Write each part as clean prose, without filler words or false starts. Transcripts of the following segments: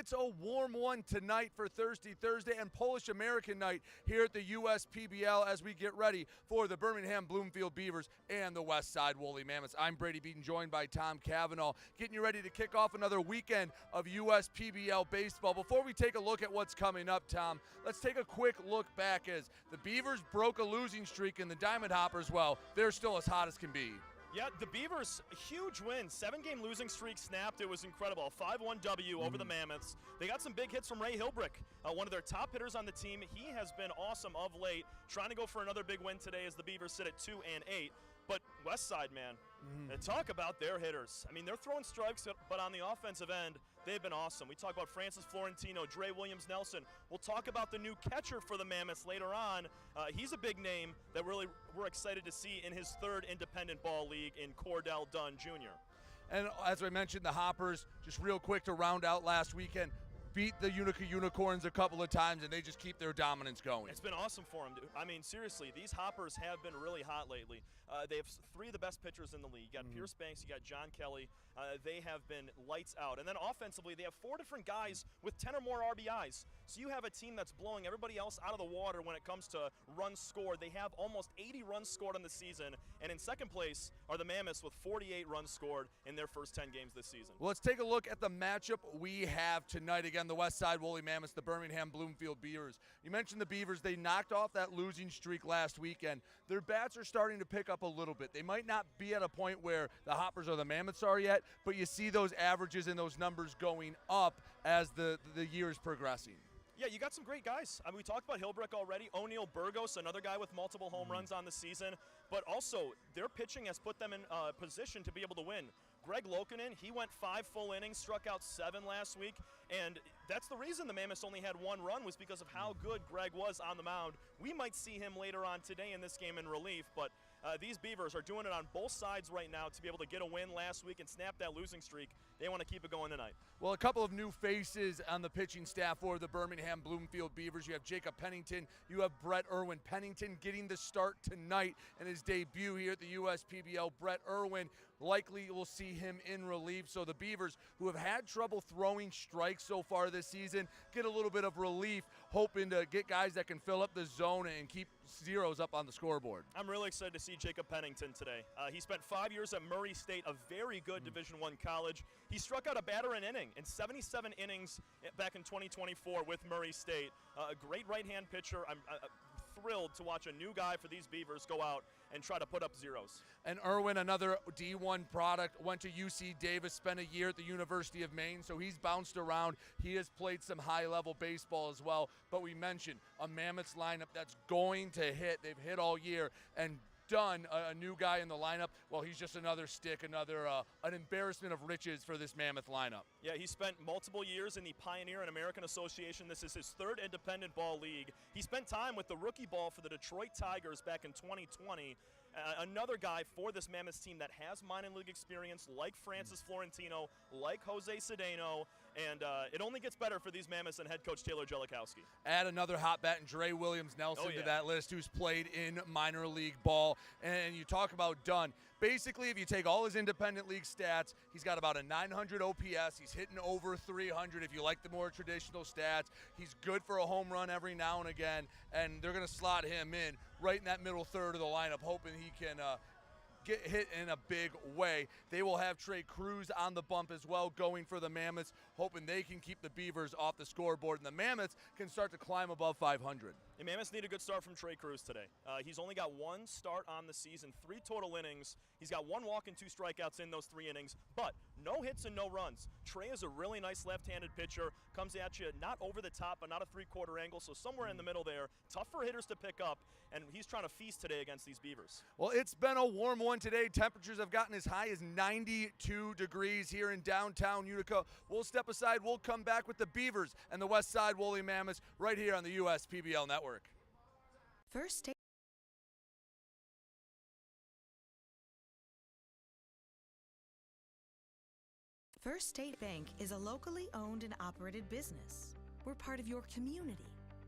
it's a warm one tonight for Thirsty Thursday and Polish American night here at the USPBL as we get ready for the Birmingham Bloomfield Beavers and the Westside Woolly Mammoths. I'm Brady Beaton, joined by Tom Cavanaugh, getting you ready to kick off another weekend of USPBL baseball. Before we take a look at what's coming up, Tom, let's take a quick look back as the Beavers broke a losing streak and the Diamond Hoppers, well, they're still as hot as can be. Yeah, the Beavers, huge win. 7-game losing streak snapped. It was incredible. 5-1 W over the Mammoths. They got some big hits from Ray Hilbrick, one of their top hitters on the team. He has been awesome of late, trying to go for another big win today as the Beavers sit at 2-8. But Westside, man, talk about their hitters. I mean, they're throwing strikes, but on the offensive end, they've been awesome. We talk about Francis Florentino, Dre Williams-Nelson. We'll talk about the new catcher for the Mammoths later on. He's a big name that really we're excited to see in his third independent ball league in Cordell Dunn Jr. And as I mentioned, the Hoppers, just real quick to round out last weekend, beat the Utica Unicorns a couple of times, and they just keep their dominance going. It's been awesome for them, dude. I mean, seriously, these Hoppers have been really hot lately. They have three of the best pitchers in the league. You got Pierce Banks, you got John Kelly. They have been lights out. And then offensively, they have 4 different guys with 10 or more RBIs. So you have a team that's blowing everybody else out of the water when it comes to runs scored. They have almost 80 runs scored on the season. And in second place are the Mammoths with 48 runs scored in their first 10 games this season. Well, let's take a look at the matchup we have tonight. Again, the Westside Woolly Mammoths, the Birmingham Bloomfield Beavers. You mentioned the Beavers. They knocked off that losing streak last weekend. Their bats are starting to pick up a little bit. They might not be at a point where the Hoppers or the Mammoths are yet, but you see those averages and those numbers going up as the year is progressing. Yeah, you got some great guys. I mean, we talked about Hilbrick already. O'Neal Burgos, another guy with multiple home runs on the season. But also, their pitching has put them in position to be able to win. Greg Lokinen, he went 5 full innings, struck out 7 last week, and that's the reason the Mammoths only had 1 run was because of how good Greg was on the mound. We might see him later on today in this game in relief, but these Beavers are doing it on both sides right now to be able to get a win last week and snap that losing streak. They want to keep it going tonight. Well, a couple of new faces on the pitching staff for the Birmingham Bloomfield Beavers. You have Jacob Pennington. You have Brett Irwin. Pennington getting the start tonight in his debut here at the USPBL. Brett Irwin, likely will see him in relief. So the Beavers, who have had trouble throwing strikes so far this season, get a little bit of relief, hoping to get guys that can fill up the zone and keep zeros up on the scoreboard. I'm really excited to see Jacob Pennington today. He spent 5 years at Murray State, a very good Division I college. He struck out a batter an inning in 77 innings back in 2024 with Murray State. A great right-hand pitcher. I'm thrilled to watch a new guy for these Beavers go out and try to put up zeros. And Irwin, another D1 product, went to UC Davis, spent a year at the University of Maine, so he's bounced around. He has played some high-level baseball as well. But we mentioned a Mammoths lineup that's going to hit. They've hit all year, and Dunn, a new guy in the lineup, well, he's just another stick, another an embarrassment of riches for this Mammoth lineup. Yeah, he spent multiple years in the Pioneer and American Association. This is his third independent ball league. He spent time with the rookie ball for the Detroit Tigers back in 2020. Another guy for this Mammoths team that has minor league experience, like Francis Florentino, like Jose Cedeno, and it only gets better for these Mammoths and head coach Taylor Jellikowski. Add another hot bat and Dre Williams-Nelson to that list, who's played in minor league ball. And you talk about Dunn. Basically, if you take all his independent league stats, he's got about a 900 OPS. He's hitting over 300 if you like the more traditional stats. He's good for a home run every now and again, and they're going to slot him in right in that middle third of the lineup, hoping he can get hit in a big way. They will have Trey Cruz on the bump as well, going for the Mammoths, hoping they can keep the Beavers off the scoreboard, and the Mammoths can start to climb above 500. The Mammoths need a good start from Trey Cruz today. He's only got 1 start on the season, 3 total innings. He's got 1 walk and 2 strikeouts in those 3 innings, but no hits and no runs. Trey is a really nice left-handed pitcher, comes at you not over the top, but not a 3/4 angle, so somewhere in the middle there. Tough for hitters to pick up, and he's trying to feast today against these Beavers. Well, it's been a warm one today. Temperatures have gotten as high as 92 degrees here in downtown Utica. We'll step aside. We'll come back with the Beavers and the Westside Woolly Mammoths right here on the USPBL Network. First State First State Bank is a locally owned and operated business. We're part of your community.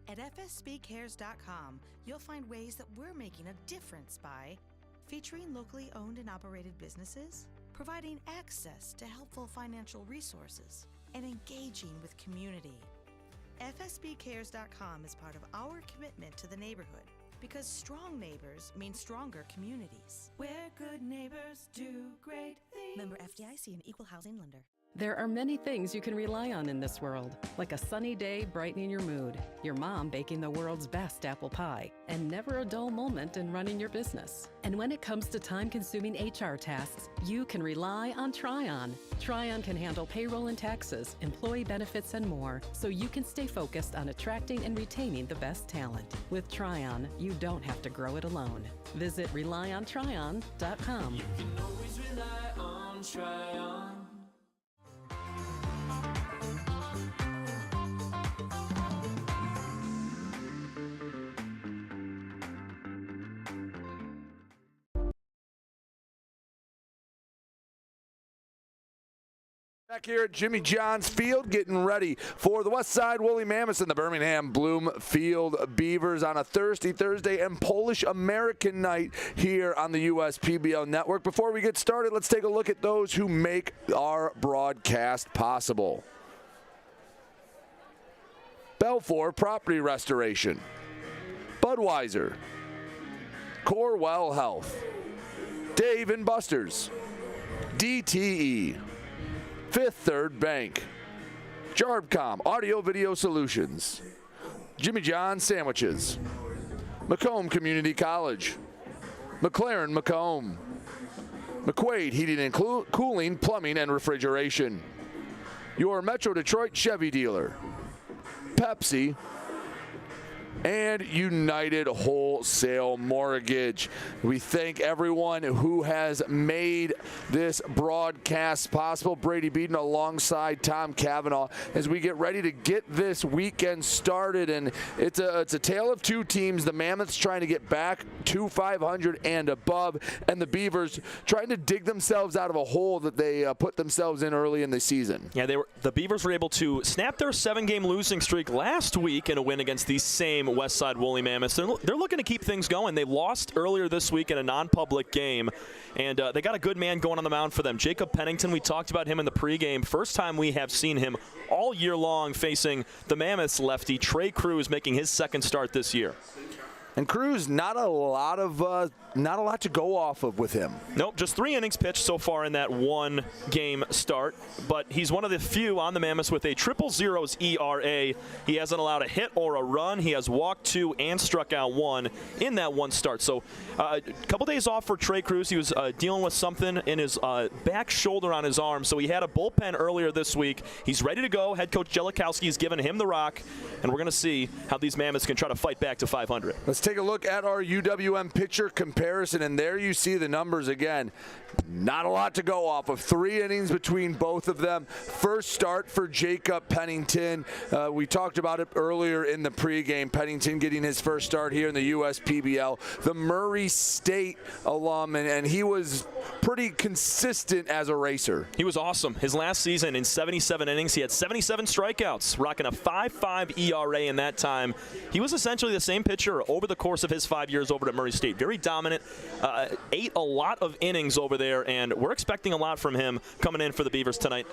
At fsbcares.com, you'll find ways that we're making a difference by featuring locally owned and operated businesses, providing access to helpful financial resources, and engaging with community. FSBcares.com is part of our commitment to the neighborhood because strong neighbors mean stronger communities. Where good neighbors do great things. Member FDIC and Equal Housing Lender. There are many things you can rely on in this world, like a sunny day brightening your mood, your mom baking the world's best apple pie, and never a dull moment in running your business. And when it comes to time-consuming HR tasks, you can rely on Tryon. Tryon can handle payroll and taxes, employee benefits, and more, so you can stay focused on attracting and retaining the best talent. With Tryon, you don't have to grow it alone. Visit RelyOnTryon.com. You can always rely on Tryon. Back here at Jimmy John's Field, getting ready for the Westside Woolly Mammoths and the Birmingham Bloomfield Beavers on a Thursday and Polish American night here on the USPBL Network. Before we get started, let's take a look at those who make our broadcast possible. Belfour Property Restoration, Budweiser, Corewell Health, Dave & Buster's, DTE, Fifth Third Bank, Jarbcom Audio Video Solutions, Jimmy John's Sandwiches, Macomb Community College, McLaren Macomb, McQuaid Heating and Cooling, Plumbing and Refrigeration, your Metro Detroit Chevy dealer, Pepsi, and United Wholesale Mortgage. We thank everyone who has made this broadcast possible. Brady Beaton alongside Tom Cavanaugh as we get ready to get this weekend started. And it's a tale of two teams. The Mammoths trying to get back to 500 and above, and the Beavers trying to dig themselves out of a hole that they put themselves in early in the season. Yeah, the Beavers were able to snap their 7-game losing streak last week in a win against the same Westside Woolly Mammoths. They're looking to keep things going. They lost earlier this week in a non-public game, and they got a good man going on the mound for them. Jacob Pennington, we talked about him in the pregame. First time we have seen him all year long facing the Mammoths lefty. Trey Cruz making his second start this year. And Cruz, not a lot to go off of with him. Nope, just 3 innings pitched so far in that 1-game start. But he's one of the few on the Mammoths with a 0.00 ERA. He hasn't allowed a hit or a run. He has walked 2 and struck out 1 in that 1 start. So a couple days off for Trey Cruz. He was dealing with something in his back shoulder on his arm. So he had a bullpen earlier this week. He's ready to go. Head coach Jellikowski has given him the rock. And we're going to see how these Mammoths can try to fight back to 500. Let's take a look at our UWM pitcher comparison, and there you see the numbers again. Not a lot to go off of. 3 innings between both of them. First start for Jacob Pennington. We talked about it earlier in the pregame. Pennington getting his first start here in the USPBL. The Murray State alum, and he was pretty consistent as a racer. He was awesome. His last season in 77 innings, he had 77 strikeouts, rocking a 5.5 ERA in that time. He was essentially the same pitcher over the course of his 5 years over at Murray State. Very dominant, ate a lot of innings over there, and we're expecting a lot from him coming in for the Beavers tonight.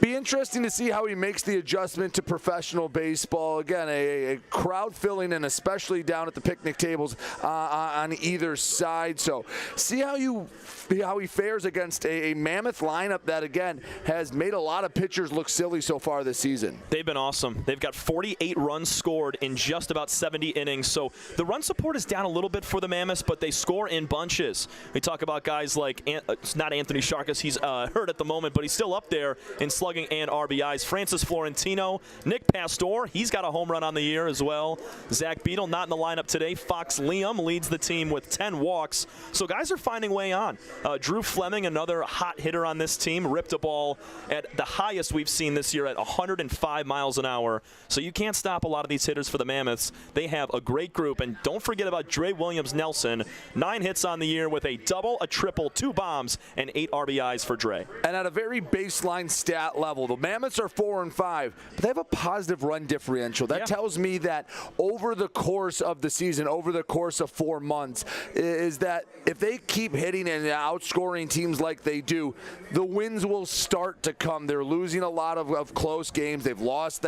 Be interesting to see how he makes the adjustment to professional baseball. Again, a crowd filling, and especially down at the picnic tables on either side. So see how he fares against a Mammoth lineup that, again, has made a lot of pitchers look silly so far this season. They've been awesome. They've got 48 runs scored in just about 70 innings. So the run support is down a little bit for the Mammoths, but they score in bunches. We talk about guys like, it's not Anthony Sharkus. He's hurt at the moment, but he's still up there in slugging and RBIs. Francis Florentino, Nick Pastor, he's got a home run on the year as well. Zach Beadle not in the lineup today. Fox Liam leads the team with 10 walks. So guys are finding way on. Drew Fleming, another hot hitter on this team, ripped a ball at the highest we've seen this year at 105 miles an hour. So you can't stop a lot of these hitters for the Mammoths. They have a great group, and And don't forget about Dre Williams-Nelson. 9 hits on the year with a double, a triple, 2 bombs, and 8 RBIs for Dre. And at a very baseline stat level, the Mammoths are 4-5, but they have a positive run differential. That tells me that over the course of the season, over the course of 4 months, is that if they keep hitting and outscoring teams like they do, the wins will start to come. They're losing a lot of close games. They've lost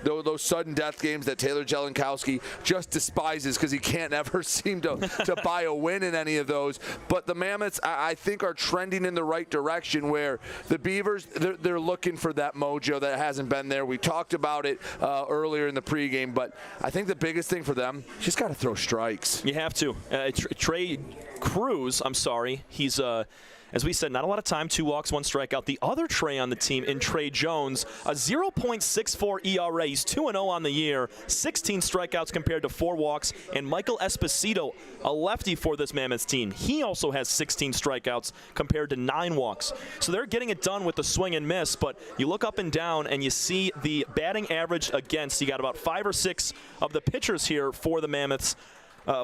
those sudden death games that Taylor Jelenkowski just despises because he can't ever seem to buy a win in any of those. But the Mammoths, I think, are trending in the right direction, where the Beavers, they're looking for that mojo that hasn't been there. We talked about it earlier in the pregame, but I think the biggest thing for them, you just got to throw strikes. You have to. Trey Cruz, he's as we said, not a lot of time, 2 walks, 1 strikeout. The other Trey on the team in Trey Jones, a 0.64 ERA. He's 2-0 on the year, 16 strikeouts compared to 4 walks. And Michael Esposito, a lefty for this Mammoths team, he also has 16 strikeouts compared to 9 walks. So they're getting it done with the swing and miss, but you look up and down and you see the batting average against. You got about 5 or 6 of the pitchers here for the Mammoths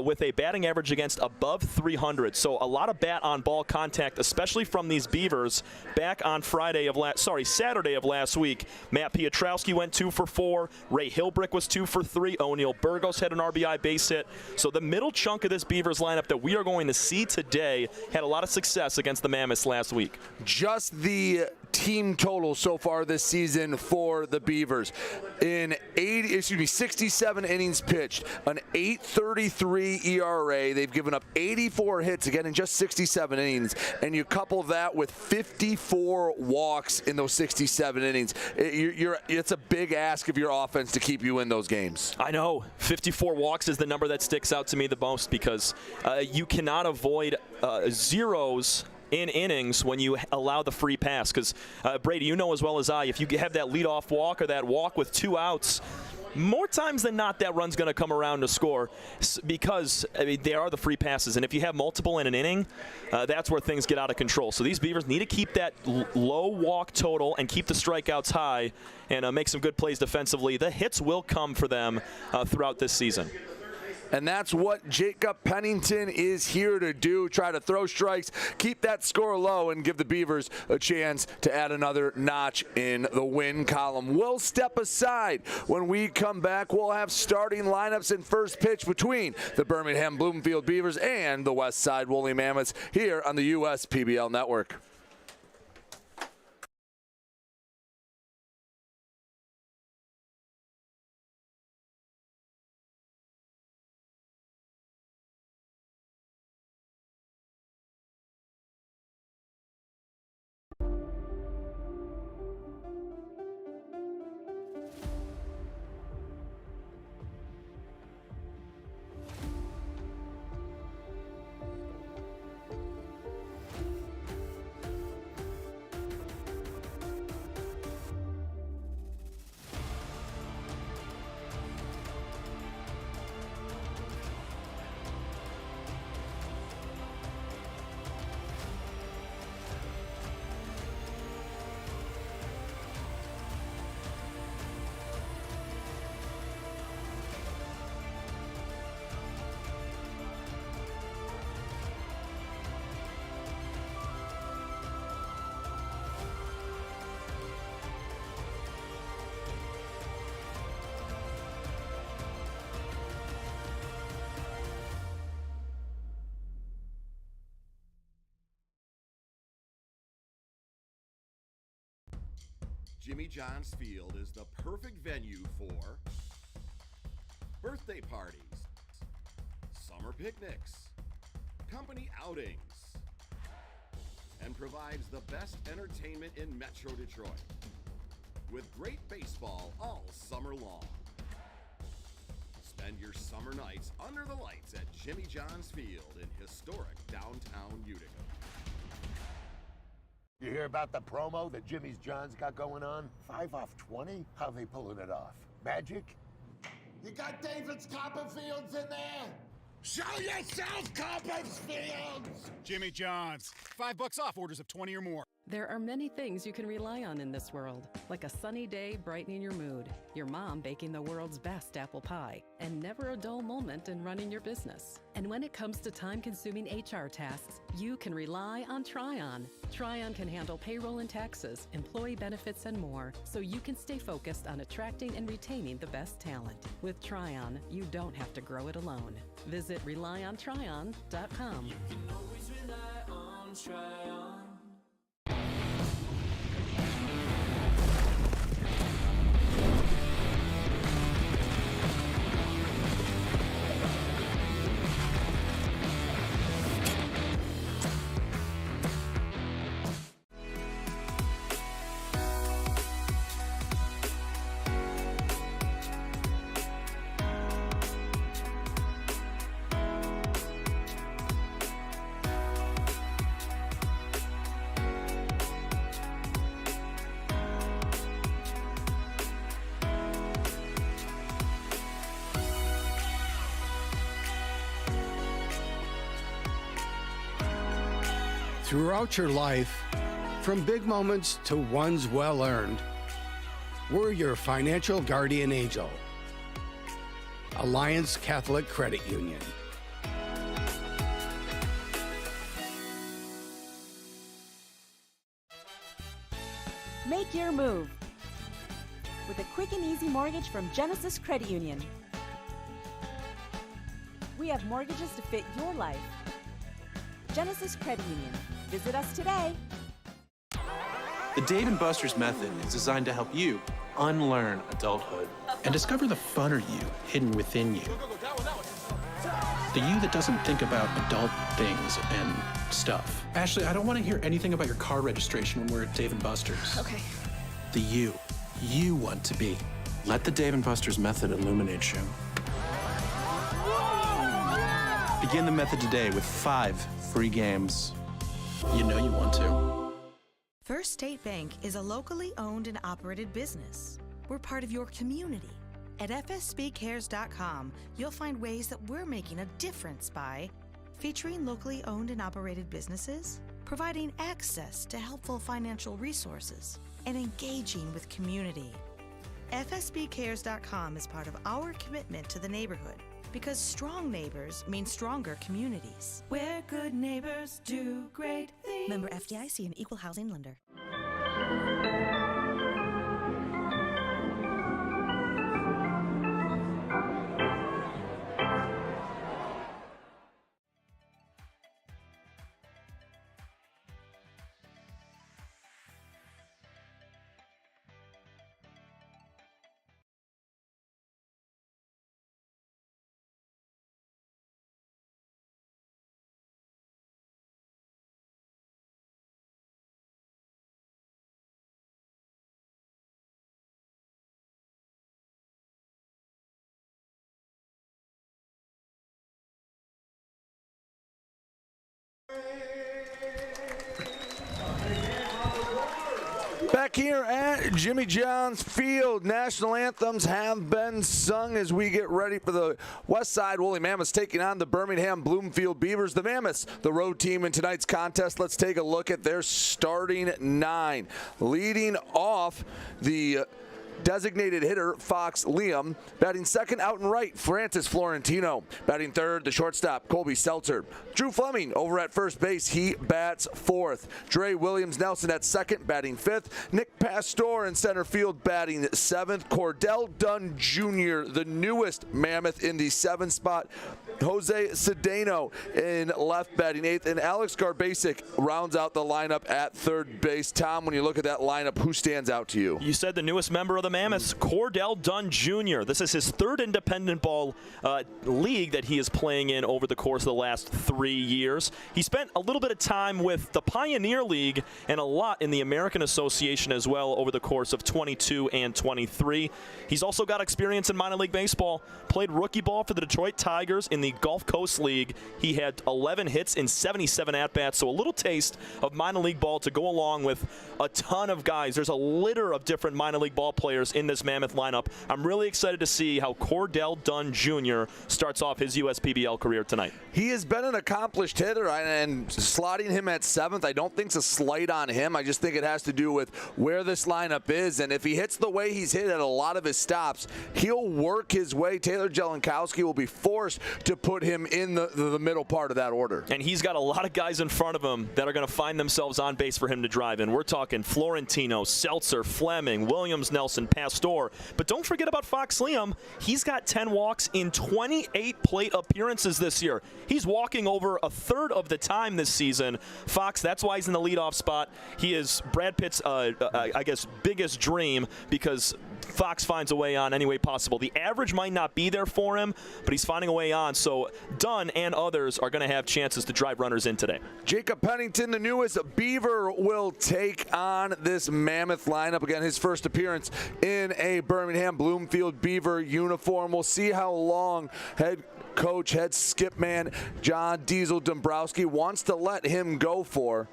with a batting average against above 300. So a lot of bat on ball contact, especially from these Beavers. Back on Saturday of last week, Matt Piotrowski went 2 for 4. Ray Hilbrick was 2 for 3. O'Neal Burgos had an RBI base hit. So the middle chunk of this Beavers lineup that we are going to see today had a lot of success against the Mammoths last week. Just the team total so far this season for the Beavers, in 67 innings pitched, an 8.33 ERA. They've given up 84 hits, again, in just 67 innings, and you couple that with 54 walks in those 67 innings. It's a big ask of your offense to keep you in those games. I know. 54 walks is the number that sticks out to me the most, because you cannot avoid zeros in innings when you allow the free pass. Because, Brady, you know as well as I, if you have that leadoff walk or that walk with 2 outs, more times than not that run's going to come around to score, because there are the free passes. And if you have multiple in an inning, that's where things get out of control. So these Beavers need to keep that low walk total and keep the strikeouts high and make some good plays defensively. The hits will come for them throughout this season. And that's what Jacob Pennington is here to do, try to throw strikes, keep that score low, and give the Beavers a chance to add another notch in the win column. We'll step aside. When we come back, we'll have starting lineups and first pitch between the Birmingham Bloomfield Beavers and the Westside Woolly Mammoths here on the USPBL Network. Jimmy John's Field is the perfect venue for birthday parties, summer picnics, company outings, and provides the best entertainment in Metro Detroit, with great baseball all summer long. Spend your summer nights under the lights at Jimmy John's Field in historic downtown Utica. You hear about the promo that Jimmy's John's got going on? 5 off 20? How they pulling it off? Magic? You got David's Copperfields in there? Show yourself, Copperfield! Jimmy John's. $5 off orders of 20 or more. There are many things you can rely on in this world, like a sunny day brightening your mood, your mom baking the world's best apple pie, and never a dull moment in running your business. And when it comes to time-consuming HR tasks, you can rely on Tryon. Tryon can handle payroll and taxes, employee benefits, and more, so you can stay focused on attracting and retaining the best talent. With Tryon, you don't have to grow it alone. Visit RelyOnTryon.com. You can always rely on Tryon. Throughout your life, from big moments to ones well-earned, we're your financial guardian angel. Alliance Catholic Credit Union. Make your move with a quick and easy mortgage from Genesis Credit Union. We have mortgages to fit your life. Genesis Credit Union. Visit us today. The Dave & Buster's method is designed to help you unlearn adulthood and discover the funner you hidden within you. The you that doesn't think about adult things and stuff. Ashley, I don't want to hear anything about your car registration when we're at Dave & Buster's. Okay. The you want to be. Let the Dave & Buster's method illuminate you. Begin the method today with 5 free games. You know you want to. First State Bank is a locally owned and operated business. We're part of your community. At fsbcares.com, you'll find ways that we're making a difference by featuring locally owned and operated businesses, providing access to helpful financial resources, and engaging with community. fsbcares.com is part of our commitment to the neighborhood, because strong neighbors mean stronger communities. Where good neighbors do great things. Member FDIC and Equal Housing Lender. Back here at Jimmy John's Field, national anthems have been sung as we get ready for the Westside Woolly Mammoths taking on the Birmingham Bloomfield Beavers. The Mammoths, the road team in tonight's contest. Let's take a look at their starting 9. Leading off, the designated hitter, Fox Liam. Batting second out and right, Francis Florentino. Batting third, the shortstop, Colby Seltzer. Drew Fleming over at first base, he bats fourth. Dre Williams-Nelson at second, batting fifth. Nick Pastor in center field, batting seventh. Cordell Dunn Jr., the newest Mammoth in the 7th spot. Jose Cedeno in left, batting eighth. And Alex Garbasic rounds out the lineup at third base. Tom, when you look at that lineup, who stands out to you? You said the newest member of the Mammoths, Cordell Dunn Jr. This is his third independent ball league that he is playing in over the course of the last 3 years. He spent a little bit of time with the Pioneer League and a lot in the American Association as well over the course of 22 and 23. He's also got experience in minor league baseball. Played rookie ball for the Detroit Tigers in the Gulf Coast League. He had 11 hits in 77 at-bats, so a little taste of minor league ball to go along with a ton of guys. There's a litter of different minor league ball players players in this Mammoth lineup. I'm really excited to see how Cordell Dunn Jr. starts off his USPBL career tonight. He has been an accomplished hitter, and slotting him at 7th, I don't think it's a slight on him. I just think it has to do with where this lineup is, and if he hits the way he's hit at a lot of his stops, he'll work his way. Taylor Jelenkowski will be forced to put him in the middle part of that order. And he's got a lot of guys in front of him that are going to find themselves on base for him to drive in. We're talking Florentino, Seltzer, Fleming, Williams, Nelson, Pastor. But don't forget about Fox Liam. He's got 10 walks in 28 plate appearances this year. He's walking over a third of the time this season. Fox, that's why he's in the leadoff spot. He is Brad Pitt's, I guess, biggest dream, because Fox finds a way on any way possible. The average might not be there for him, but he's finding a way on. So Dunn and others are going to have chances to drive runners in today. Jacob Pennington, the newest Beaver, will take on this Mammoth lineup. Again, his first appearance in a Birmingham Bloomfield Beaver uniform. We'll see how long head skip man John Diesel Dombrowski wants to let him go for.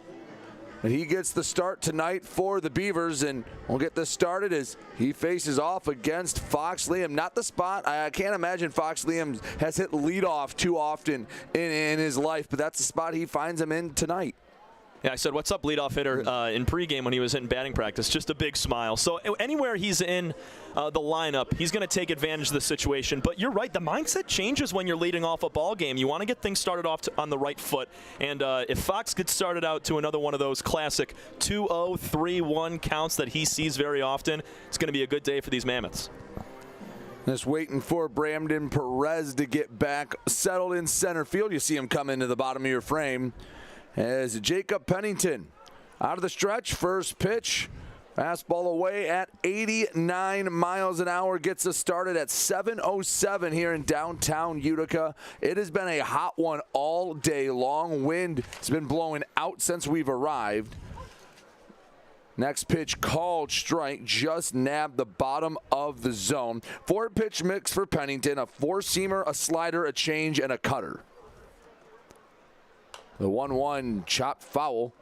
And he gets the start tonight for the Beavers, and we'll get this started as he faces off against Fox Liam. Not the spot. I can't imagine Fox Liam has hit leadoff too often in his life, but that's the spot he finds him in tonight. Yeah, I said, what's up, leadoff hitter, in pregame when he was in batting practice. Just a big smile. So anywhere he's in the lineup, he's going to take advantage of the situation. But you're right, the mindset changes when you're leading off a ball game. You want to get things started off on the right foot. And if Fox gets started out to another one of those classic 2-0, 3-1 counts that he sees very often, it's going to be a good day for these Mammoths. Just waiting for Brandon Perez to get back settled in center field. You see him come into the bottom of your frame. As Jacob Pennington out of the stretch, first pitch, fastball away at 89 miles an hour, gets us started at 7:07 here in downtown Utica. It has been a hot one all day long. Wind has been blowing out since we've arrived. Next pitch called strike, just nabbed the bottom of the zone. 4-pitch mix for Pennington, a 4-seamer, a slider, a change, and a cutter. The 1-1 chopped foul.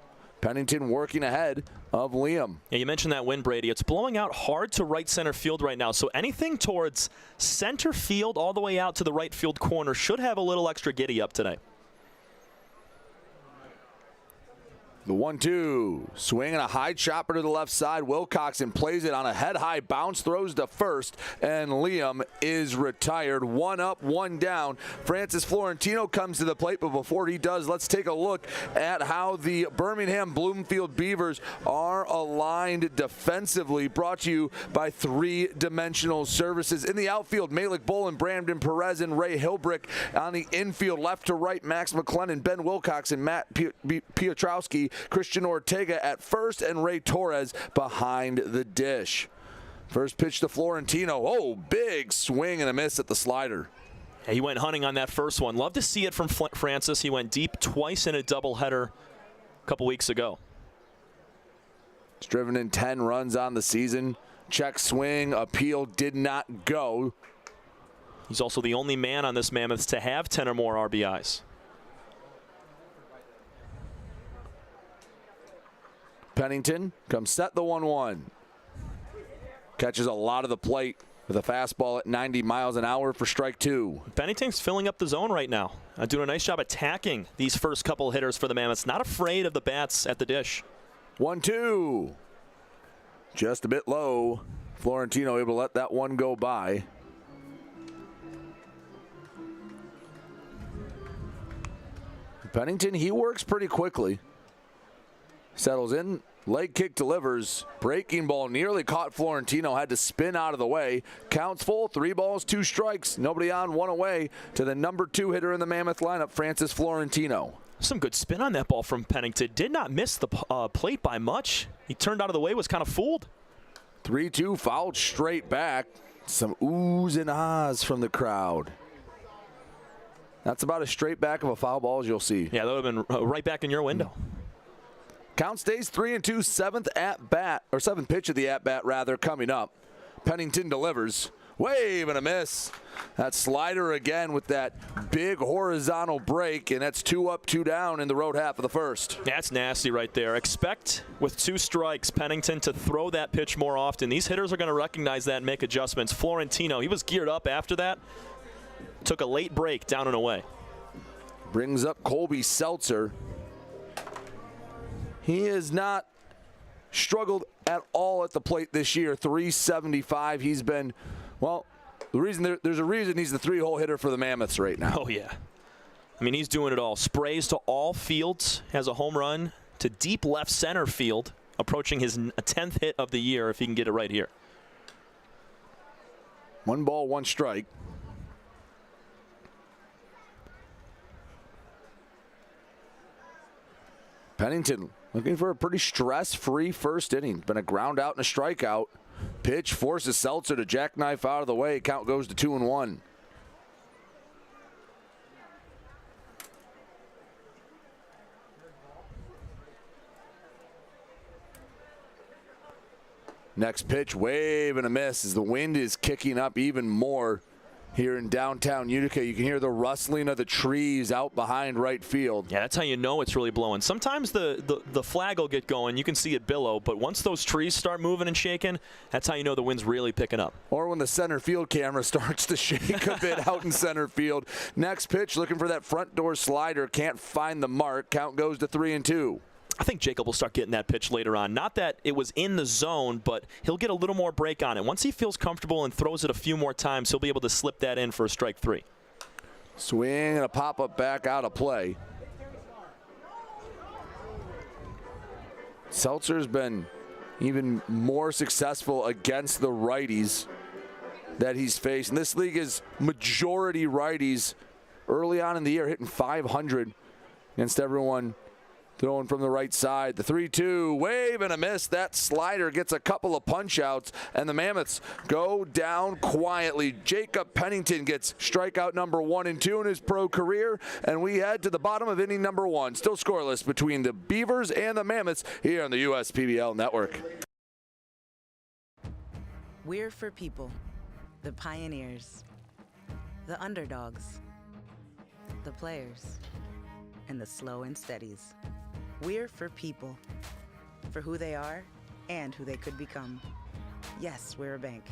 Pennington working ahead of Liam. Yeah, you mentioned that wind, Brady. It's blowing out hard to right center field right now, so anything towards center field all the way out to the right field corner should have a little extra giddy up today. The 1-2, swinging a high chopper to the left side. Wilcoxon plays it on a head-high bounce, throws to first, and Liam is retired. 1 up, 1 down. Francis Florentino comes to the plate, but before he does, let's take a look at how the Birmingham Bloomfield Beavers are aligned defensively. Brought to you by 3-Dimensional Services. In the outfield, Malik Bolin, Brandon Perez, and Ray Hilbrick. On the infield, left to right, Max McLennan, Ben Wilcoxon, Matt Piotrowski, Christian Ortega at first, and Ray Torres behind the dish. First pitch to Florentino. Oh, big swing and a miss at the slider. Yeah, he went hunting on that first one. Love to see it from Francis. He went deep twice in a doubleheader a couple weeks ago. He's driven in 10 runs on the season. Check swing, appeal did not go. He's also the only man on this Mammoths to have 10 or more RBIs. Pennington comes set the 1-1. Catches a lot of the plate with a fastball at 90 miles an hour for strike 2. Pennington's filling up the zone right now. Doing a nice job attacking these first couple hitters for the Mammoths. Not afraid of the bats at the dish. 1-2. Just a bit low. Florentino able to let that one go by. Pennington, he works pretty quickly. Settles in, leg kick delivers, breaking ball nearly caught Florentino, had to spin out of the way. Counts full, 3 balls, 2 strikes, nobody on, 1 away to the number 2 hitter in the Mammoth lineup, Francis Florentino. Some good spin on that ball from Pennington. Did not miss the plate by much. He turned out of the way, was kind of fooled. 3-2, fouled straight back. Some oohs and ahs from the crowd. That's about as straight back of a foul ball as you'll see. Yeah, that would have been right back in your window. Count stays 3-2, 7th pitch of the at-bat rather coming up. Pennington delivers. Wave and a miss. That slider again with that big horizontal break, and that's 2 up, 2 down in the road half of the first. That's nasty right there. Expect with 2 strikes Pennington to throw that pitch more often. These hitters are going to recognize that and make adjustments. Florentino, he was geared up after that. Took a late break down and away. Brings up Colby Seltzer. He has not struggled at all at the plate this year. 375. He's been, well, there's a reason he's the 3-hole hitter for the Mammoths right now. Oh, yeah. I mean, he's doing it all. Sprays to all fields, has a home run to deep left center field, approaching his 10th hit of the year if he can get it right here. 1 ball, 1 strike. Pennington looking for a pretty stress-free first inning. Been a ground out and a strikeout. Pitch forces Seltzer to jackknife out of the way. Count goes to 2-1. Next pitch, wave and a miss as the wind is kicking up even more here in downtown Utica. You can hear the rustling of the trees out behind right field. Yeah, that's how you know it's really blowing. Sometimes the flag will get going. You can see it billow, but once those trees start moving and shaking, that's how you know the wind's really picking up. Or when the center field camera starts to shake a bit out in center field. Next pitch, looking for that front door slider. Can't find the mark. Count goes to 3-2. I think Jacob will start getting that pitch later on. Not that it was in the zone, but he'll get a little more break on it. Once he feels comfortable and throws it a few more times, he'll be able to slip that in for a strike 3. Swing and a pop-up back out of play. Seltzer's been even more successful against the righties that he's faced. And this league is majority righties. Early on in the year, hitting 500 against everyone throwing from the right side. The 3-2, wave and a miss. That slider gets a couple of punch-outs, and the Mammoths go down quietly. Jacob Pennington gets strikeout number 1 and 2 in his pro career, and we head to the bottom of inning number 1. Still scoreless between the Beavers and the Mammoths here on the USPBL Network. We're for people, the pioneers, the underdogs, the players, and the slow and steadies. We're for people, for who they are and who they could become. Yes, we're a bank,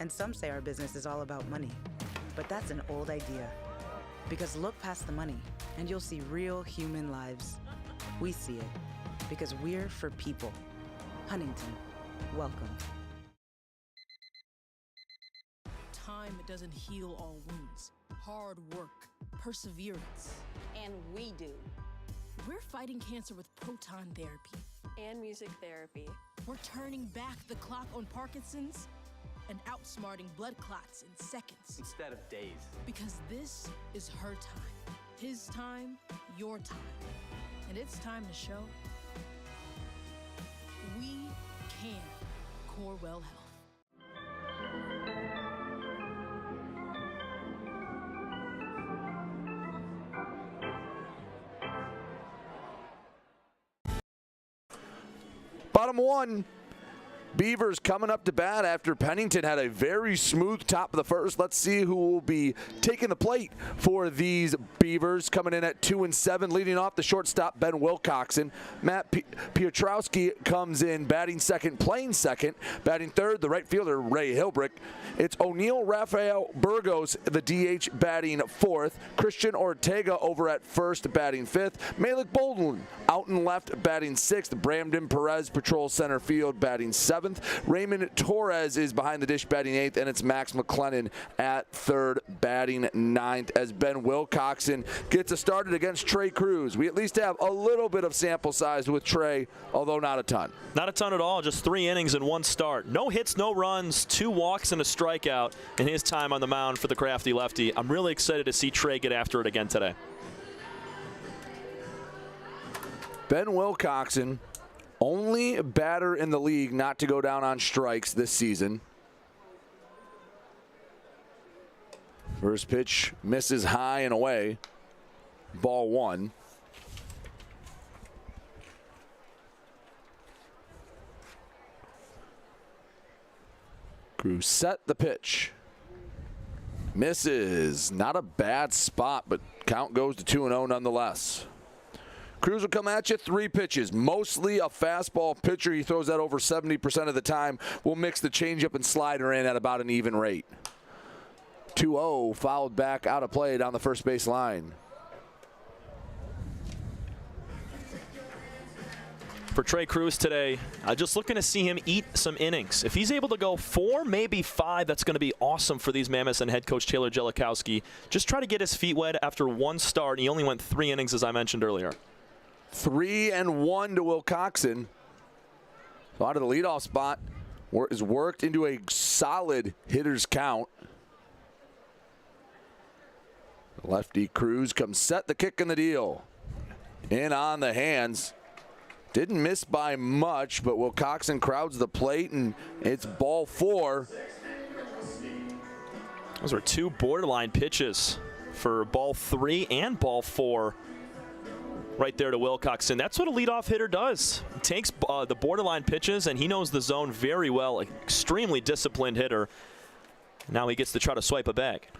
and some say our business is all about money, but that's an old idea. Because look past the money, and you'll see real human lives. We see it, because we're for people. Huntington, welcome. Time doesn't heal all wounds. Hard work, perseverance. And we do. We're fighting cancer with proton therapy. And music therapy. We're turning back the clock on Parkinson's and outsmarting blood clots in seconds. Instead of days. Because this is her time. His time, your time. And it's time to show we can. Corewell Health. Bottom 1, Beavers coming up to bat after Pennington had a very smooth top of the first. Let's see who will be taking the plate for these Beavers. Coming in at 2-7, leading off the shortstop, Ben Wilcoxon. Matt Piotrowski comes in batting second, playing second. Batting third, the right fielder, Ray Hilbrick. It's O'Neill Rafael Burgos, the DH, batting fourth. Christian Ortega over at first, batting fifth. Malik Bolden out and left, batting sixth. Bramden Perez patrols center field, batting seventh. Raymond Torres is behind the dish, batting eighth, and it's Max McLennan at third, batting ninth, as Ben Wilcoxon gets us started against Trey Cruz. We at least have a little bit of sample size with Trey, although not a ton. Not a ton at all, just 3 innings and 1 start. No hits, no runs, 2 walks and a strikeout in his time on the mound for the crafty lefty. I'm really excited to see Trey get after it again today. Ben Wilcoxon, only batter in the league not to go down on strikes this season. First pitch misses high and away. Ball 1. Cruz set the pitch. Misses. Not a bad spot, but count goes to 2-0 nonetheless. Cruz will come at you, 3 pitches. Mostly a fastball pitcher. He throws that over 70% of the time. We'll mix the changeup and slider in at about an even rate. 2-0, fouled back out of play down the first base line. For Trey Cruz today, just looking to see him eat some innings. If he's able to go 4, maybe 5, that's going to be awesome for these Mammoths and head coach Taylor Jellikowski. Just try to get his feet wet after 1 start. He only went 3 innings, as I mentioned earlier. 3-1 to Wilcoxon. So out of the leadoff spot is worked into a solid hitter's count. Lefty Cruz comes set, the kick in the deal. In on the hands. Didn't miss by much, but Wilcoxon crowds the plate, and it's ball 4. Those were 2 borderline pitches for ball 3 and ball 4 right there to Wilcoxon. That's what a leadoff hitter does. He takes the borderline pitches, and he knows the zone very well. Extremely disciplined hitter. Now he gets to try to swipe it back.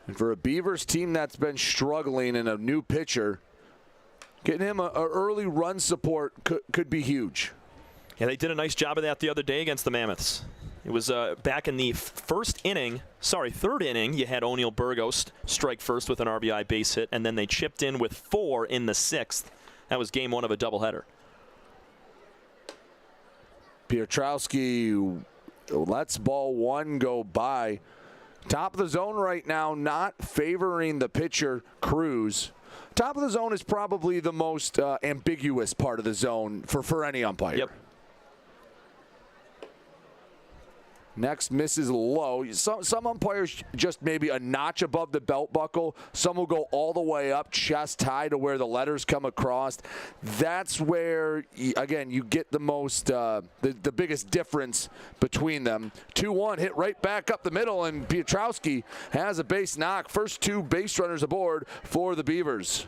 And for a Beavers team that's been struggling and a new pitcher, getting him an early run support could be huge. Yeah, they did a nice job of that the other day against the Mammoths. It was back in the third inning, you had O'Neal Burgos strike first with an RBI base hit, and then they chipped in with 4 in the 6th. That was game 1 of a doubleheader. Pietrowski lets ball 1 go by. Top of the zone right now, not favoring the pitcher, Cruz. Top of the zone is probably the most ambiguous part of the zone for any umpire. Yep. Next misses low. Some umpires just maybe a notch above the belt buckle. Some will go all the way up, chest high to where the letters come across. That's where, again, you get the most, the biggest difference between them. 2-1, hit right back up the middle, and Pietrowski has a base knock. First 2 base runners aboard for the Beavers.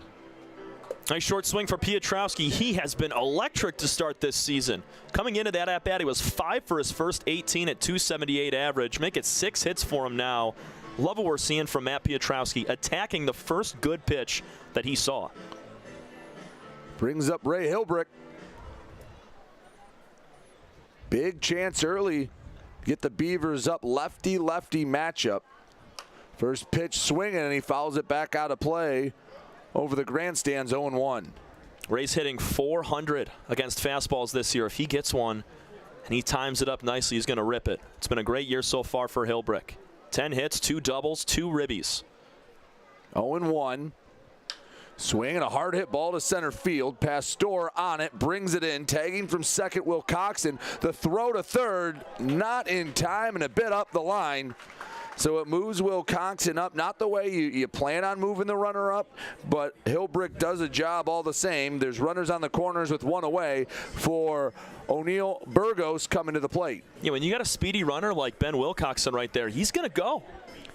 Nice short swing for Pietrowski. He has been electric to start this season. Coming into that at-bat, he was 5 for his first 18 at .278 average. Make it 6 hits for him now. Love what we're seeing from Matt Pietrowski, attacking the first good pitch that he saw. Brings up Ray Hilbrick. Big chance early. Get the Beavers up, lefty-lefty matchup. First pitch swinging, and he fouls it back out of play. Over the grandstands, 0-1. Ray's hitting 400 against fastballs this year. If he gets one and he times it up nicely, he's going to rip it. It's been a great year so far for Hilbrick. 10 hits, 2 doubles, 2 ribbies. 0-1. Swinging a hard hit ball to center field. Pastor on it, brings it in. Tagging from second, Wilcoxon. The throw to third, not in time and a bit up the line. So it moves Wilcoxon up, not the way you plan on moving the runner up, but Hilbrick does a job all the same. There's runners on the corners with 1 away for O'Neal Burgos coming to the plate. Yeah, when you got a speedy runner like Ben Wilcoxon right there, he's going to go.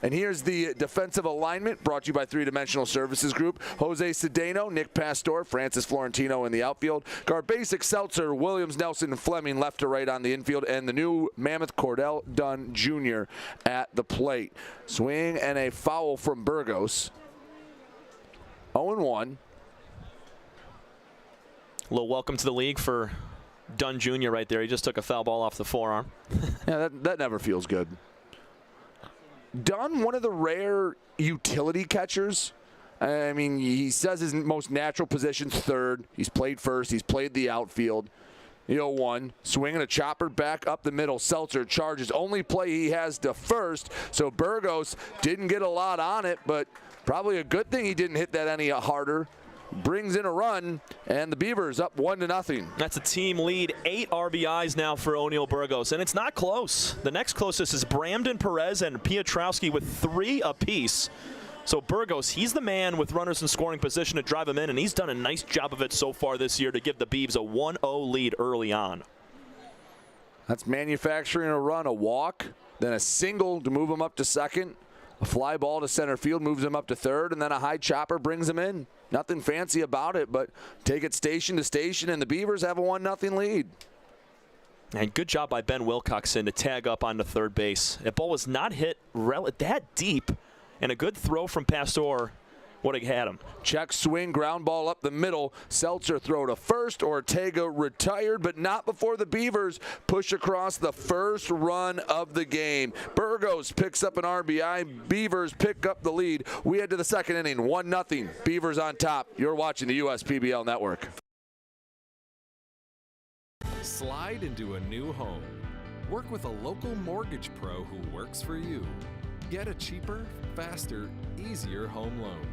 And here's the defensive alignment brought to you by 3-Dimensional Services Group. Jose Cedeno, Nick Pastor, Francis Florentino in the outfield. Guard Basic, Seltzer, Williams, Nelson, and Fleming left to right on the infield. And the new Mammoth Cordell Dunn Jr. at the plate. Swing and a foul from Burgos. 0-1. A little welcome to the league for Dunn Jr. right there. He just took a foul ball off the forearm. Yeah, that never feels good. Dunn, one of the rare utility catchers. I mean, he says his most natural position's third. He's played first. He's played the outfield. 0-1. Swinging a chopper back up the middle. Seltzer charges. Only play he has to first. So Burgos didn't get a lot on it, but probably a good thing he didn't hit that any harder. Brings in a run, and the Beavers up 1-0. That's a team lead. 8 RBIs now for O'Neal Burgos, and it's not close. The next closest is Bramden Perez and Pietrowski with 3 apiece. So Burgos, he's the man with runners in scoring position to drive him in, and he's done a nice job of it so far this year to give the Beavs a 1-0 lead early on. That's manufacturing a run, a walk, then a single to move him up to second. A fly ball to center field moves him up to third, and then a high chopper brings him in. Nothing fancy about it, but take it station to station, and the Beavers have a 1-0 lead. And good job by Ben Wilcoxon to tag up onto third base. That ball was not hit that deep, and a good throw from Pastor would have had him. Check swing, ground ball up the middle. Seltzer throw to first. Ortega retired, but not before the Beavers push across the first run of the game. Burgos picks up an RBI. Beavers pick up the lead. We head to the second inning, 1-0. Beavers on top. You're watching the USPBL Network. Slide into a new home. Work with a local mortgage pro who works for you. Get a cheaper, faster, easier home loan.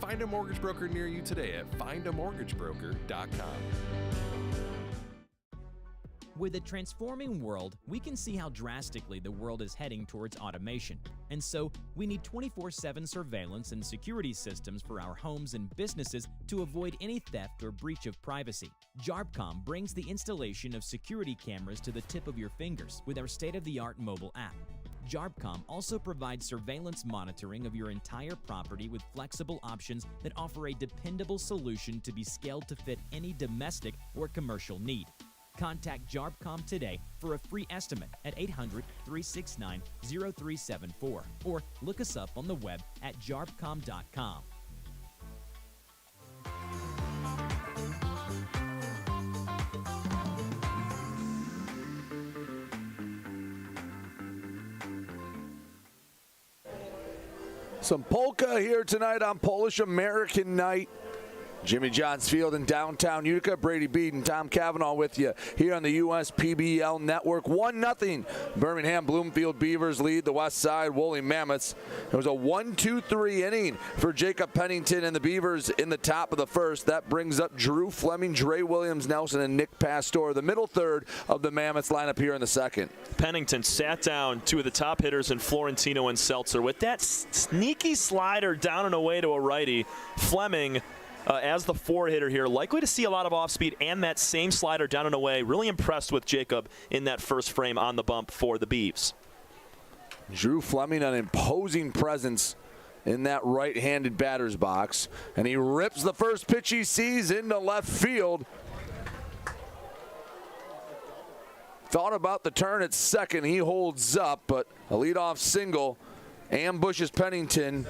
Find a mortgage broker near you today at findamortgagebroker.com. With a transforming world, we can see how drastically the world is heading towards automation. And so, we need 24/7 surveillance and security systems for our homes and businesses to avoid any theft or breach of privacy. JARPCOM brings the installation of security cameras to the tip of your fingers with our state-of-the-art mobile app. JARPCOM also provides surveillance monitoring of your entire property with flexible options that offer a dependable solution to be scaled to fit any domestic or commercial need. Contact JARPCOM today for a free estimate at 800-369-0374 or look us up on the web at jarpcom.com. Some polka here tonight on Polish American Night. Jimmy John's Field in downtown Utica. Brady Bead and Tom Cavanaugh with you here on the USPBL Network. 1-0. Birmingham Bloomfield Beavers lead the Westside Woolly Mammoths. It was a 1-2-3 inning for Jacob Pennington and the Beavers in the top of the first. That brings up Drew Fleming, Dre Williams, Nelson, and Nick Pastor, the middle third of the Mammoths lineup here in the second. Pennington sat down two of the top hitters in Florentino and Seltzer with that sneaky slider down and away to a righty. Fleming, as the four hitter here, likely to see a lot of off speed and that same slider down and away. Really impressed with Jacob in that first frame on the bump for the Beavs. Drew Fleming, an imposing presence in that right-handed batter's box, and he rips the first pitch he sees into left field. Thought about the turn at second. He holds up, but a leadoff single ambushes Pennington.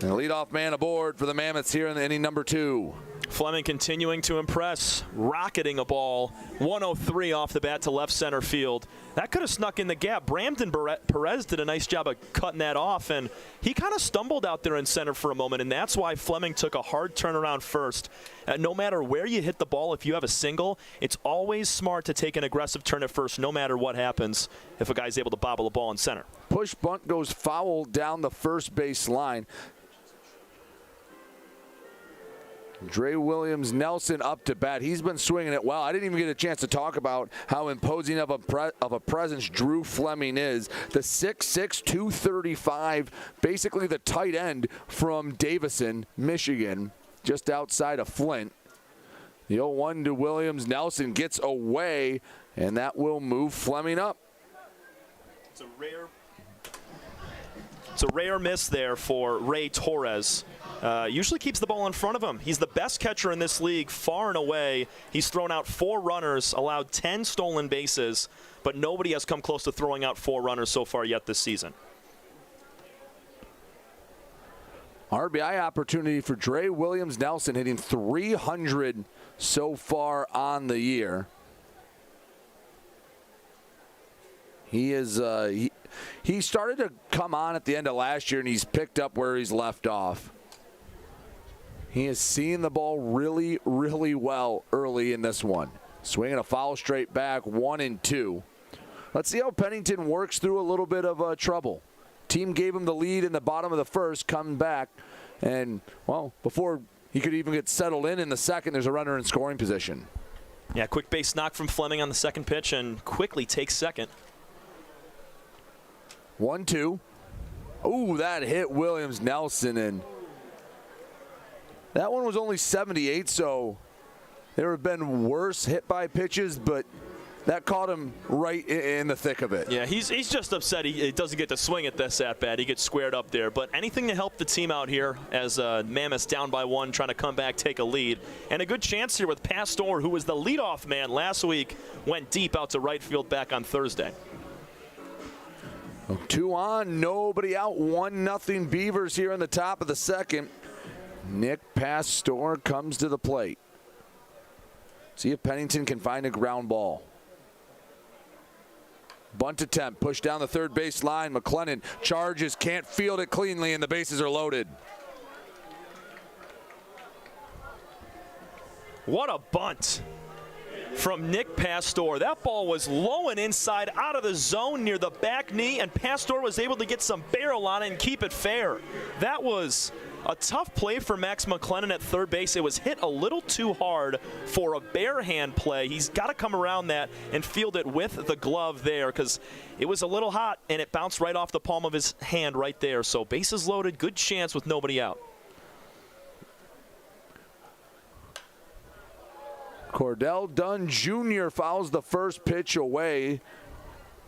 And a leadoff man aboard for the Mammoths here in the inning number 2. Fleming continuing to impress, rocketing a ball, 103 off the bat to left center field. That could have snuck in the gap. Bramden Perez did a nice job of cutting that off, and he kind of stumbled out there in center for a moment, and that's why Fleming took a hard turnaround first. No matter where you hit the ball, if you have a single, it's always smart to take an aggressive turn at first, no matter what happens if a guy's able to bobble the ball in center. Push bunt goes foul down the first base line. Dre Williams Nelson up to bat. He's been swinging it well. I didn't even get a chance to talk about how imposing of a presence Drew Fleming is. The 6'6", 235, basically the tight end from Davison, Michigan, just outside of Flint. The 0-1 to Williams. Nelson gets away, and that will move Fleming up. It's a rare miss there for Ray Torres. Usually keeps the ball in front of him. He's the best catcher in this league, far and away. He's thrown out 4 runners, allowed 10 stolen bases, but nobody has come close to throwing out 4 runners so far yet this season. RBI opportunity for Dre Williams Nelson, hitting 300 so far on the year. He is he started to come on at the end of last year, and he's picked up where he's left off. He is seeing the ball really, really well early in this one. Swinging a foul straight back, 1-2. Let's see how Pennington works through a little bit of trouble. Team gave him the lead in the bottom of the first, coming back, and, well, before he could even get settled in the second, there's a runner in scoring position. Yeah, quick base knock from Fleming on the second pitch, and quickly takes second. 1-2. Ooh, that hit Williams Nelson, and that one was only 78, so there have been worse hit by pitches, but that caught him right in the thick of it. Yeah, he's just upset he doesn't get to swing at this at bat. He gets squared up there. But anything to help the team out here as Mammoths down by 1, trying to come back, take a lead. And a good chance here with Pastor, who was the leadoff man last week, went deep out to right field back on Thursday. 2 on, nobody out, 1-0 Beavers here in the top of the second. Nick Pastor comes to the plate. See if Pennington can find a ground ball. Bunt attempt, push down the third base line. McLennan charges, can't field it cleanly, and the bases are loaded. What a bunt from Nick Pastor. That ball was low and inside, out of the zone near the back knee, and Pastor was able to get some barrel on it and keep it fair. That was a tough play for Max McLennan at third base. It was hit a little too hard for a bare hand play. He's got to come around that and field it with the glove there because it was a little hot and it bounced right off the palm of his hand right there. So bases loaded, good chance with nobody out. Cordell Dunn Jr. fouls the first pitch away.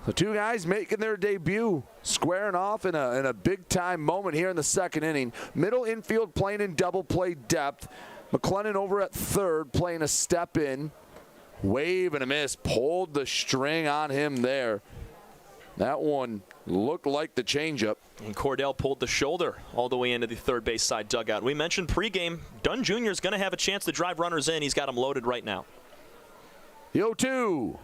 The two guys making their debut, squaring off in a big-time moment here in the second inning. Middle infield playing in double play depth. McLennan over at third playing a step in. Wave and a miss. Pulled the string on him there. That one looked like the changeup. And Cordell pulled the shoulder all the way into the third base side dugout. We mentioned pregame, Dunn Jr. is going to have a chance to drive runners in. He's got them loaded right now. The 0-2.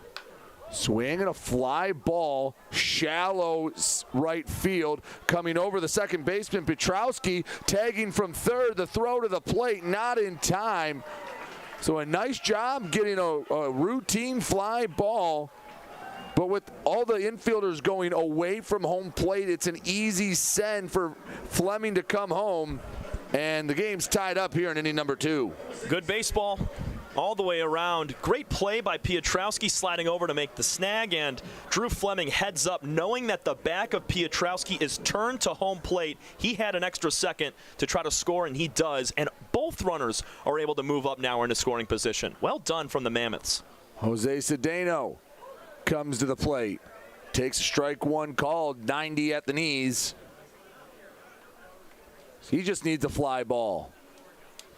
Swing and a fly ball, shallow right field, coming over the second baseman, Pietrowski, tagging from third, the throw to the plate, not in time. So a nice job getting a routine fly ball, but with all the infielders going away from home plate, it's an easy send for Fleming to come home, and the game's tied up here in inning number 2. Good baseball all the way around. Great play by Pietrowski sliding over to make the snag, and Drew Fleming heads up knowing that the back of Pietrowski is turned to home plate. He had an extra second to try to score, and he does, and both runners are able to move up now into scoring position. Well done from the Mammoths. Jose Cedeno comes to the plate, takes strike one called, 90 at the knees. He just needs a fly ball.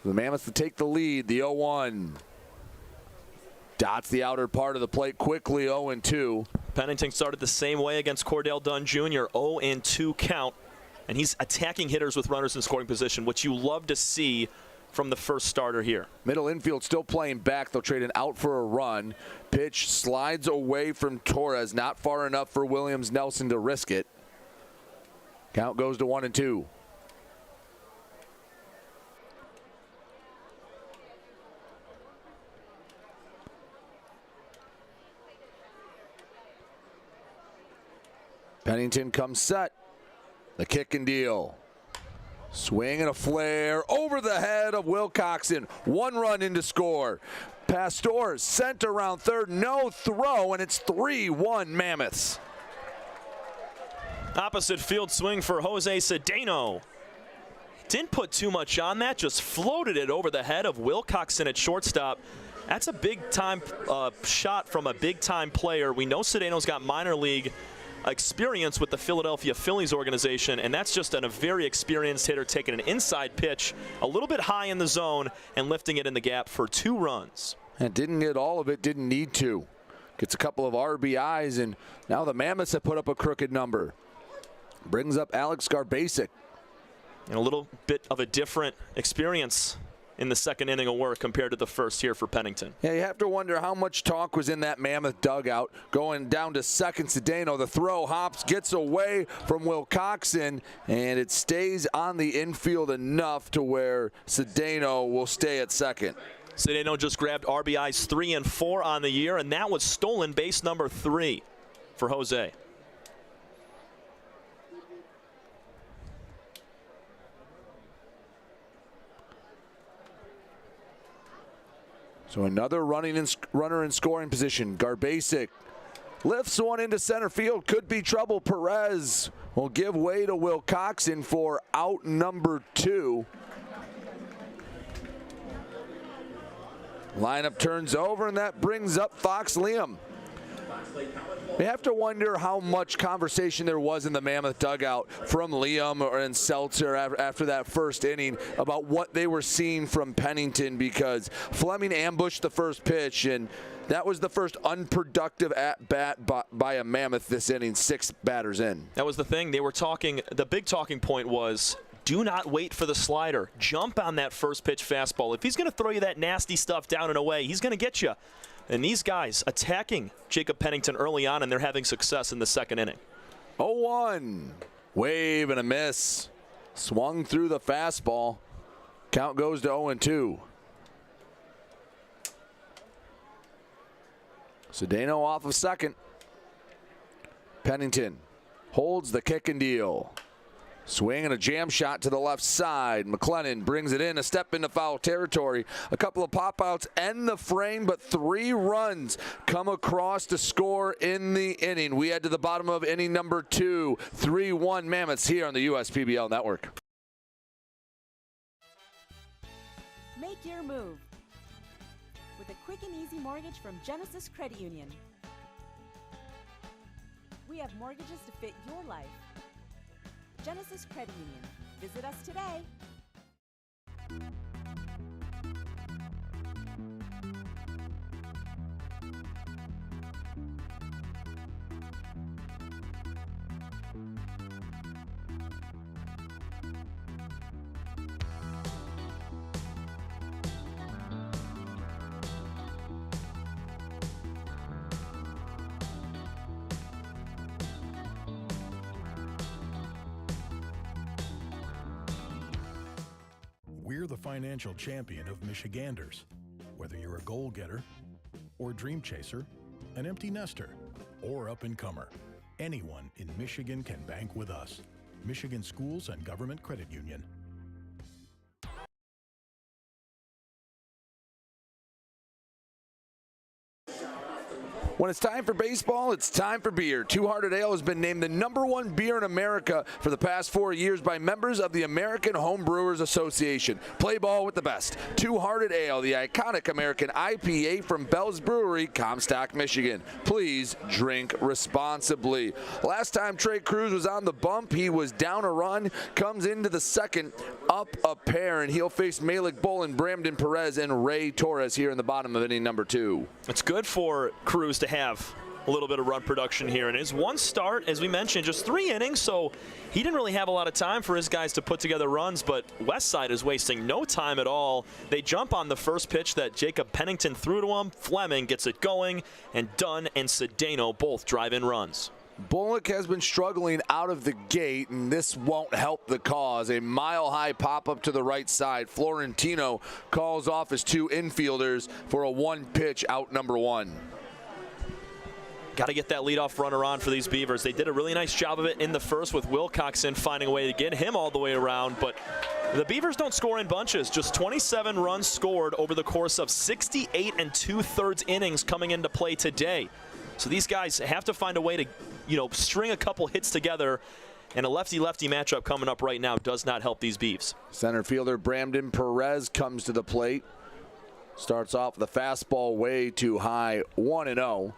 The Mammoths to take the lead, the 0-1. Dots the outer part of the plate quickly, 0-2. Pennington started the same way against Cordell Dunn Jr., 0-2 count. And he's attacking hitters with runners in scoring position, which you love to see from the first starter here. Middle infield still playing back. They'll trade an out for a run. Pitch slides away from Torres, not far enough for Williams Nelson to risk it. Count goes to 1-2. Pennington comes set. The kick and deal. Swing and a flare over the head of Wilcoxon. 1 run in to score. Pastor sent around third. No throw, and it's 3-1 Mammoths. Opposite field swing for Jose Cedeno. Didn't put too much on that, just floated it over the head of Wilcoxon at shortstop. That's a big-time shot from a big-time player. We know Cedeno's got minor league experience with the Philadelphia Phillies organization, and that's just a very experienced hitter taking an inside pitch a little bit high in the zone and lifting it in the gap for 2 runs. And didn't get all of it, didn't need to. Gets a couple of RBIs, and now the Mammoths have put up a crooked number. Brings up Alex Garbasic. And a little bit of a different experience in the second inning of work compared to the first here for Pennington. Yeah, you have to wonder how much talk was in that Mammoth dugout. Going down to second, Cedeno, the throw hops, gets away from Wilcoxon, and it stays on the infield enough to where Cedeno will stay at second. Cedeno just grabbed RBIs 3 and 4 on the year, and that was stolen base number 3 for Jose. So another runner in scoring position. Garbasic lifts one into center field. Could be trouble. Perez will give way to Wilcoxon for out number 2. Lineup turns over, and that brings up Fox Liam. You have to wonder how much conversation there was in the Mammoth dugout from Liam and Seltzer after that first inning about what they were seeing from Pennington, because Fleming ambushed the first pitch, and that was the first unproductive at-bat by a Mammoth this inning, 6 batters in. That was the thing. They were talking, the big talking point was, do not wait for the slider. Jump on that first pitch fastball. If he's going to throw you that nasty stuff down and away, he's going to get you. And these guys attacking Jacob Pennington early on, and they're having success in the second inning. 0-1. Wave and a miss. Swung through the fastball. Count goes to 0-2. Cedeno off of second. Pennington holds the kick and deal. Swing and a jam shot to the left side. McLennan brings it in, a step into foul territory. A couple of pop-outs end the frame, but 3 runs come across to score in the inning. We head to the bottom of inning number 2. 3-1 Mammoths here on the USPBL Network. Make your move with a quick and easy mortgage from Genesis Credit Union. We have mortgages to fit your life. Genesis Credit Union. Visit us today. We're the financial champion of Michiganders. Whether you're a goal-getter or dream chaser, an empty nester, or up-and-comer, anyone in Michigan can bank with us. Michigan Schools and Government Credit Union. When it's time for baseball, it's time for beer. Two Hearted Ale has been named the #1 beer in America for the past 4 years by members of the American Home Brewers Association. Play ball with the best. Two Hearted Ale, the iconic American IPA from Bell's Brewery, Comstock, Michigan. Please drink responsibly. Last time Trey Cruz was on the bump, he was down a run, comes into the second, up a pair, and he'll face Malik Bolin, Bramden Perez, and Ray Torres here in the bottom of inning number 2. It's good for Cruz to have a little bit of run production here. And his one start, as we mentioned, just 3 innings, so he didn't really have a lot of time for his guys to put together runs, but Westside is wasting no time at all. They jump on the first pitch that Jacob Pennington threw to him. Fleming gets it going, and Dunn and Cedeno both drive in runs. Bullock has been struggling out of the gate, and this won't help the cause. A mile-high pop-up to the right side. Florentino calls off his 2 infielders for a 1-pitch out number 1. Got to get that leadoff runner on for these Beavers. They did a really nice job of it in the first with Wilcoxon finding a way to get him all the way around, but the Beavers don't score in bunches. Just 27 runs scored over the course of 68 2/3 innings coming into play today. So these guys have to find a way to, string a couple hits together, and a lefty-lefty matchup coming up right now does not help these Beavs. Center fielder Bramden Perez comes to the plate. Starts off with a fastball way too high, 1-0.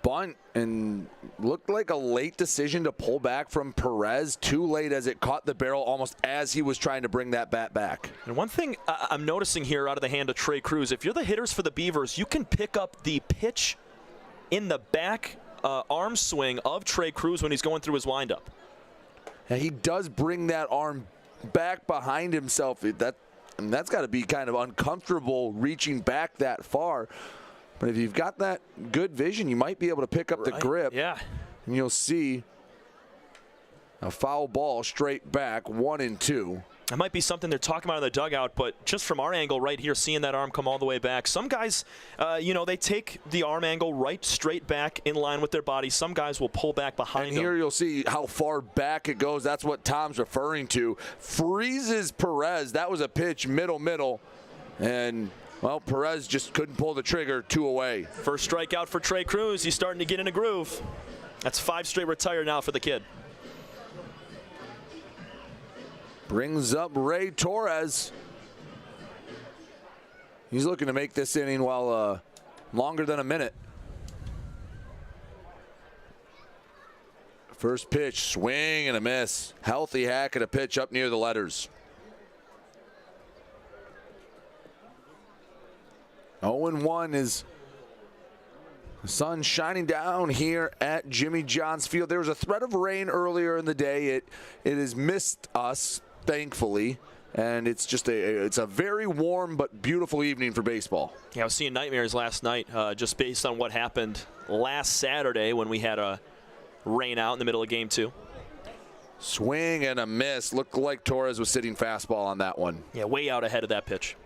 Bunt, and looked like a late decision to pull back from Perez. Too late, as it caught the barrel almost as he was trying to bring that bat back. And one thing I'm noticing here out of the hand of Trey Cruz, if you're the hitters for the Beavers, you can pick up the pitch in the back arm swing of Trey Cruz when he's going through his windup. And he does bring that arm back behind himself. That's got to be kind of uncomfortable reaching back that far. But if you've got that good vision, you might be able to pick up the grip. Yeah. And you'll see a foul ball straight back, 1-2. That might be something they're talking about in the dugout, but just from our angle right here, seeing that arm come all the way back. Some guys, they take the arm angle right straight back in line with their body. Some guys will pull back behind them. And here you'll see how far back it goes. That's what Tom's referring to. Freezes Perez. That was a pitch middle. And well, Perez just couldn't pull the trigger, 2 away. First strikeout for Trey Cruz. He's starting to get in a groove. That's 5 straight retired now for the kid. Brings up Ray Torres. He's looking to make this inning longer than a minute. First pitch, swing and a miss. Healthy hack at a pitch up near the letters. 0-1 is the sun shining down here at Jimmy John's Field. There was a threat of rain earlier in the day. It has missed us, thankfully. And it's just it's a very warm but beautiful evening for baseball. Yeah, I was seeing nightmares last night just based on what happened last Saturday when we had a rain out in the middle of game 2. Swing and a miss. Looked like Torres was sitting fastball on that one. Yeah, way out ahead of that pitch.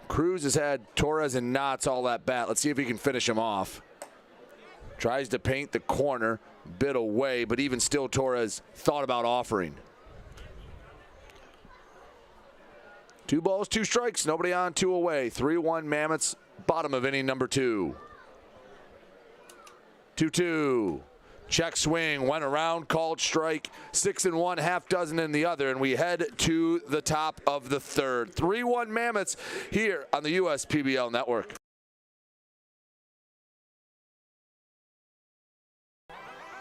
Cruz has had Torres in knots all that bat. Let's see if he can finish him off. Tries to paint the corner, bit away, but even still Torres thought about offering. 2 balls, 2 strikes, nobody on, 2 away. 3-1 Mammoths, bottom of inning number 2. 2-2. Check swing, went around, called strike. 6-1, half dozen in the other, and we head to the top of the third. 3-1 Mammoths here on the USPBL Network.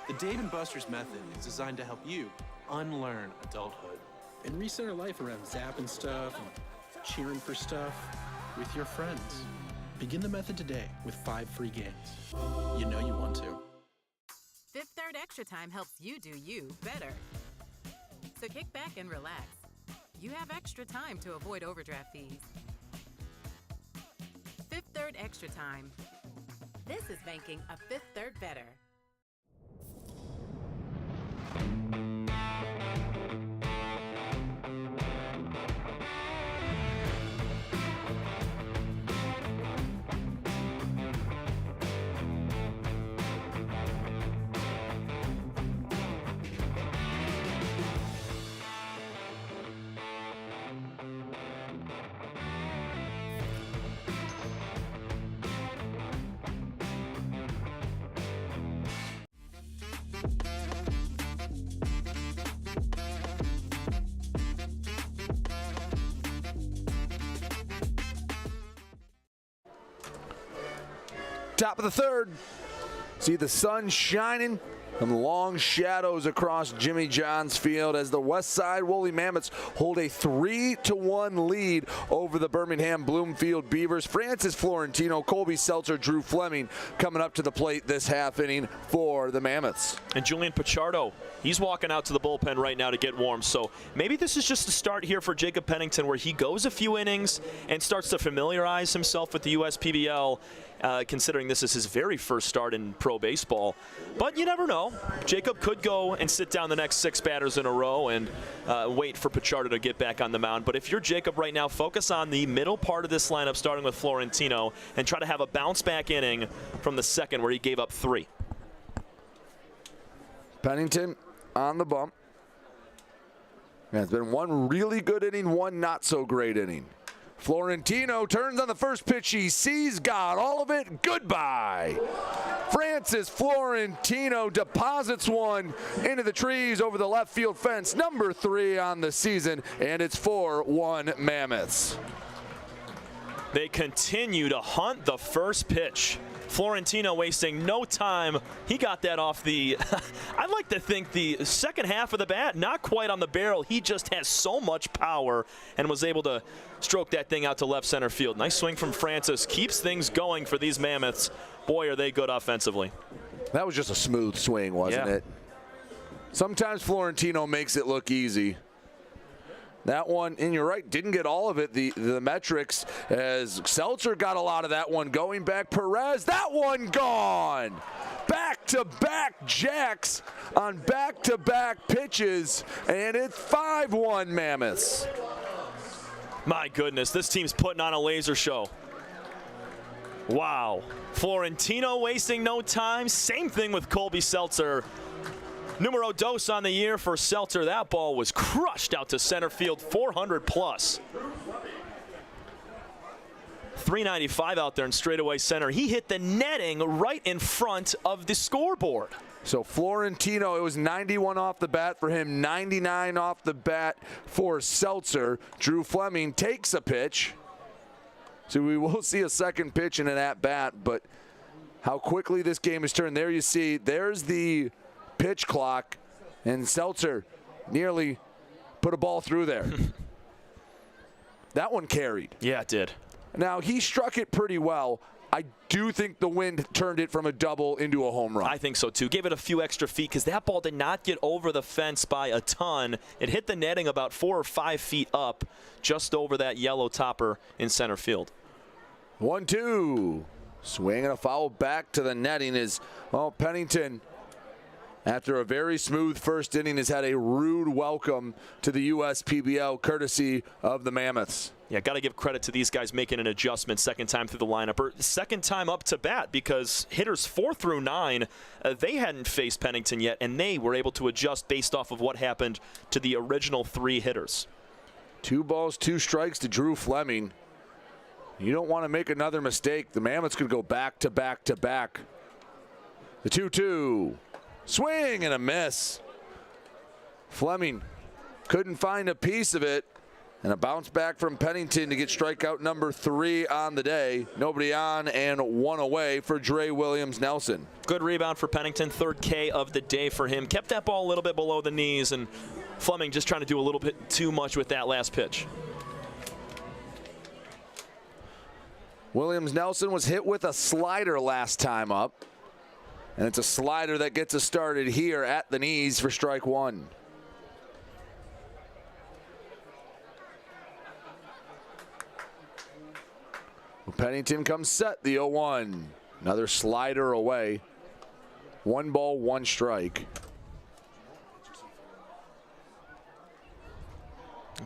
The Dave & Buster's method is designed to help you unlearn adulthood and recenter life around zapping stuff and cheering for stuff with your friends. Begin the method today with 5 free games. You know you want to. Fifth Third Extra Time helps you do you better. So kick back and relax. You have extra time to avoid overdraft fees. Fifth Third Extra Time. This is banking a Fifth Third better. Top of the third. See the sun shining. Some long shadows across Jimmy John's Field as the Westside Woolly Mammoths hold a 3-1 lead over the Birmingham Bloomfield Beavers. Francis Florentino, Colby Seltzer, Drew Fleming coming up to the plate this half inning for the Mammoths. And Julian Pichardo, he's walking out to the bullpen right now to get warm. So maybe this is just a start here for Jacob Pennington where he goes a few innings and starts to familiarize himself with the USPBL. Considering this is his very first start in pro baseball. But you never know. Jacob could go and sit down the next 6 batters in a row and wait for Pichardo to get back on the mound. But if you're Jacob right now, focus on the middle part of this lineup, starting with Florentino, and try to have a bounce-back inning from the second where he gave up 3. Pennington on the bump. Yeah, it's been one really good inning, one not-so-great inning. Florentino turns on the first pitch he sees, got all of it, goodbye. Francis Florentino deposits one into the trees over the left field fence, number 3 on the season, and it's 4-1 Mammoths. They continue to hunt the first pitch. Florentino wasting no time. He got that off the, I'd like to think the second half of the bat, not quite on the barrel. He just has so much power and was able to stroke that thing out to left center field. Nice swing from Francis. Keeps things going for these Mammoths. Boy, are they good offensively. That was just a smooth swing, wasn't it? Sometimes Florentino makes it look easy. That one, and you're right, didn't get all of it, the metrics, as Seltzer got a lot of that one going back. Perez, that one gone. Back-to-back jacks on back-to-back pitches, and it's 5-1 Mammoths. My goodness, this team's putting on a laser show. Wow. Florentino wasting no time. Same thing with Colby Seltzer. Numero dos on the year for Seltzer. That ball was crushed out to center field, 400 plus. .395 out there in straightaway center. He hit the netting right in front of the scoreboard. So Florentino, it was 91 off the bat for him, 99 off the bat for Seltzer. Drew Fleming takes a pitch. So we will see a second pitch in an at-bat, but how quickly this game is turned. There you see, there's the pitch clock, and Seltzer nearly put a ball through there. That one carried. Yeah, it did. Now, he struck it pretty well. I do think the wind turned it from a double into a home run. I think so, too. Gave it a few extra feet because that ball did not get over the fence by a ton. It hit the netting about 4 or 5 feet up, just over that yellow topper in center field. 1-2. Swing and a foul back to the netting is, well, Pennington, after a very smooth first inning, has had a rude welcome to the USPBL, courtesy of the Mammoths. Yeah, got to give credit to these guys making an adjustment second time through the lineup, or second time up to bat, because hitters 4 through 9, they hadn't faced Pennington yet, and they were able to adjust based off of what happened to the original 3 hitters. 2 balls, 2 strikes to Drew Fleming. You don't want to make another mistake. The Mammoths could go back to back to back. The 2-2. Swing and a miss. Fleming couldn't find a piece of it. And a bounce back from Pennington to get strikeout number 3 on the day. Nobody on and 1 away for Dre Williams-Nelson. Good rebound for Pennington. 3rd K of the day for him. Kept that ball a little bit below the knees, and Fleming just trying to do a little bit too much with that last pitch. Williams-Nelson was hit with a slider last time up. And it's a slider that gets us started here at the knees for strike 1. Pennington comes set, the 0-1. Another slider away. 1 ball, 1 strike.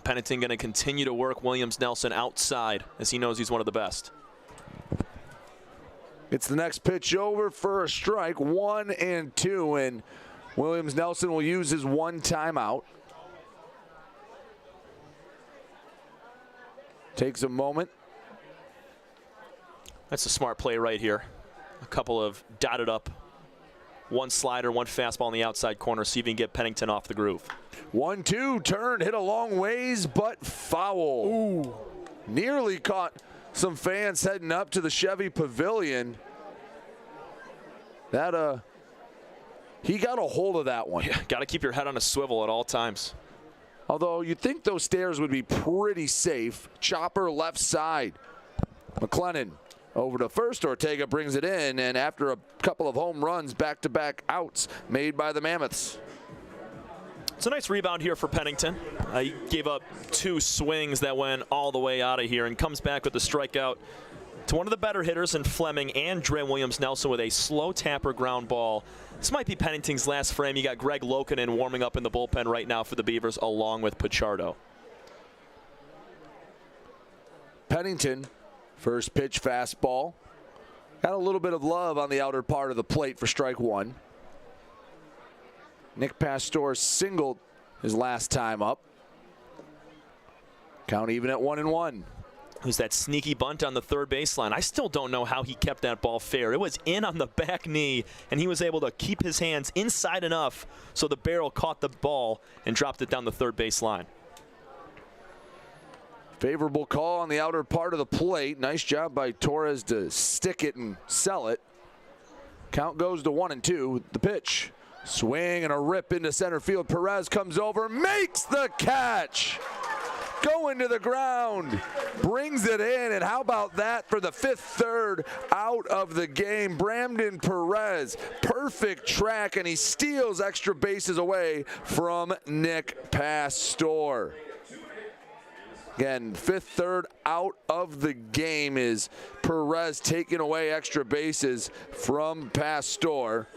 Pennington going to continue to work Williams-Nelson outside, as he knows he's one of the best. It's the next pitch over for a strike, 1-2, and Williams-Nelson will use his 1 timeout. Takes a moment. That's a smart play right here. A couple of dotted up, 1 slider, 1 fastball in the outside corner, see if he can get Pennington off the groove. 1-2, turned, hit a long ways, but foul. Ooh. Nearly caught some fans heading up to the Chevy Pavilion. That, he got a hold of that one. Yeah, got to keep your head on a swivel at all times. Although you'd think those stairs would be pretty safe. Chopper left side. McLennan over to first. Ortega brings it in, and after a couple of home runs, back-to-back outs made by the Mammoths. It's a nice rebound here for Pennington. He gave up 2 swings that went all the way out of here and comes back with a strikeout to one of the better hitters in Fleming and Dre Williams-Nelson with a slow tapper ground ball. This might be Pennington's last frame. You got Greg Lokinen warming up in the bullpen right now for the Beavers along with Pichardo. Pennington, first pitch fastball. Got a little bit of love on the outer part of the plate for strike 1. Nick Pastor singled his last time up. Count even at 1-1. Who's that sneaky bunt on the 3rd baseline? I still don't know how he kept that ball fair. It was in on the back knee, and he was able to keep his hands inside enough so the barrel caught the ball and dropped it down the 3rd baseline. Favorable call on the outer part of the plate. Nice job by Torres to stick it and sell it. Count goes to 1-2. The pitch. Swing and a rip into center field. Perez comes over, makes the catch. Going to the ground, brings it in, and how about that for the 5th third out of the game? Brandon Perez, perfect track, and he steals extra bases away from Nick Pastor. Again, 5th third out of the game is Perez taking away extra bases from Pastor.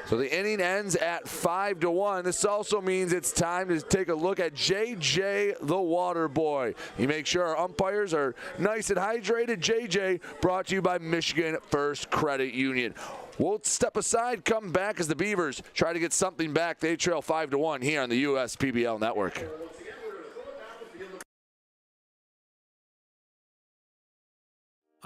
So the inning ends at 5-1. This also means it's time to take a look at JJ the Water Boy. You make sure our umpires are nice and hydrated. JJ brought to you by Michigan First Credit Union. We'll step aside, come back as the Beavers try to get something back. They trail 5-1 here on the USPBL Network.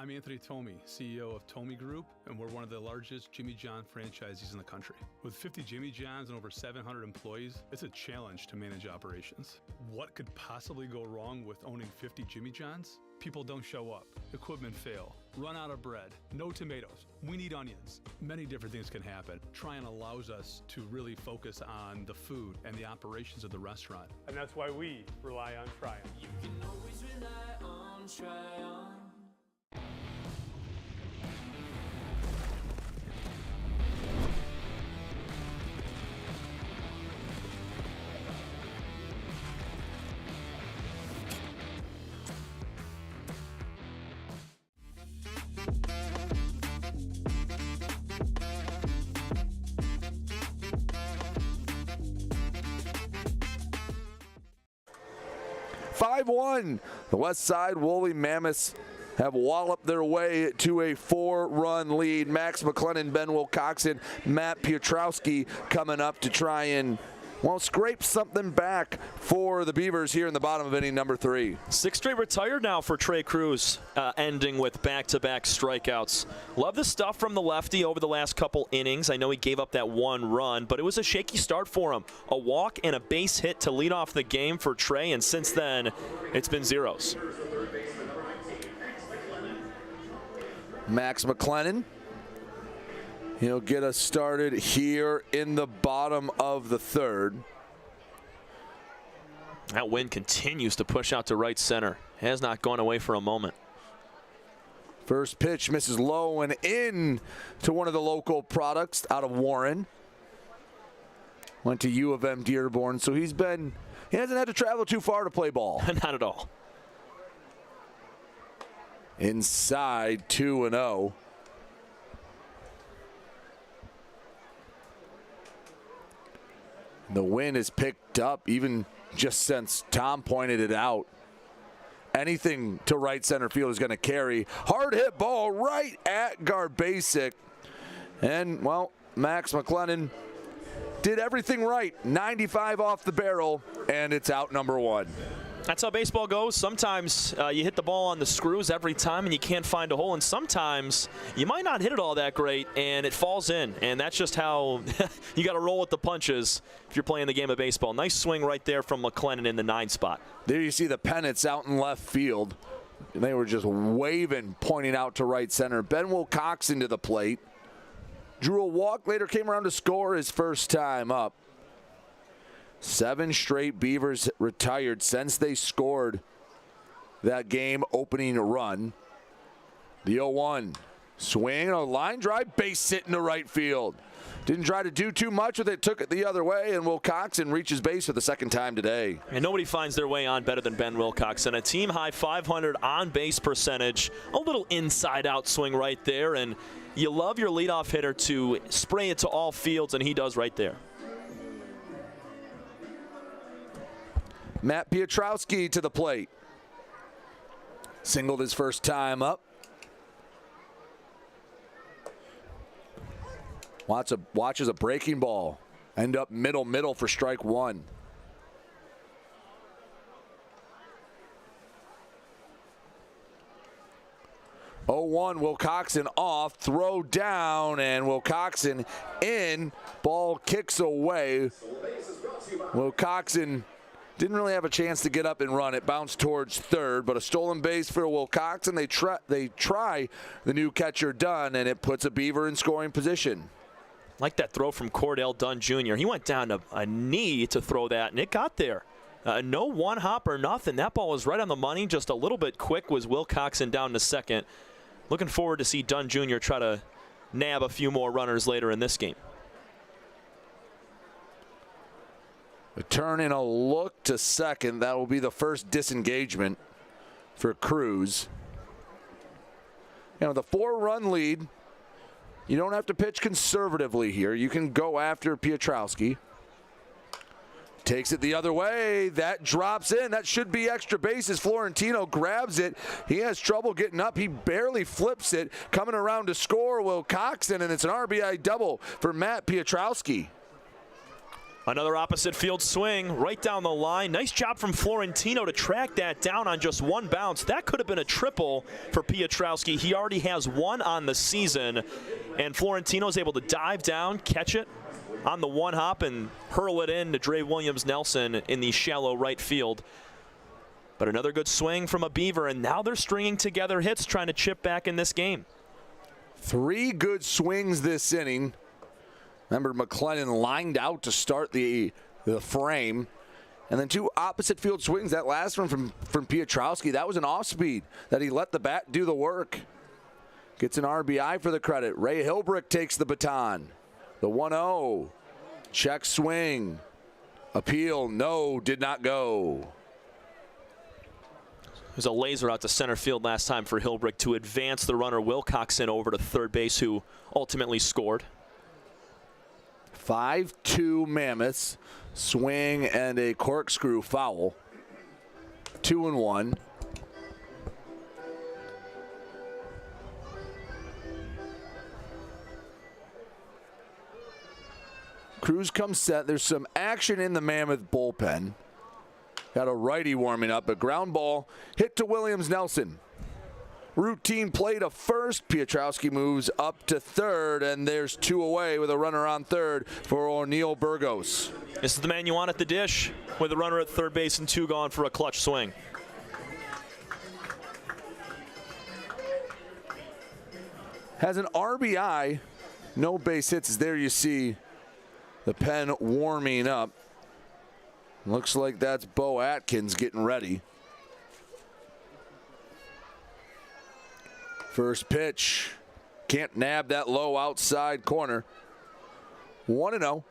I'm Anthony Tomey, CEO of Tomey Group, and we're one of the largest Jimmy John franchisees in the country. With 50 Jimmy Johns and over 700 employees, it's a challenge to manage operations. What could possibly go wrong with owning 50 Jimmy Johns? People don't show up, equipment fail, run out of bread, no tomatoes, we need onions. Many different things can happen. Tryon allows us to really focus on the food and the operations of the restaurant. And that's why we rely on Tryon. You can always rely on Tryon. 5-1. The Westside Woolly Mammoths have walloped their way to a 4-run lead. Max McLennan, Ben Wilcoxon, Matt Piotrowski coming up to try and, well, scrape something back for the Beavers here in the bottom of inning number 3. 6 straight retired now for Trey Cruz, ending with back-to-back strikeouts. Love the stuff from the lefty over the last couple innings. I know he gave up that 1 run, but it was a shaky start for him. A walk and a base hit to lead off the game for Trey, and since then, it's been zeros. Max McLennan, he'll get us started here in the bottom of the 3rd. That wind continues to push out to right center. Has not gone away for a moment. First pitch misses low and in to one of the local products out of Warren. Went to U of M Dearborn, so he hasn't had to travel too far to play ball. Not at all. Inside 2-0. The wind has picked up even just since Tom pointed it out. Anything to right center field is going to carry. Hard hit ball right at Garbasic. And, well, Max McLennan did everything right. 95 off the barrel, and it's out number 1. That's how baseball goes. Sometimes you hit the ball on the screws every time and you can't find a hole, and sometimes you might not hit it all that great and it falls in, and that's just how you got to roll with the punches if you're playing the game of baseball. Nice swing right there from McLennan in the 9 spot. There you see the pennants out in left field. They were just waving, pointing out to right center. Ben Wilcoxon to the plate. Drew a walk, later came around to score his first time up. 7 straight Beavers retired since they scored that game opening run. The 0-1 swing, a line drive, base hit into right field. Didn't try to do too much with it, took it the other way, and Wilcoxon reaches base for the 2nd time today. And nobody finds their way on better than Ben Wilcoxon. A team-high 500 on-base percentage, a little inside-out swing right there, and you love your leadoff hitter to spray it to all fields, and he does right there. Matt Piotrowski to the plate. Singled his first time up. Watches a breaking ball. End up middle for strike 1. Oh, 1, Wilcoxon off, throw down, and Wilcoxon in. Ball kicks away. Wilcoxon didn't really have a chance to get up and run. It bounced towards 3rd, but a stolen base for Wilcoxon. They try the new catcher Dunn, and it puts a Beaver in scoring position. Like that throw from Cordell Dunn Jr. He went down to a knee to throw that, and it got there. No one hop or nothing. That ball was right on the money. Just a little bit quick was Wilcoxon down to 2nd. Looking forward to see Dunn Jr. try to nab a few more runners later in this game. A turn and a look to 2nd. That will be the first disengagement for Cruz. You know, the 4-run lead, you don't have to pitch conservatively here. You can go after Piotrowski. Takes it the other way. That drops in. That should be extra bases. Florentino grabs it. He has trouble getting up. He barely flips it. Coming around to score, Wilcoxon, and it's an RBI double for Matt Piotrowski. Another opposite field swing right down the line. Nice job from Florentino to track that down on just one bounce. That could have been a triple for Piotrowski. He already has one on the season, and Florentino's able to dive down, catch it on the one hop, and hurl it in to Dre Williams-Nelson in the shallow right field. But another good swing from a Beaver, and now they're stringing together hits trying to chip back in this game. 3 good swings this inning. Remember, McLennan lined out to start the frame. And then 2 opposite field swings. That last one from Piotrowski, that was an off-speed that he let the bat do the work. Gets an RBI for the credit. Ray Hilbrick takes the baton. The 1-0. Check swing. Appeal, no, did not go. There's a laser out to center field last time for Hilbrick to advance the runner Wilcoxon over to third base, who ultimately scored. 5-2 Mammoths. Swing and a corkscrew foul. 2-1. Cruz comes set. There's some action in the Mammoth bullpen. Got a righty warming up. A ground ball hit to Williams-Nelson. Routine play to first. Piotrowski moves up to third, and there's 2 away with a runner on third for O'Neal Burgos. This is the man you want at the dish with a runner at third base and 2 gone for a clutch swing. Has an RBI. No base hits. There you see the pen warming up. Looks like that's Bo Atkins getting ready. First pitch. Can't nab that low outside corner. 1-0.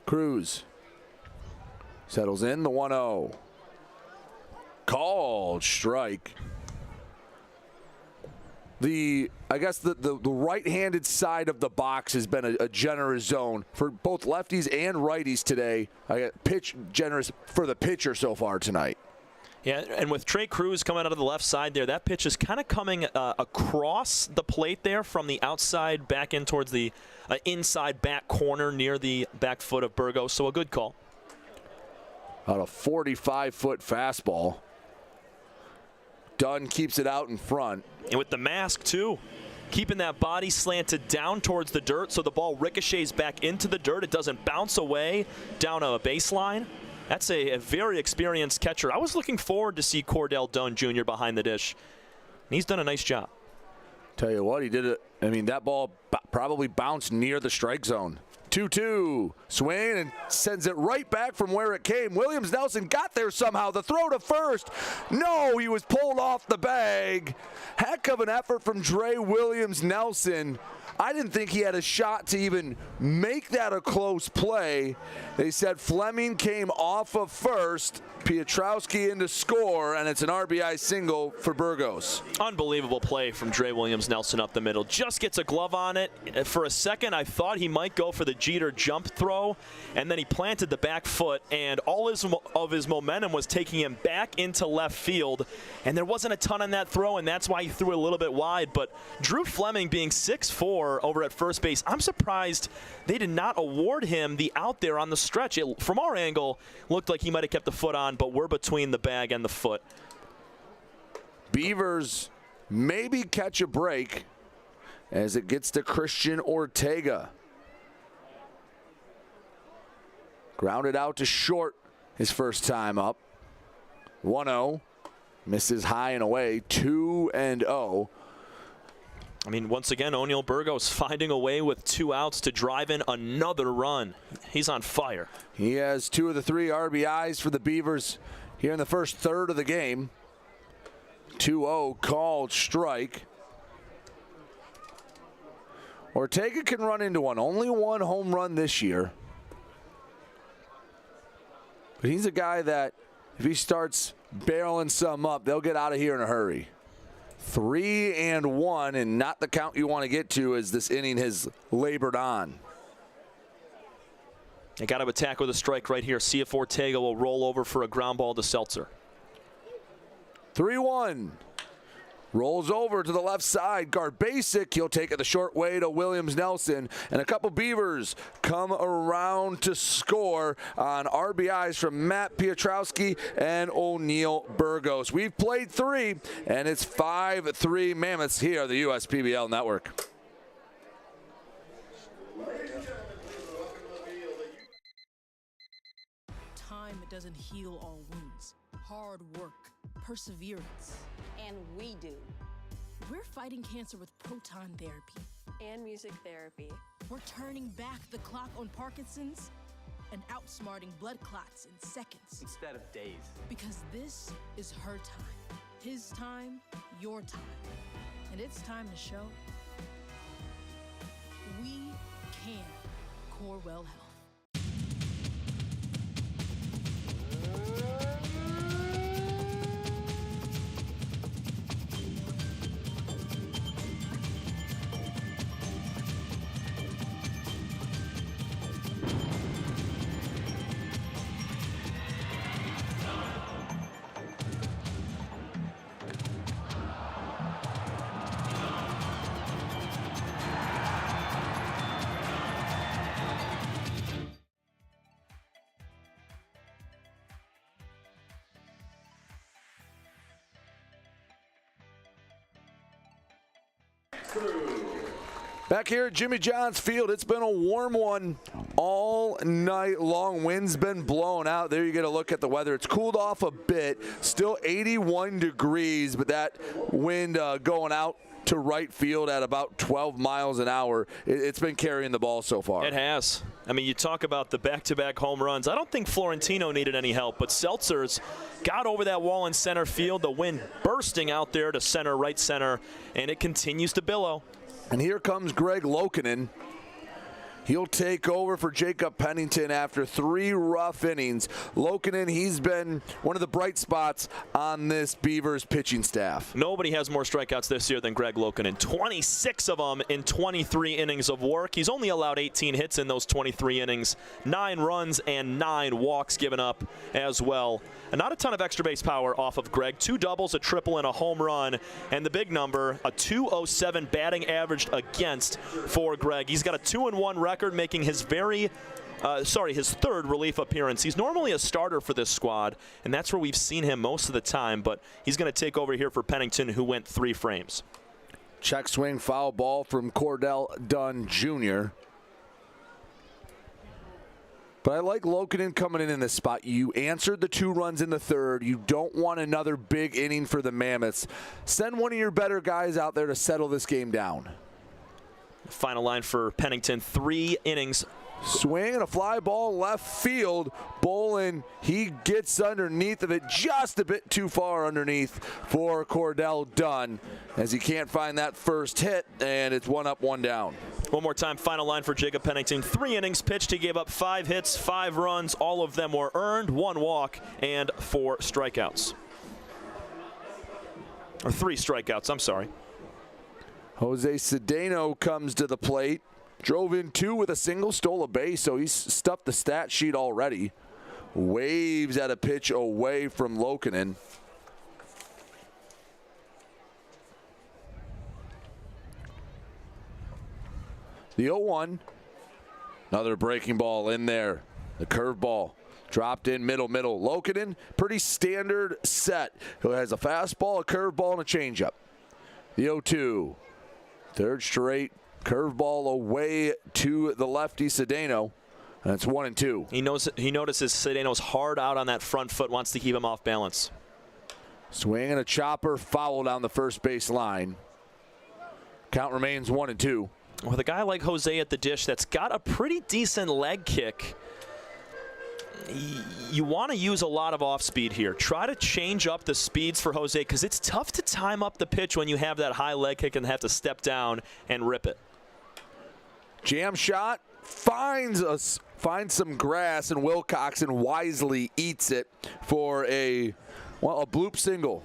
Cruz settles in the 1-0. Called strike. I guess the right-handed side of the box has been a generous zone for both lefties and righties today. Pitch generous for the pitcher so far tonight. Yeah, and with Trey Cruz coming out of the left side there, that pitch is kind of coming across the plate there from the outside back in towards the inside back corner near the back foot of Burgos, so a good call. About a 45-foot fastball. Dunn keeps it out in front. And with the mask, too. Keeping that body slanted down towards the dirt so the ball ricochets back into the dirt. It doesn't bounce away down a baseline. That's a very experienced catcher. I was looking forward to see Cordell Dunn Jr. behind the dish. And he's done a nice job. Tell you what, he did it. I mean, that ball probably bounced near the strike zone. 2-2. Swing and sends it right back from where it came. Williams-Nelson got there somehow. The throw to first. No, he was pulled off the bag. Heck of an effort from Dre Williams-Nelson. I didn't think he had a shot to even make that a close play. They said Fleming came off of first. Piotrowski in to score, and it's an RBI single for Burgos. Unbelievable play from Dre Williams-Nelson up the middle. Just gets a glove on it. For a second, I thought he might go for the Jeter jump throw, and then he planted the back foot, and all of his momentum was taking him back into left field, and there wasn't a ton on that throw, and that's why he threw it a little bit wide. But Drew Fleming being 6'4" over at first base, I'm surprised they did not award him the out there on the stretch. It, from our angle, looked like he might have kept the foot on, but we're between the bag and the foot. Beavers maybe catch a break as it gets to Christian Ortega. Grounded out to short his first time up. 1-0. Misses high and away. 2-0. I mean, once again, O'Neal Burgos finding a way with 2 outs to drive in another run. He's on fire. He has 2 of the 3 RBIs for the Beavers here in the first third of the game. 2-0 called strike. Ortega can run into one. Only 1 home run this year. But he's a guy that if he starts barreling some up, they'll get out of here in a hurry. 3-1, and not the count you want to get to as this inning has labored on. They got to attack with a strike right here. See if Ortega will roll over for a ground ball to Seltzer. 3-1. Rolls over to the left side. Guard basic. He'll take it the short way to Williams-Nelson. And a couple Beavers come around to score on RBIs from Matt Piotrowski and O'Neal Burgos. We've played 3, and it's 5-3 Mammoths here on the USPBL Network. Time doesn't heal all wounds. Hard work, perseverance. And we do. We're fighting cancer with proton therapy. And music therapy. We're turning back the clock on Parkinson's and outsmarting blood clots in seconds. Instead of days. Because this is her time. His time, your time. And it's time to show we can. Corewell Health. Back here at Jimmy John's Field, it's been a warm one all night long. Wind's been blown out. There you get a look at the weather. It's cooled off a bit. Still 81 degrees, but that wind going out to right field at about 12 miles an hour. It's been carrying the ball so far. It has. I mean, you talk about the back-to-back home runs. I don't think Florentino needed any help, but Seltzer's got over that wall in center field. The wind bursting out there to center, right center, and it continues to billow. And here comes Greg Lokinen. He'll take over for Jacob Pennington after 3 rough innings. Lokinen, he's been one of the bright spots on this Beavers pitching staff. Nobody has more strikeouts this year than Greg Lokinen. 26 of them in 23 innings of work. He's only allowed 18 hits in those 23 innings. 9 runs and 9 walks given up as well. And not a ton of extra base power off of Greg. 2 doubles, a triple, and a home run. And the big number, a .207 batting average against for Greg. He's got a 2-1 record, making his his third relief appearance. He's normally a starter for this squad, and that's where we've seen him most of the time, but he's going to take over here for Pennington, who went 3 frames. Check swing, foul ball from Cordell Dunn Jr. But I like Lokinen coming in this spot. You answered the 2 runs in the third. You don't want another big inning for the Mammoths. Send one of your better guys out there to settle this game down. Final line for Pennington, 3 innings. Swing and a fly ball left field. Bolin, he gets underneath of it, just a bit too far underneath for Cordell Dunn, as he can't find that first hit, and it's 1 up, 1 down. One more time, final line for Jacob Pennington. 3 innings pitched. He gave up 5 hits, 5 runs. All of them were earned, 1 walk, and 4 strikeouts. Or 3 strikeouts, I'm sorry. Jose Cedeno comes to the plate. Drove in 2 with a single, stole a base, so he's stuffed the stat sheet already. Waves at a pitch away from Lokinen. The 0-1. Another breaking ball in there. The curveball dropped in middle. Lokinen, pretty standard set. Who has a fastball, a curveball, and a changeup. The 0-2. Third straight curveball away to the lefty Cedeno. That's 1-2. He notices Cedeno's hard out on that front foot, wants to keep him off balance. Swing and a chopper, foul down the first base line. Count remains 1-2. With a guy like Jose at the dish that's got a pretty decent leg kick, you want to use a lot of off-speed here. Try to change up the speeds for Jose, because it's tough to time up the pitch when you have that high leg kick and have to step down and rip it. Jam shot, finds some grass, and Wilcoxon wisely eats it for a bloop single.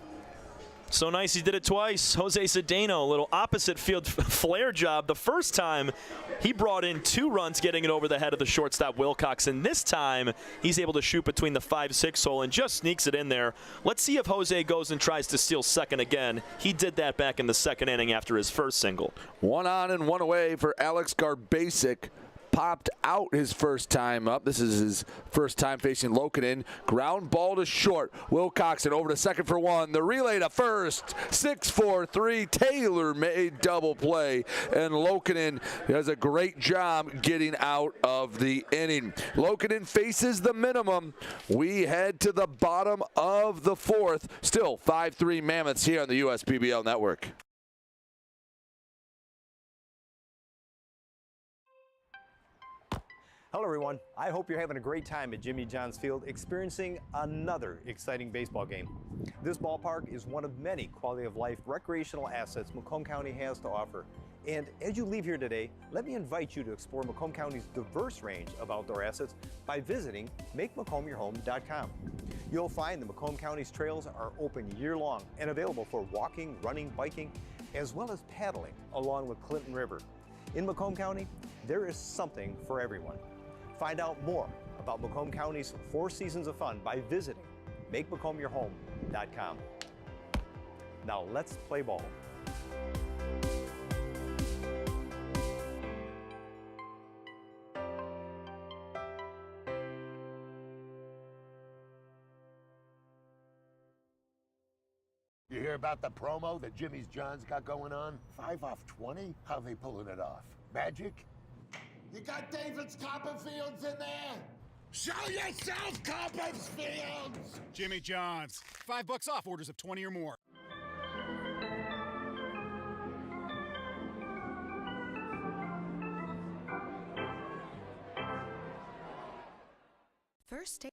So nice he did it twice. Jose Cedeno, a little opposite field flare job. The first time he brought in 2 runs getting it over the head of the shortstop Wilcox, and this time he's able to shoot between the 5-6 hole and just sneaks it in there. Let's see if Jose goes and tries to steal second again. He did that back in the second inning after his first single. 1 on and 1 away for Alex Garbasic. Popped out his first time up. This is his first time facing Lokinen. Ground ball to short. Wilcoxon over to second for 1. The relay to first. 6-4-3. Tailor-made double play. And Lokinen does a great job getting out of the inning. Lokinen faces the minimum. We head to the bottom of the 4th. Still 5-3 Mammoths here on the USPBL Network. Hello everyone, I hope you're having a great time at Jimmy John's Field experiencing another exciting baseball game. This ballpark is one of many quality of life recreational assets Macomb County has to offer. And as you leave here today, let me invite you to explore Macomb County's diverse range of outdoor assets by visiting MakeMacombYourHome.com. You'll find that Macomb County's trails are open year-long and available for walking, running, biking, as well as paddling along the Clinton River. In Macomb County, there is something for everyone. Find out more about Macomb County's 4 seasons of fun by visiting MakeMacombYourHome.com. Now let's play ball. You hear about the promo that Jimmy's John's got going on? 5 off 20? How they pulling it off? Magic? You got David's Copperfields in there? Show yourself, Copperfields! Jimmy John's. $5 off orders of 20 or more. First take.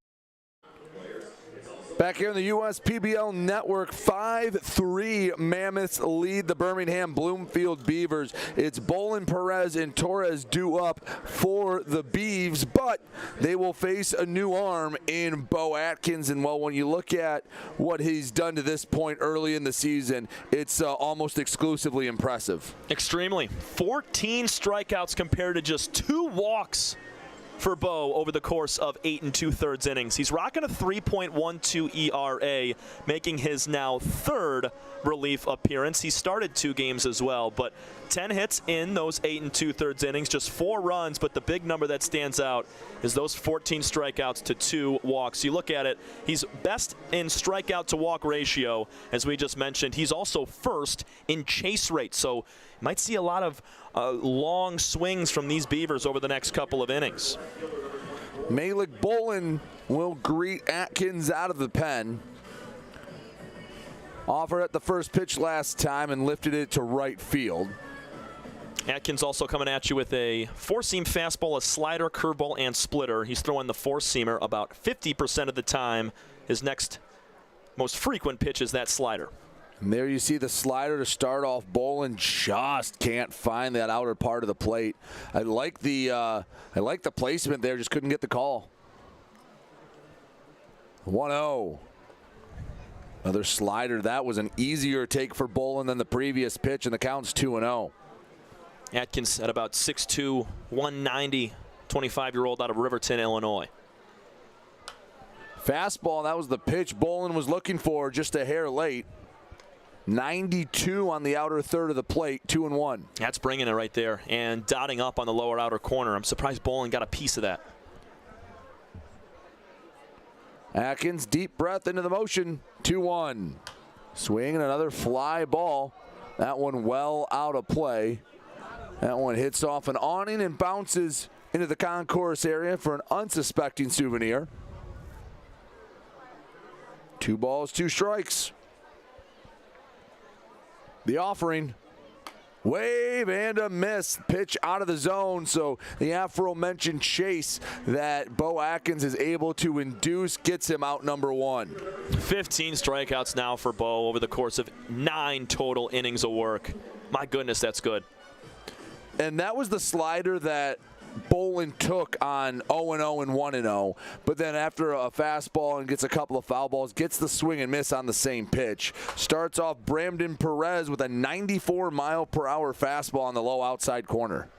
Back here in the USPBL Network, 5-3 Mammoths lead the Birmingham Bloomfield Beavers. It's Bolin, Perez, and Torres due up for the Beavs, but they will face a new arm in Bo Atkins. And, well, when you look at what he's done to this point early in the season, it's almost exclusively impressive. Extremely. 14 strikeouts compared to just 2 walks for Bo over the course of 8 2/3 innings. He's rocking a 3.12 ERA, making his now 3rd relief appearance. He started 2 games as well, but 10 hits in those 8 2/3 innings, just 4 runs, but the big number that stands out is those 14 strikeouts to 2 walks. You look at it, he's best in strikeout to walk ratio, as we just mentioned. He's also first in chase rate, so you might see a lot of long swings from these Beavers over the next couple of innings. Malik Bolin will greet Atkins out of the pen. Offered at the first pitch last time and lifted it to right field. Atkins also coming at you with a 4-seam fastball, a slider, curveball, and splitter. He's throwing the 4-seamer about 50% of the time. His next most frequent pitch is that slider. And there you see the slider to start off. Bolin just can't find that outer part of the plate. I like the placement there, just couldn't get the call. 1-0. Another slider. That was an easier take for Bolin than the previous pitch, and the count's 2-0. Atkins at about 6'2", 190, 25-year-old out of Riverton, Illinois. Fastball, that was the pitch Bolin was looking for, just a hair late. 92 on the outer third of the plate, 2-1. That's bringing it right there, and dotting up on the lower outer corner. I'm surprised Bolin got a piece of that. Atkins, deep breath into the motion, 2-1. Swing and another fly ball. That one well out of play. That one hits off an awning and bounces into the concourse area for an unsuspecting souvenir. 2 balls, 2 strikes. The offering, wave and a miss. Pitch out of the zone, so the aforementioned chase that Bo Atkins is able to induce gets him out number 1. 15 strikeouts now for Bo over the course of 9 total innings of work. My goodness, that's good. And that was the slider that Bolin took on 0-0 and 1-0, but then after a fastball and gets a couple of foul balls, gets the swing and miss on the same pitch. Starts off Brandon Perez with a 94-mile-per-hour fastball on the low outside corner.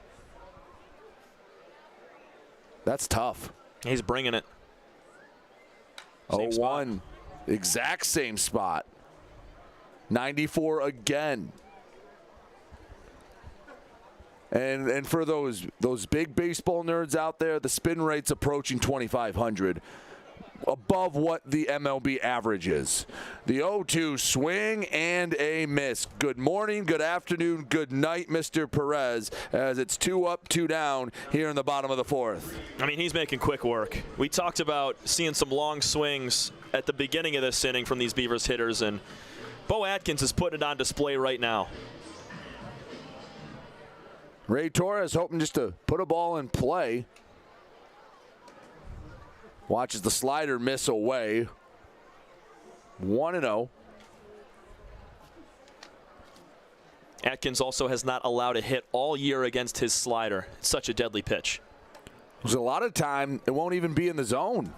That's tough. He's bringing it. 0-1, exact same spot. 94 again. And for those big baseball nerds out there, the spin rate's approaching 2,500, above what the MLB average is. The 0-2 swing and a miss. Good morning, good afternoon, good night, Mr. Perez, as it's 2 up, 2 down here in the bottom of the fourth. I mean, he's making quick work. We talked about seeing some long swings at the beginning of this inning from these Beavers hitters, and Bo Atkins is putting it on display right now. Ray Torres hoping just to put a ball in play. Watches the slider miss away. 1-0. Atkins also has not allowed a hit all year against his slider. It's such a deadly pitch. There's a lot of time it won't even be in the zone.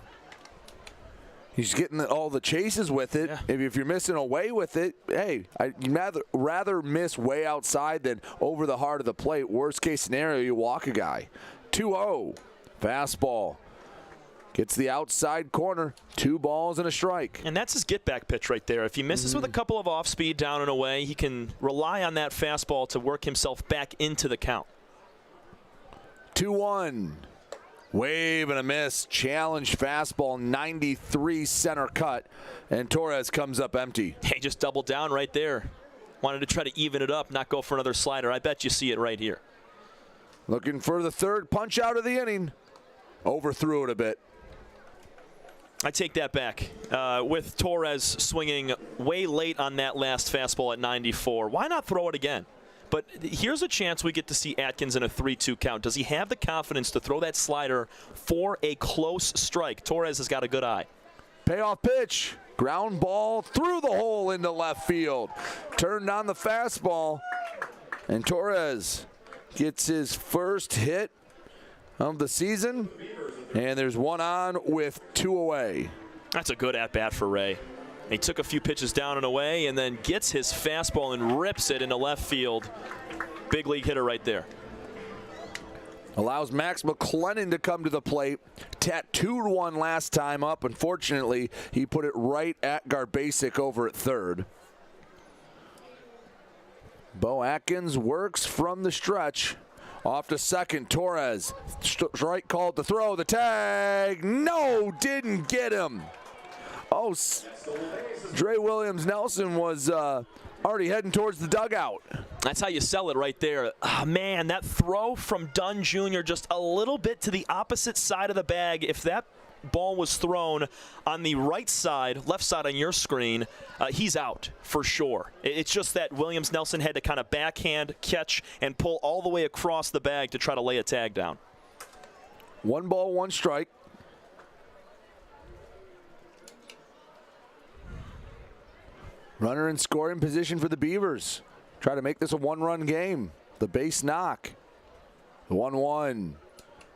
He's getting all the chases with it. Yeah. If you're missing away with it, hey, you'd rather miss way outside than over the heart of the plate. Worst case scenario, you walk a guy. 2-0. Fastball. Gets the outside corner. 2 balls and a strike. And that's his get-back pitch right there. If he misses with a couple of off-speed down and away, he can rely on that fastball to work himself back into the count. 2-1. Wave and a miss. Challenge fastball, 93 center cut. And Torres comes up empty. Hey, just doubled down right there. Wanted to try to even it up, not go for another slider. I bet you see it right here. Looking for the third punch out of the inning. Overthrew it a bit. I take that back. With Torres swinging way late on that last fastball at 94, why not throw it again? But here's a chance we get to see Atkins in a 3-2 count. Does he have the confidence to throw that slider for a close strike? Torres has got a good eye. Payoff pitch. Ground ball through the hole into left field. Turned on the fastball. And Torres gets his first hit of the season. And there's 1 on with 2 away. That's a good at-bat for Ray. He took a few pitches down and away and then gets his fastball and rips it into left field. Big league hitter right there. Allows Max McClennan to come to the plate. Tattooed one last time up. Unfortunately, he put it right at Garbasic over at third. Bo Atkins works from the stretch. Off to second, Torres. Strike called to throw. The tag. No, didn't get him. Oh, Dre Williams-Nelson was already heading towards the dugout. That's how you sell it right there. Oh, man, that throw from Dunn Jr. just a little bit to the opposite side of the bag. If that ball was thrown on the right side, left side on your screen, he's out for sure. It's just that Williams-Nelson had to kind of backhand catch and pull all the way across the bag to try to lay a tag down. 1 ball, 1 strike. Runner in scoring position for the Beavers. Try to make this a 1-run game. The base knock. 1-1.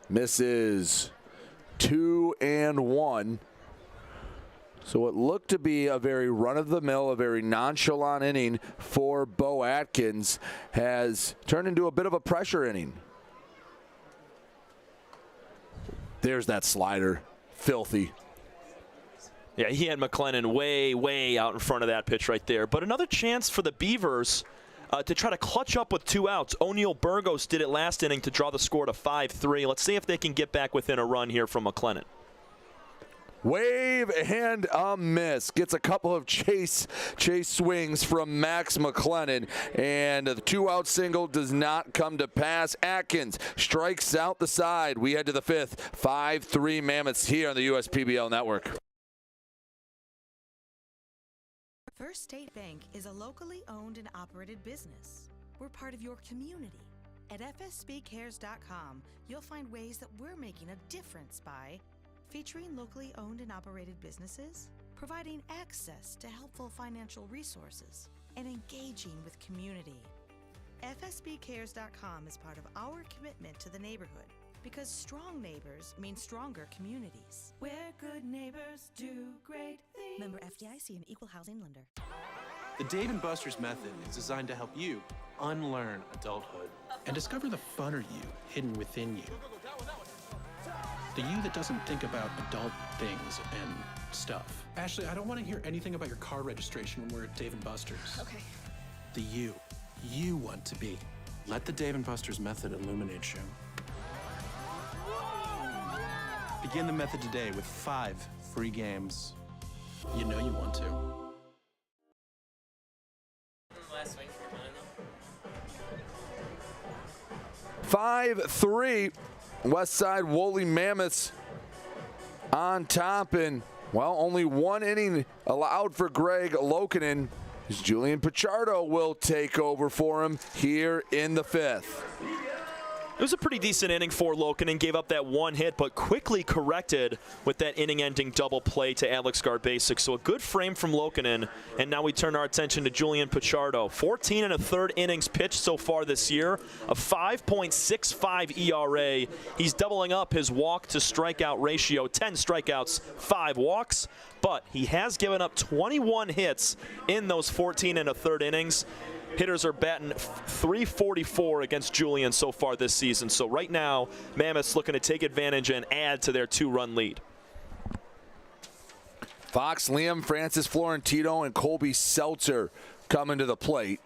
Misses. 2-1. So it looked to be a very run-of-the-mill, a very nonchalant inning for Bo Atkins. Has turned into a bit of a pressure inning. There's that slider. Filthy. Yeah, he had McClennan way, way out in front of that pitch right there. But another chance for the Beavers to try to clutch up with 2 outs. O'Neal Burgos did it last inning to draw the score to 5-3. Let's see if they can get back within a run here from McClennan. Wave and a miss. Gets a couple of chase swings from Max McClennan, and the 2-out single does not come to pass. Atkins strikes out the side. We head to the 5th. 5-3 Mammoths here on the USPBL Network. First State Bank is a locally owned and operated business. We're part of your community. At fsbcares.com, you'll find ways that we're making a difference by featuring locally owned and operated businesses, providing access to helpful financial resources, and engaging with community. fsbcares.com is part of our commitment to the neighborhood, Because strong neighbors mean stronger communities. Where good neighbors do great things. Member FDIC and Equal Housing Lender. The Dave & Buster's method is designed to help you unlearn adulthood and discover the funner you hidden within you. The you that doesn't think about adult things and stuff. Ashley, I don't want to hear anything about your car registration when we're at Dave & Buster's. Okay. The you want to be. Let the Dave & Buster's method illuminate you. Begin the method today with 5 free games. You know you want to. Last week for mine, 5-3. Westside Woolly Mammoths on top, and, well, only 1 inning allowed for Greg Lokinen, as Julian Pichardo will take over for him here in the 5th. It was a pretty decent inning for Lokinen. Gave up that 1 hit, but quickly corrected with that inning-ending double play to Alex Garbasic. So a good frame from Lokinen, and now we turn our attention to Julian Pichardo. 14 1/3 innings pitched so far this year, a 5.65 ERA. He's doubling up his walk-to-strikeout ratio, 10 strikeouts, 5 walks, but he has given up 21 hits in those 14 1/3 innings. Hitters are batting .344 against Julian so far this season. So right now, Mammoths looking to take advantage and add to their 2-run lead. Fox, Liam, Francis Florentino, and Colby Seltzer coming to the plate.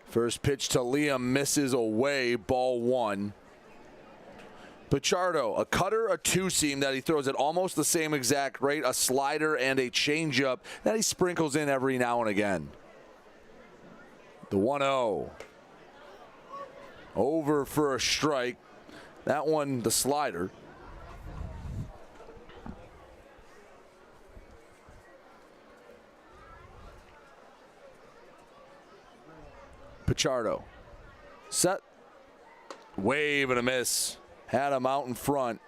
First pitch to Liam misses away, ball 1. Pichardo, a cutter, a two-seam that he throws at almost the same exact rate, a slider and a changeup that he sprinkles in every now and again. The 1-0. Over for a strike. That one, the slider. Pichardo. Set. Wave and a miss. Had him out in front.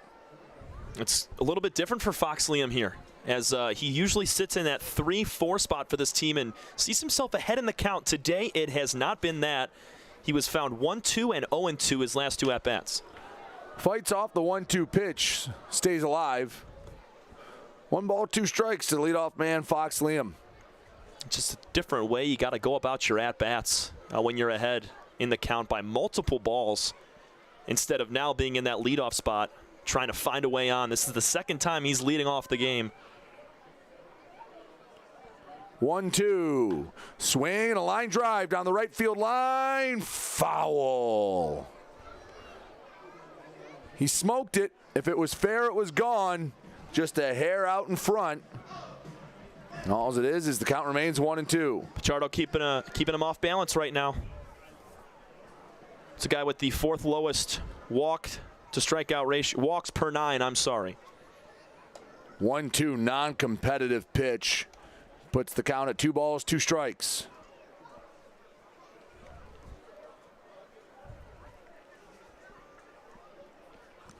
It's a little bit different for Fox Liam here, as he usually sits in that 3-4 spot for this team and sees himself ahead in the count. Today, it has not been that. He was found 1-2 and 0-2 his last 2 at-bats. Fights off the 1-2 pitch. Stays alive. 1 ball, 2 strikes to leadoff man Fox Liam. Just a different way you got to go about your at-bats when you're ahead in the count by multiple balls, instead of now being in that leadoff spot, trying to find a way on. This is the 2nd time he's leading off the game. 1-2. Swing and a line drive down the right field line. Foul. He smoked it. If it was fair, it was gone. Just a hair out in front. And all it is the count remains 1-2. Pichardo keeping him off balance right now. It's a guy with the 4th lowest walk-to-strikeout ratio, walks per 9, I'm sorry. 1-2 non-competitive pitch. Puts the count at 2 balls, 2 strikes.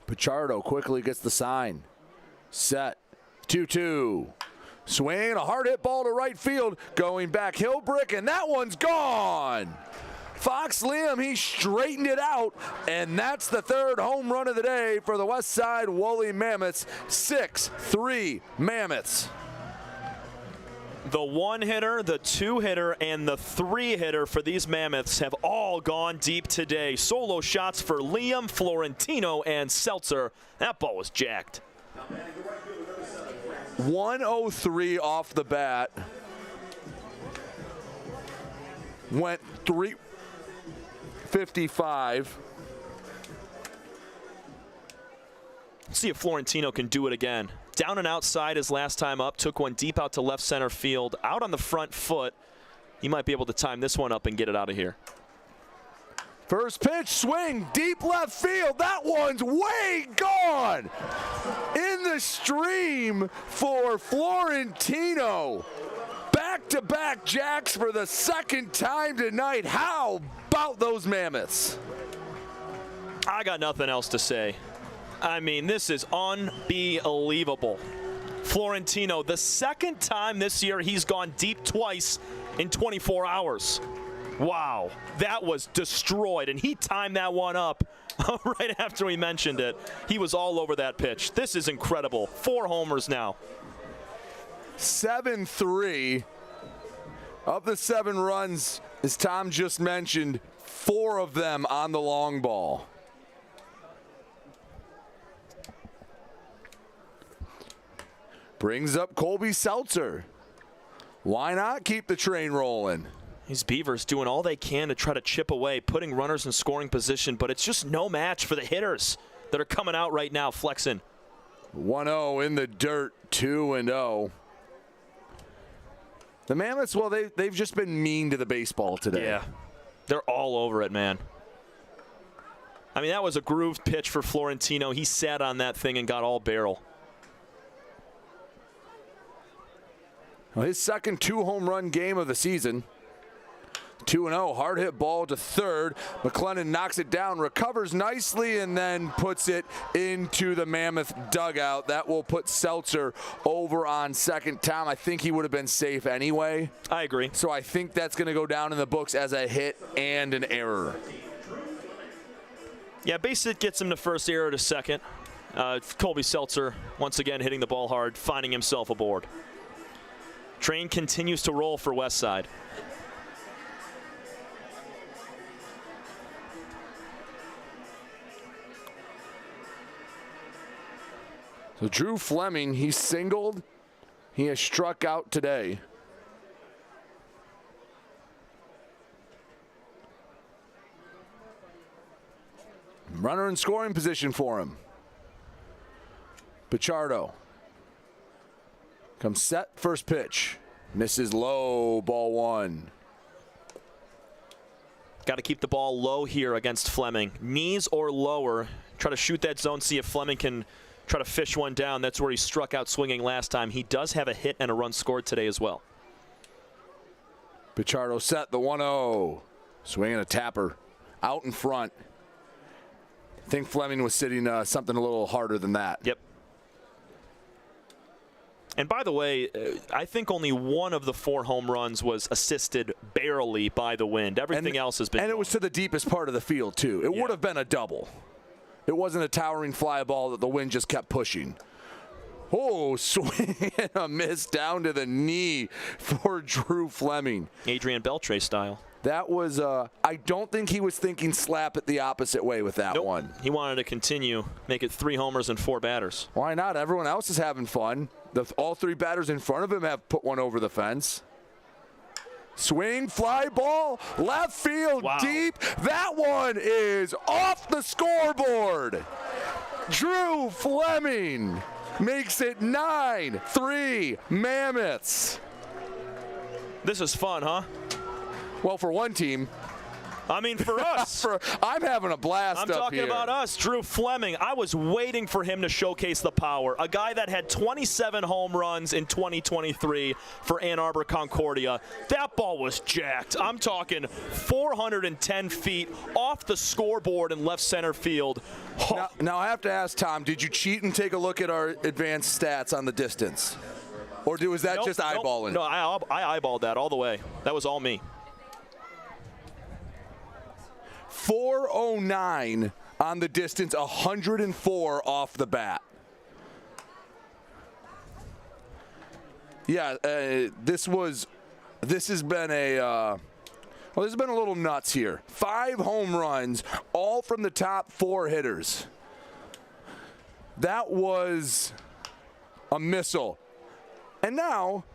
Pichardo quickly gets the sign. Set. 2-2. Swing, a hard hit ball to right field. Going back Hilbrick, and that one's gone. Fox Liam, he straightened it out, and that's the 3rd home run of the day for the Westside Woolly Mammoths. 6-3 Mammoths. The 1-hitter, the 2-hitter, and the 3-hitter for these Mammoths have all gone deep today. Solo shots for Liam, Florentino, and Seltzer. That ball was jacked. 103 off the bat. Went 355. See if Florentino can do it again. Down and outside his last time up, took one deep out to left center field, out on the front foot. He might be able to time this one up and get it out of here. First pitch, swing, deep left field. That one's way gone. In the stream for Florentino. Back-to-back jacks for the 2nd time tonight. How about those Mammoths? I got nothing else to say. I mean, this is unbelievable. Florentino, the 2nd time this year he's gone deep twice in 24 hours. Wow, that was destroyed, and he timed that one up Right after we mentioned it, he was all over that pitch. This is incredible. 4 homers now. 7-3. Of the 7 runs, as Tom just mentioned, 4 of them on the long ball. Brings up Colby Seltzer. Why not keep the train rolling? These Beavers doing all they can to try to chip away, putting runners in scoring position, but it's just no match for the hitters that are coming out right now, flexing. 1-0 in the dirt, 2-0. The Mammoths, well, they've just been mean to the baseball today. Yeah, they're all over it, man. I mean, that was a grooved pitch for Florentino. He sat on that thing and got all barrel. Well, his second 2-home-run game of the season. 2-0, hard hit ball to third. McLennan knocks it down, recovers nicely, and then puts it into the Mammoth dugout. That will put Seltzer over on second. Tom, I think he would have been safe anyway. I agree. So I think that's going to go down in the books as a hit and an error. Yeah, base hit gets him to first, error to second. Colby Seltzer, once again, hitting the ball hard, finding himself aboard. Train continues to roll for Westside. So Drew Fleming, he singled. He has struck out today. Runner in scoring position for him. Pichardo. Comes set, first pitch. Misses low, ball 1. Got to keep the ball low here against Fleming. Knees or lower. Try to shoot that zone, see if Fleming can try to fish one down. That's where he struck out swinging last time. He does have a hit and a run scored today as well. Pichardo set, the 1-0. Swinging a tapper out in front. I think Fleming was sitting something a little harder than that. Yep. And by the way, I think only one of the 4 home runs was assisted barely by the wind. Everything else has been. And it was to the deepest part of the field, too. It would have been a double. It wasn't a towering fly ball that the wind just kept pushing. Oh, swing and a miss down to the knee for Drew Fleming. Adrian Beltre style. That was, I don't think he was thinking slap it the opposite way with that one. He wanted to continue, make it 3 homers and 4 batters. Why not? Everyone else is having fun. All 3 batters in front of him have put one over the fence. Swing, fly ball, left field, deep. That one is off the scoreboard. Drew Fleming makes it 9-3 Mammoths. This is fun, huh? Well, for one team. I mean, for us. I'm having a blast I'm talking about us. Drew Fleming. I was waiting for him to showcase the power. A guy that had 27 home runs in 2023 for Ann Arbor Concordia. That ball was jacked. I'm talking 410 feet off the scoreboard in left center field. Oh. Now, I have to ask Tom, did you cheat and take a look at our advanced stats on the distance? Or was that just eyeballing? No, I eyeballed that all the way. That was all me. 409 on the distance, 104 off the bat. Yeah, this has been a little nuts here. 5 home runs, all from the top 4 hitters. That was a missile. And now,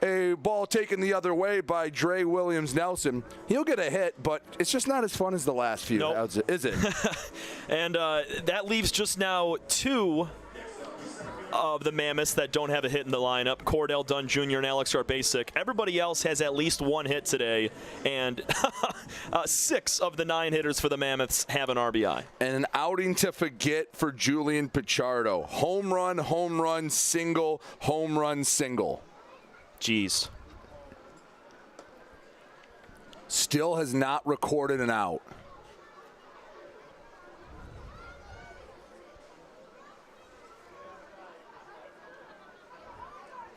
a ball taken the other way by Dre Williams-Nelson. He'll get a hit, but it's just not as fun as the last few, is it? And that leaves just now 2 of the Mammoths that don't have a hit in the lineup, Cordell Dunn Jr. and Alex Garbasic. Everybody else has at least 1 hit today, and 6 of the 9 hitters for the Mammoths have an RBI. And an outing to forget for Julian Pichardo. Home run, single, home run, single. Jeez. Still has not recorded an out.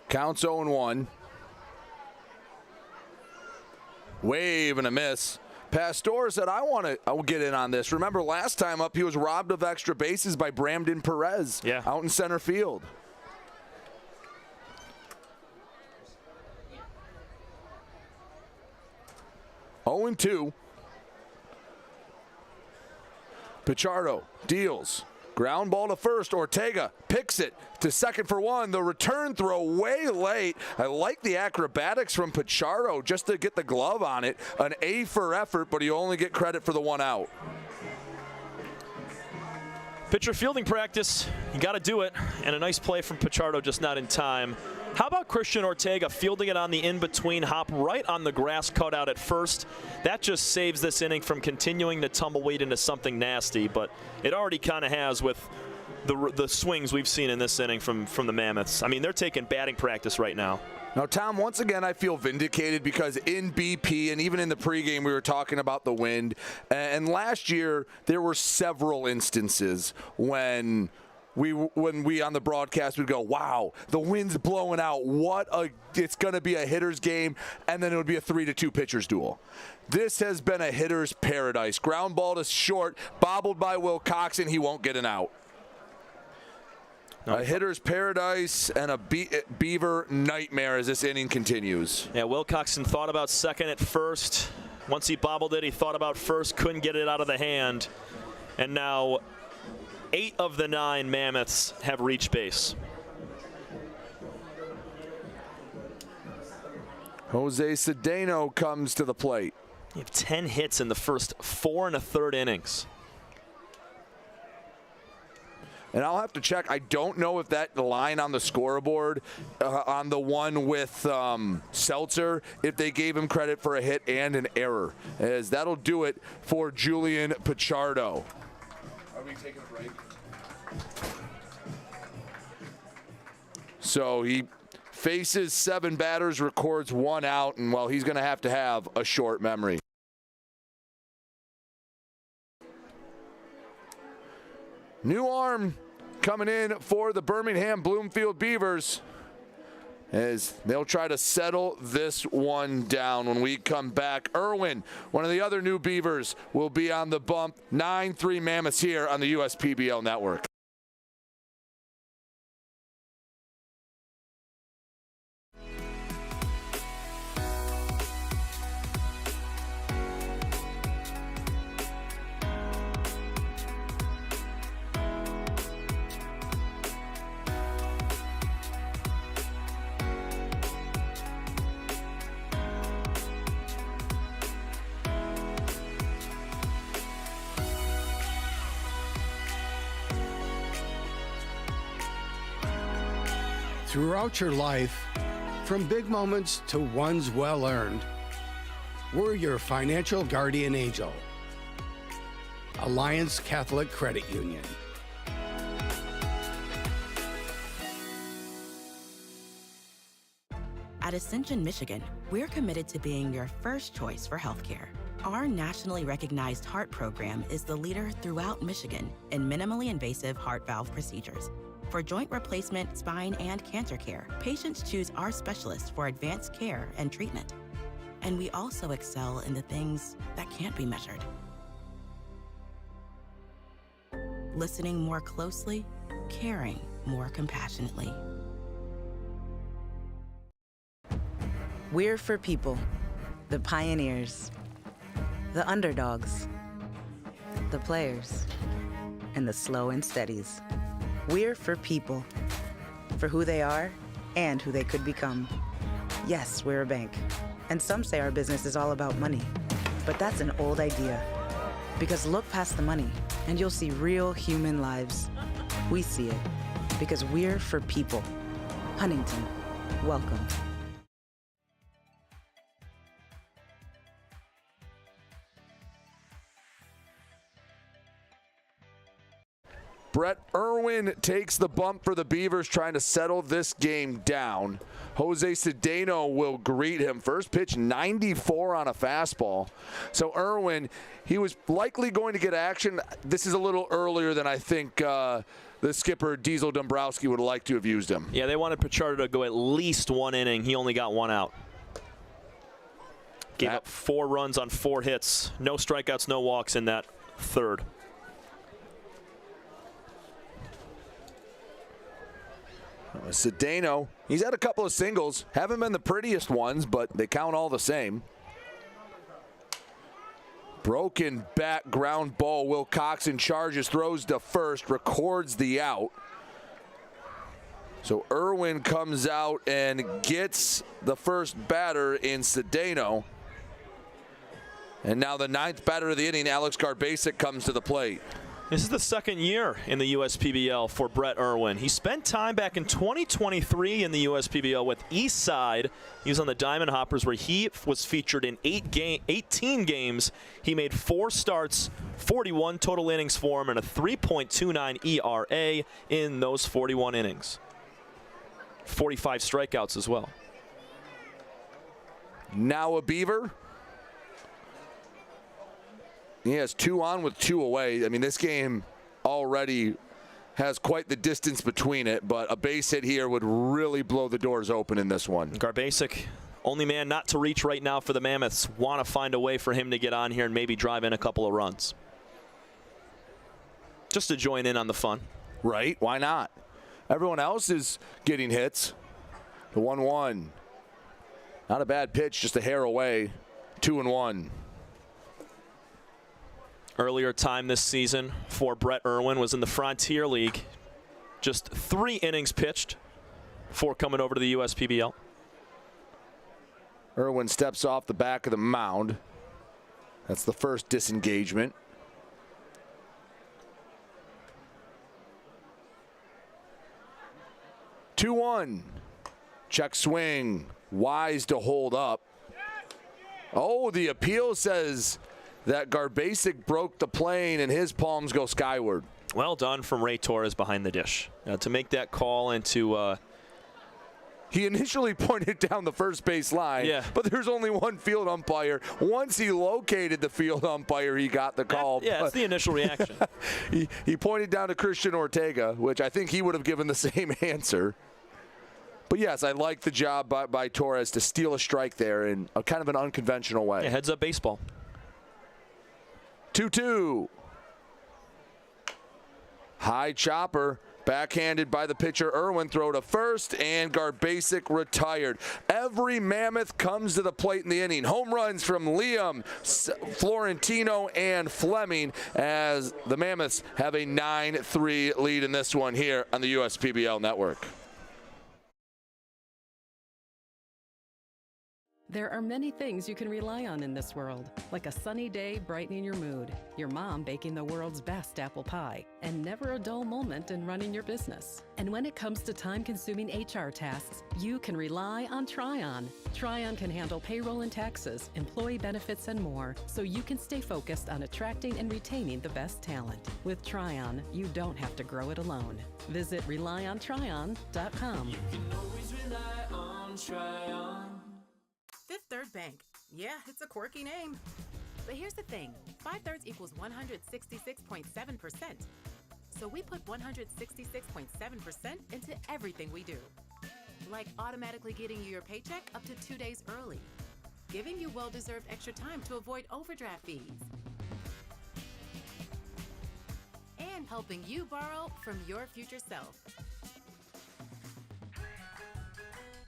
Counts 0-1. Wave and a miss. Pastor said, I'll get in on this. Remember last time up, he was robbed of extra bases by Bramden Perez out in center field. Oh, 0-2. Pichardo deals. Ground ball to first. Ortega picks it to second for one. The return throw way late. I like the acrobatics from Pichardo just to get the glove on it. An A for effort, but you only get credit for the one out. Pitcher fielding practice, you got to do it, and a nice play from Pichardo, just not in time. How about Christian Ortega fielding it on the in-between hop right on the grass cutout at first? That just saves this inning from continuing to tumbleweed into something nasty, but it already kind of has with the swings we've seen in this inning from the Mammoths. I mean, they're taking batting practice right now. Now, Tom, once again, I feel vindicated because in BP and even in the pregame, we were talking about the wind. And last year, there were several instances when we on the broadcast would go, wow, the wind's blowing out. It's going to be a hitter's game, and then it would be a 3-2 pitcher's duel. This has been a hitter's paradise. Ground ball to short, bobbled by Will Coxon. He won't get an out. A hitter's paradise and a Beaver nightmare as this inning continues. Yeah, Wilcoxon thought about second at first. Once he bobbled it, he thought about first, couldn't get it out of the hand. And now 8 of the 9 Mammoths have reached base. Jose Cedeno comes to the plate. You have 10 hits in the first 4 1/3 innings. And I'll have to check. I don't know if that line on the scoreboard, on the one with Seltzer, if they gave him credit for a hit and an error, as that'll do it for Julian Pichardo. Are we taking a break? So he faces 7 batters, records 1 out, and well, he's going to have a short memory. New arm coming in for the Birmingham Bloomfield Beavers as they'll try to settle this one down when we come back. Irwin, one of the other new Beavers, will be on the bump. 9-3 Mammoths here on the USPBL Network. Throughout your life, from big moments to ones well-earned, we're your financial guardian angel. Alliance Catholic Credit Union. At Ascension, Michigan, we're committed to being your first choice for healthcare. Our nationally recognized heart program is the leader throughout Michigan in minimally invasive heart valve procedures. For joint replacement, spine, and cancer care, patients choose our specialists for advanced care and treatment. And we also excel in the things that can't be measured. Listening more closely, caring more compassionately. We're for people, the pioneers, the underdogs, the players, and the slow and steadies. We're for people, for who they are and who they could become. Yes, we're a bank, and some say our business is all about money, but that's an old idea. Because look past the money, and you'll see real human lives. We see it, because we're for people. Huntington, welcome. Brett Irwin takes the bump for the Beavers, trying to settle this game down. Jose Cedeno will greet him. First pitch, 94 on a fastball. So Irwin, he was likely going to get action. This is a little earlier than I think the skipper, Diesel Dombrowski, would like to have used him. Yeah, they wanted Pichardo to go at least 1 inning. He only got 1 out. Gave up 4 runs on 4 hits. No strikeouts, no walks in that third. Cedeno, he's had a couple of singles. Haven't been the prettiest ones, but they count all the same. Broken bat ground ball. Will Coxon charges, throws to first, records the out. So Irwin comes out and gets the first batter in Cedeno. And now the 9th batter of the inning, Alex Garbasic, comes to the plate. This is the 2nd year in the USPBL for Brett Irwin. He spent time back in 2023 in the USPBL with Eastside. He was on the Diamond Hoppers, where he was featured in 18 games. He made 4 starts, 41 total innings for him, and a 3.29 ERA in those 41 innings. 45 strikeouts as well. Now a Beaver. He has 2 on with 2 away. I mean, this game already has quite the distance between it, but a base hit here would really blow the doors open in this one. Garbasic, only man not to reach right now for the Mammoths. Want to find a way for him to get on here and maybe drive in a couple of runs. Just to join in on the fun. Right, why not? Everyone else is getting hits. The 1-1. Not a bad pitch, just a hair away. 2-1. Earlier time this season for Brett Irwin was in the Frontier League. Just 3 innings pitched before coming over to the USPBL. Irwin steps off the back of the mound. That's the first disengagement. Two-one. Check swing. Wise to hold up. Oh, the appeal says that Garbasic broke the plane and his palms go skyward. Well done from Ray Torres behind the dish. To make that call and to... He initially pointed down the first base line, but there's only one field umpire. Once he located the field umpire, he got the call. That's the initial reaction. He pointed down to Christian Ortega, which I think he would have given the same answer. But yes, I like the job by Torres to steal a strike there in a kind of an unconventional way. Yeah, heads up baseball. 2-2. High chopper, backhanded by the pitcher Irwin, throw to first, and Garbasic retired. Every Mammoth comes to the plate in the inning. Home runs from Liam, Florentino, and Fleming as the Mammoths have a 9-3 lead in this one here on the USPBL Network. There are many things you can rely on in this world, like a sunny day brightening your mood, your mom baking the world's best apple pie, and never a dull moment in running your business. And when it comes to time-consuming HR tasks, you can rely on Tryon. Tryon can handle payroll and taxes, employee benefits, and more, so you can stay focused on attracting and retaining the best talent. With Tryon, you don't have to grow it alone. Visit RelyOnTryon.com. You can always rely on Tryon. Fifth Third Bank. Yeah, it's a quirky name. But here's the thing. 5/3 equals 166.7%. So we put 166.7% into everything we do. Like automatically getting you your paycheck up to 2 days early. Giving you well-deserved extra time to avoid overdraft fees. And helping you borrow from your future self.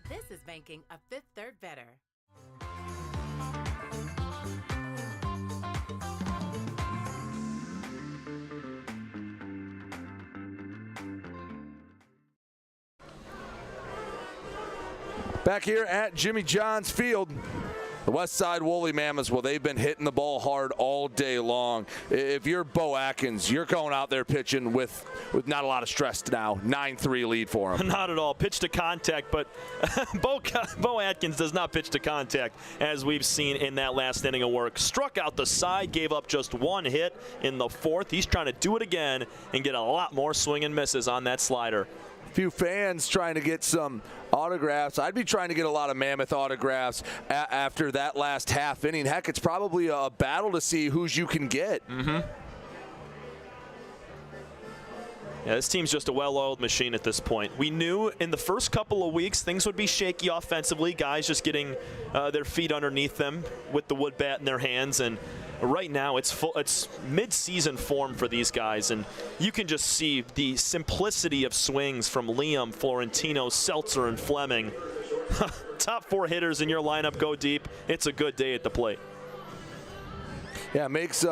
This is banking a Fifth Third better. Back here at Jimmy John's Field, the Westside Woolly Mammoths, well, they've been hitting the ball hard all day long. If you're Bo Atkins, you're going out there pitching with not a lot of stress now. 9-3 lead for him. Not at all. Pitch to contact, but Bo Atkins does not pitch to contact, as we've seen in that last inning of work. Struck out the side, gave up just 1 hit in the 4th. He's trying to do it again and get a lot more swing and misses on that slider. Few fans trying to get some autographs. I'd be trying to get a lot of Mammoth autographs after that last half inning. Heck, it's probably a battle to see whose you can get. Yeah, this team's just a well-oiled machine at this point. We knew in the first couple of weeks things would be shaky offensively, guys just getting their feet underneath them with the wood bat in their hands, and right now it's mid-season form for these guys, and you can just see the simplicity of swings from Liam, Florentino, Seltzer, and Fleming. Top 4 hitters in your lineup go deep. It's a good day at the plate. Yeah, makes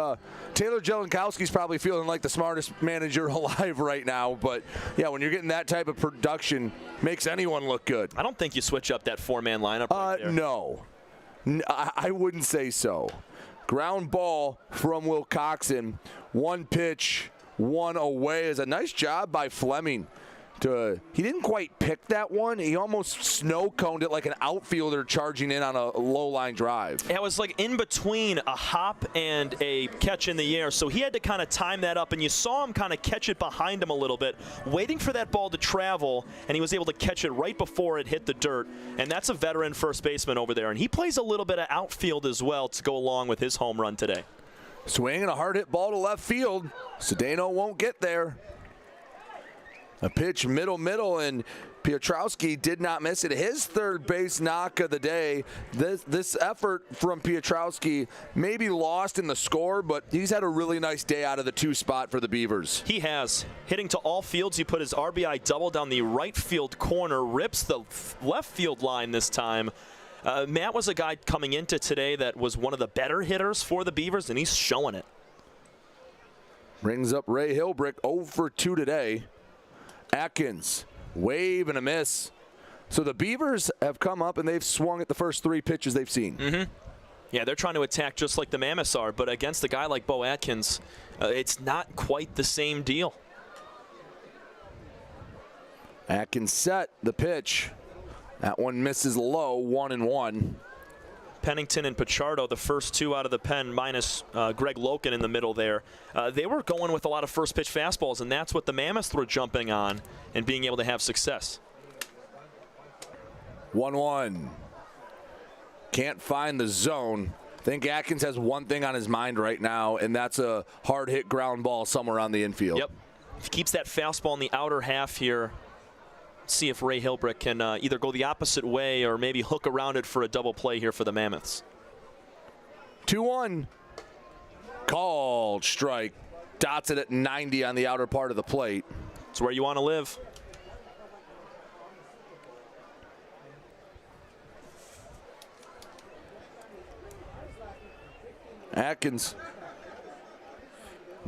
Taylor Jelenkowski's probably feeling like the smartest manager alive right now. But, yeah, when you're getting that type of production, makes anyone look good. I don't think you switch up that 4-man lineup right there. No. I wouldn't say so. Ground ball from Wilcoxon. 1 pitch, 1 away is a nice job by Fleming. He didn't quite pick that one. He almost snow-coned it like an outfielder charging in on a low-line drive. It was like in between a hop and a catch in the air, so he had to kind of time that up, and you saw him kind of catch it behind him a little bit, waiting for that ball to travel, and he was able to catch it right before it hit the dirt, and that's a veteran first baseman over there, and he plays a little bit of outfield as well to go along with his home run today. Swinging a hard hit ball to left field. Cedeno won't get there. A pitch middle, and Piotrowski did not miss it. His third base knock of the day. This effort from Piotrowski may be lost in the score, but he's had a really nice day out of the 2 spot for the Beavers. He has. Hitting to all fields, he put his RBI double down the right field corner, rips the left field line this time. Matt was a guy coming into today that was one of the better hitters for the Beavers, and he's showing it. Brings up Ray Hilbrick, 0 for 2 today. Atkins, wave and a miss. So the Beavers have come up and they've swung at the first 3 pitches they've seen. Mm-hmm. Yeah, they're trying to attack just like the Mammoths are, but against a guy like Bo Atkins, it's not quite the same deal. Atkins set the pitch. That one misses low, 1-1. Pennington and Pichardo, the first 2 out of the pen, minus Greg Loken in the middle there. They were going with a lot of first pitch fastballs, and that's what the Mammoths were jumping on and being able to have success. 1-1. Can't find the zone. I think Atkins has one thing on his mind right now, and that's a hard hit ground ball somewhere on the infield. Yep. If he keeps that fastball in the outer half here, see if Ray Hilbrick can either go the opposite way or maybe hook around it for a double play here for the Mammoths. 2-1. Called strike. Dots it at 90 on the outer part of the plate. It's where you want to live. Atkins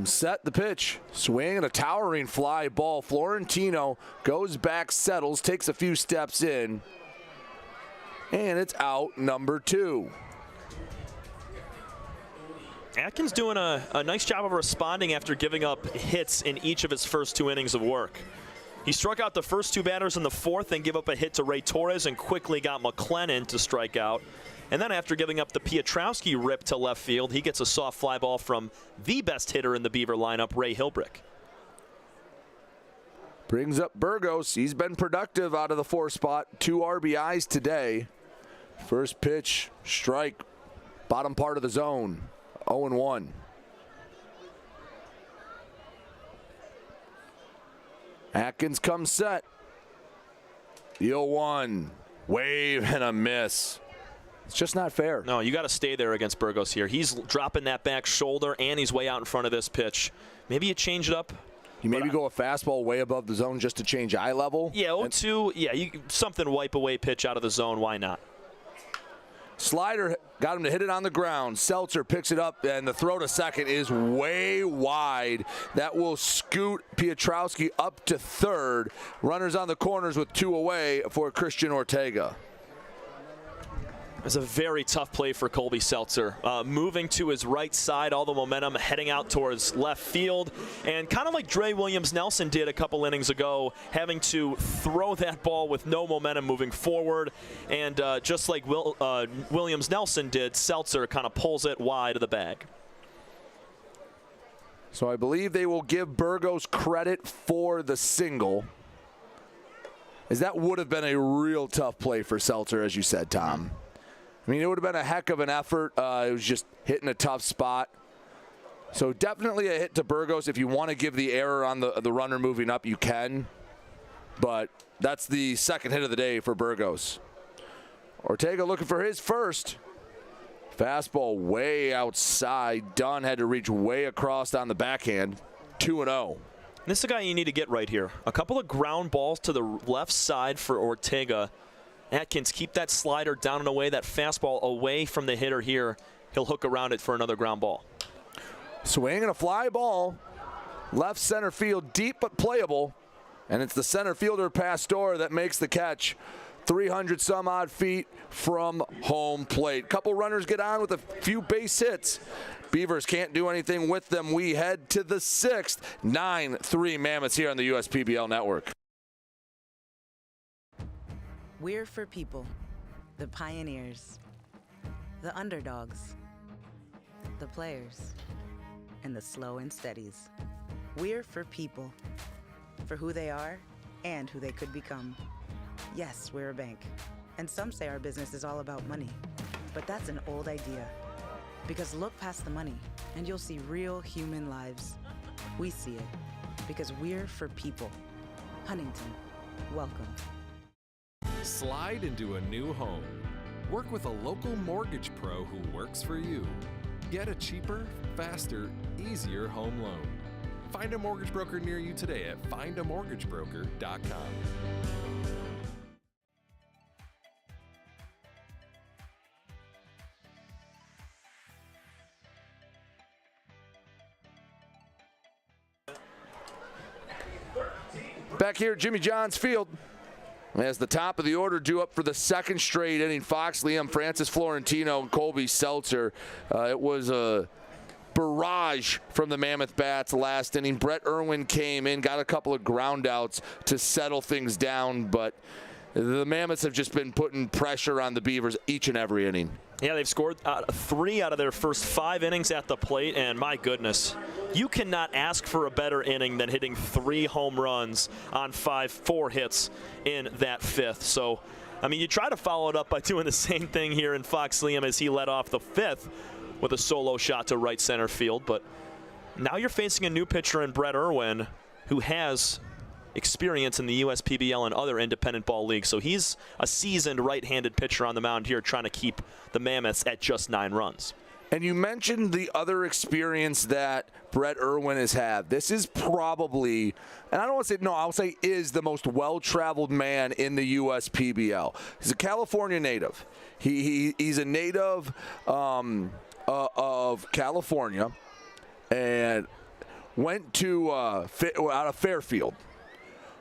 set the pitch, swing and a towering fly ball. Florentino goes back, settles, takes a few steps in, and it's out, number 2. Atkins doing a nice job of responding after giving up hits in each of his first 2 innings of work. He struck out the first 2 batters in the 4th and gave up a hit to Ray Torres and quickly got McLennan to strike out. And then after giving up the Piotrowski rip to left field, he gets a soft fly ball from the best hitter in the Beaver lineup, Ray Hilbrick. Brings up Burgos. He's been productive out of the 4 spot. 2 RBIs today. First pitch, strike, bottom part of the zone, 0-1. Atkins comes set. The 0-1, wave and a miss. It's just not fair. No, you got to stay there against Burgos here. He's dropping that back shoulder, and he's way out in front of this pitch. Maybe you change it up. You maybe go a fastball way above the zone just to change eye level. Yeah, 0-2. Yeah, something wipe away pitch out of the zone. Why not? Slider got him to hit it on the ground. Seltzer picks it up, and the throw to second is way wide. That will scoot Piotrowski up to third. Runners on the corners with 2 away for Christian Ortega. It's a very tough play for Colby Seltzer. Moving to his right side, all the momentum heading out towards left field. And kind of like Dre Williams-Nelson did a couple innings ago, having to throw that ball with no momentum moving forward. And just like Williams-Nelson did, Seltzer kind of pulls it wide of the bag. So I believe they will give Burgos credit for the single, as that would have been a real tough play for Seltzer, as you said, Tom. I mean, it would have been a heck of an effort. It was just hitting a tough spot. So definitely a hit to Burgos. If you want to give the error on the runner moving up, you can. But that's the second hit of the day for Burgos. Ortega looking for his first. Fastball way outside. Dunn had to reach way across on the backhand. 2-0. This is the guy you need to get right here. A couple of ground balls to the left side for Ortega. Atkins, keep that slider down and away, that fastball away from the hitter here. He'll hook around it for another ground ball. Swing and a fly ball. Left center field, deep but playable. And it's the center fielder, Pastor, that makes the catch. 300 some odd feet from home plate. Couple runners get on with a few base hits. Beavers can't do anything with them. We head to the sixth. 9-3 Mammoths here on the USPBL network. We're for people, the pioneers, the underdogs, the players, and the slow and steadies. We're for people, for who they are and who they could become. Yes, we're a bank, and some say our business is all about money, but that's an old idea. Because look past the money, and you'll see real human lives. We see it, because we're for people. Huntington, welcome. Slide into a new home. Work with a local mortgage pro who works for you. Get a cheaper, faster, easier home loan. Find a mortgage broker near you today at findamortgagebroker.com. Back here at Jimmy John's Field, as the top of the order due up for the second straight inning, Fox Liam, Francis Florentino, and Colby Seltzer. It was a barrage from the Mammoth bats last inning. Brett Irwin came in, got a couple of ground outs to settle things down, but the Mammoths have just been putting pressure on the Beavers each and every inning. Yeah, they've scored 3 out of their first 5 innings at the plate, and my goodness, you cannot ask for a better inning than hitting 3 home runs on 4 hits in that 5th. So, I mean, you try to follow it up by doing the same thing here in Fox Liam as he led off the 5th with a solo shot to right center field. But now you're facing a new pitcher in Brett Irwin, who has experience in the USPBL and other independent ball leagues. So he's a seasoned right-handed pitcher on the mound here trying to keep the Mammoths at just 9 runs. And you mentioned the other experience that Brett Irwin has had. This is probably, and I don't want to say, no, I'll say is the most well-traveled man in the USPBL. He's a California native. He's a native of California and went to out of Fairfield.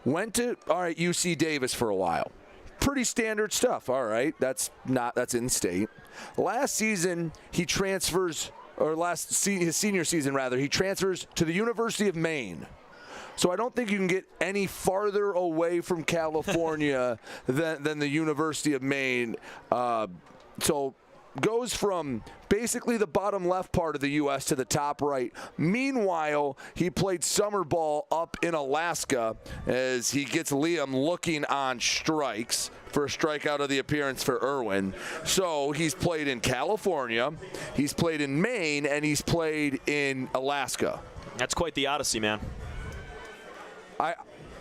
Went to, UC Davis for a while. Pretty standard stuff, all right. That's in-state. Last season, he transfers, his senior season, rather, he transfers to the University of Maine. So I don't think you can get any farther away from California than the University of Maine. So goes from basically the bottom left part of the U.S. to the top right. Meanwhile, he played summer ball up in Alaska as he gets Liam looking on strikes for a strikeout of the appearance for Irwin. So he's played in California, he's played in Maine, and he's played in Alaska. That's quite the odyssey, man.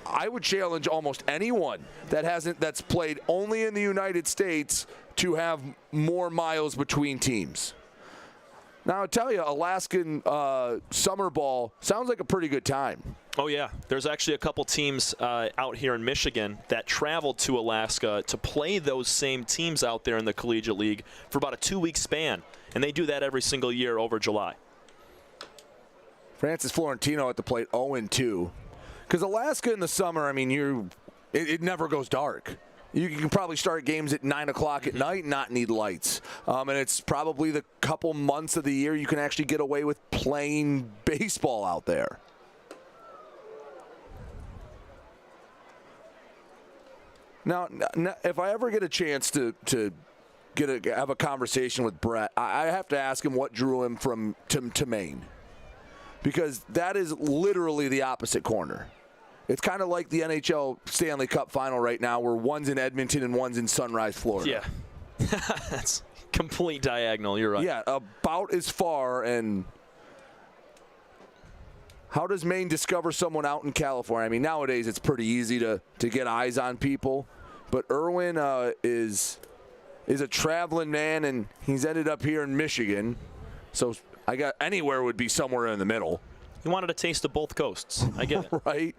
I would challenge almost anyone that's played only in the United States to have more miles between teams. Now, I'll tell you, Alaskan summer ball sounds like a pretty good time. Oh, yeah. There's actually a couple teams out here in Michigan that traveled to Alaska to play those same teams out there in the Collegiate League for about a 2-week span, and they do that every single year over July. Francis Florentino at the plate, 0-2. Because Alaska in the summer, I mean, it never goes dark. You can probably start games at 9 o'clock at night and not need lights. And it's probably the couple months of the year you can actually get away with playing baseball out there. Now if I ever get a chance to have a conversation with Brett, I have to ask him what drew him to Maine. Because that is literally the opposite corner. It's kind of like the NHL Stanley Cup final right now where one's in Edmonton and one's in Sunrise, Florida. Yeah. That's complete diagonal. You're right. Yeah, about as far. And how does Maine discover someone out in California? I mean, nowadays it's pretty easy to get eyes on people, but Irwin is a traveling man, and he's ended up here in Michigan. So I got anywhere would be somewhere in the middle. He wanted a taste of both coasts. I get it. Right.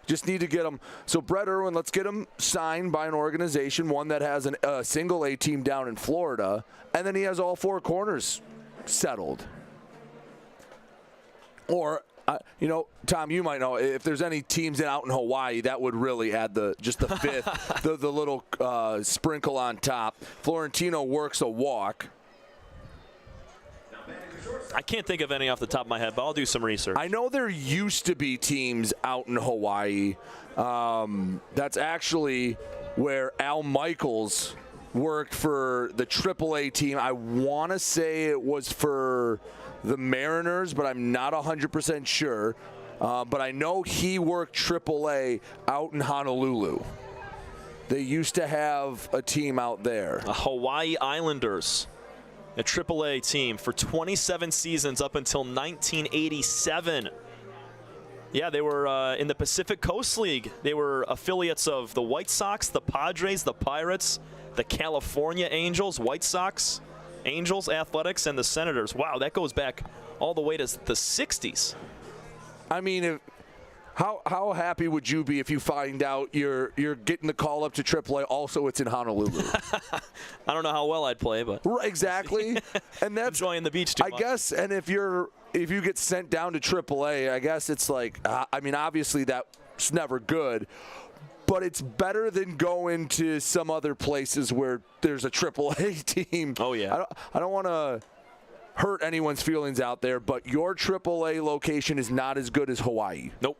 Just need to get him. So Brett Irwin, let's get him signed by an organization, one that has a single A team down in Florida, and then he has all four corners settled. Or, Tom, you might know, if there's any teams out in Hawaii, that would really add the fifth, the little sprinkle on top. Florentino works a walk. I can't think of any off the top of my head, but I'll do some research. I know there used to be teams out in Hawaii. That's actually where Al Michaels worked for the AAA team. I want to say it was for the Mariners, but I'm not 100% sure. But I know he worked AAA out in Honolulu. They used to have a team out there. The Hawaii Islanders. A AAA team for 27 seasons up until 1987. Yeah, they were in the Pacific Coast League. They were affiliates of the White Sox, the Padres, the Pirates, the California Angels, White Sox, Angels, Athletics, and the Senators. Wow, that goes back all the way to the 60s. I mean, how happy would you be if you find out you're getting the call up to AAA? Also, it's in Honolulu. I don't know how well I'd play, but exactly, and that's enjoying the beach too much. I guess. And if you get sent down to AAA, I guess it's like, I mean, obviously that's never good, but it's better than going to some other places where there's a AAA team. Oh yeah. I don't want to hurt anyone's feelings out there, but your AAA location is not as good as Hawaii. Nope.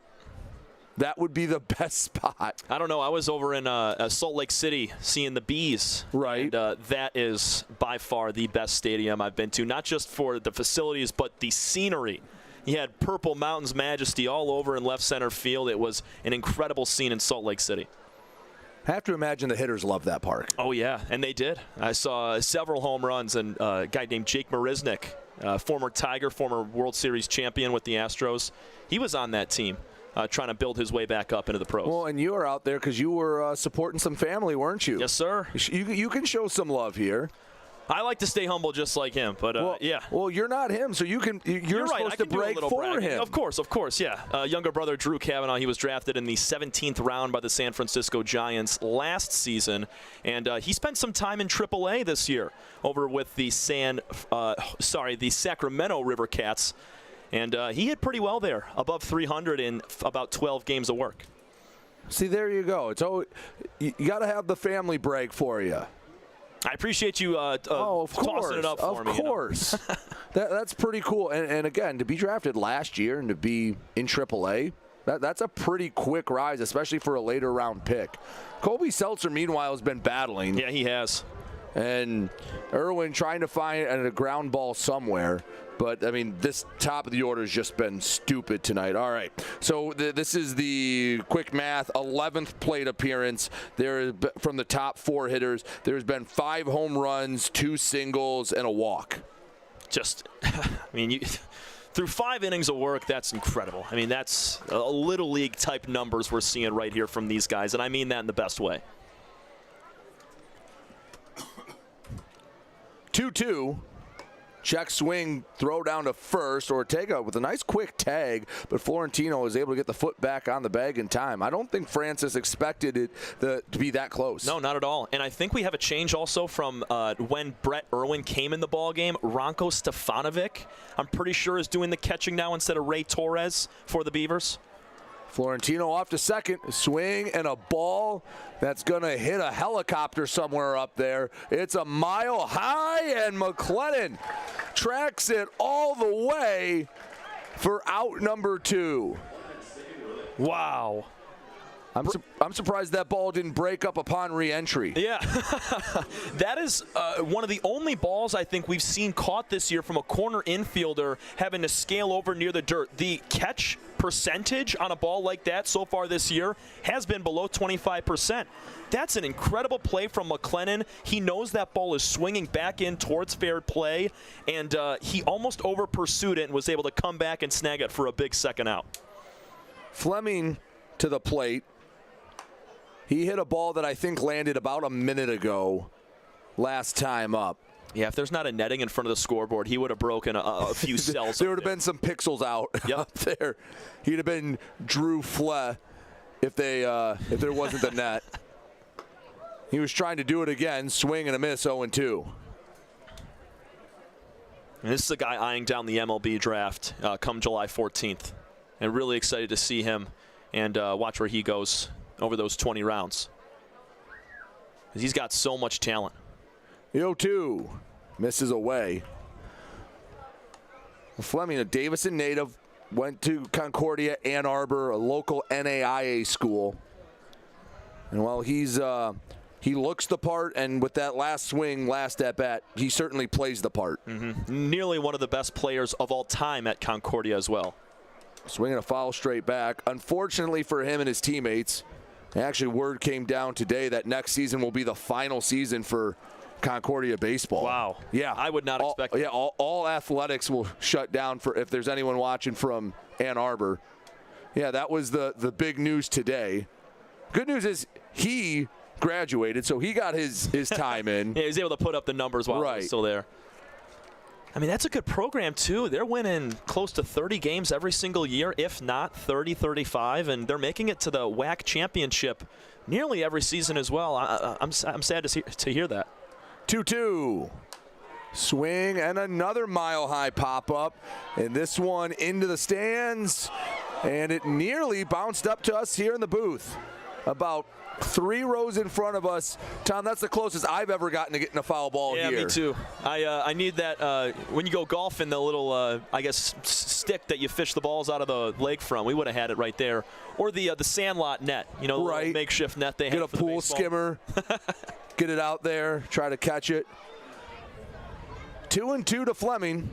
That would be the best spot. I don't know. I was over in Salt Lake City seeing the Bees. Right. And that is by far the best stadium I've been to, not just for the facilities, but the scenery. You had Purple Mountains majesty all over in left center field. It was an incredible scene in Salt Lake City. Have to imagine the hitters love that park. Oh, yeah, and they did. I saw several home runs, and a guy named Jake Marisnick, former Tiger, former World Series champion with the Astros. He was on that team. Trying to build his way back up into the pros. Well, and you were out there because you were supporting some family, weren't you? Yes, sir. You can show some love here. I like to stay humble just like him, but yeah. Well, you're not him, so you're right. supposed to break for him. Of course, yeah. Younger brother Drew Cavanaugh, he was drafted in the 17th round by the San Francisco Giants last season, and he spent some time in AAA this year over with the Sacramento River Cats. And he hit pretty well there, above 300 in about 12 games of work. See, there you go. You got to have the family break for you. I appreciate you tossing it up for me. Of course. That's pretty cool. And again, to be drafted last year and to be in AAA, that's a pretty quick rise, especially for a later round pick. Colby Seltzer, meanwhile, has been battling. Yeah, he has. And Irwin trying to find a ground ball somewhere. But, I mean, this top of the order has just been stupid tonight. All right. So this is the quick math. 11th plate appearance there from the top four hitters. There's been 5 home runs, 2 singles, and a walk. Through 5 innings of work, that's incredible. I mean, that's a little league type numbers we're seeing right here from these guys, and I mean that in the best way. 2-2. Check swing, throw down to first. Ortega with a nice quick tag, but Florentino was able to get the foot back on the bag in time. I don't think Francis expected it to be that close. No, not at all. And I think we have a change also from when Brett Irwin came in the ballgame. Ranko Stefanovic, I'm pretty sure, is doing the catching now instead of Ray Torres for the Beavers. Florentino off to second. Swing and a ball that's going to hit a helicopter somewhere up there. It's a mile high, and McLennan tracks it all the way for out number 2. Wow. I'm surprised that ball didn't break up upon re-entry. Yeah, that is one of the only balls I think we've seen caught this year from a corner infielder having to scale over near the dirt. The catch percentage on a ball like that so far this year has been below 25%. That's an incredible play from McLennan. He knows that ball is swinging back in towards fair play, and he almost over-pursued it and was able to come back and snag it for a big second out. Fleming to the plate. He hit a ball that I think landed about a minute ago last time up. Yeah, if there's not a netting in front of the scoreboard, he would have broken a few cells. There would have been some pixels out up there. He'd have been Drew Fleh if there wasn't the net. He was trying to do it again, swing and a miss, 0-2. And this is a guy eyeing down the MLB draft come July 14th. And really excited to see him and watch where he goes over those 20 rounds. Because he's got so much talent. 0-2 misses away. Fleming, a Davison native, went to Concordia, Ann Arbor, a local NAIA school. And while he looks the part, and with that last swing, last at bat, he certainly plays the part. Nearly one of the best players of all time at Concordia as well. Swinging a foul straight back. Unfortunately for him and his teammates, actually word came down today that next season will be the final season for Concordia baseball. Wow. Yeah. I would not expect that. Yeah, all athletics will shut down for if there's anyone watching from Ann Arbor. Yeah, that was the big news today. Good news is he graduated, so he got his time in. Yeah, he was able to put up the numbers while he was still there. I mean, that's a good program, too. They're winning close to 30 games every single year, if not 30, 35, and they're making it to the WAC championship nearly every season as well. I'm sad to hear that. 2-2. Swing and another mile-high pop-up, and this one into the stands, and it nearly bounced up to us here in the booth. About 3 rows in front of us. Tom, that's the closest I've ever gotten to getting a foul ball here. Yeah, me too. I need that when you go golfing, the little, I guess, stick that you fish the balls out of the lake from. We would have had it right there. Or the Sandlot net, the little makeshift net they have. Get a pool skimmer, get it out there, try to catch it. 2-2 to Fleming.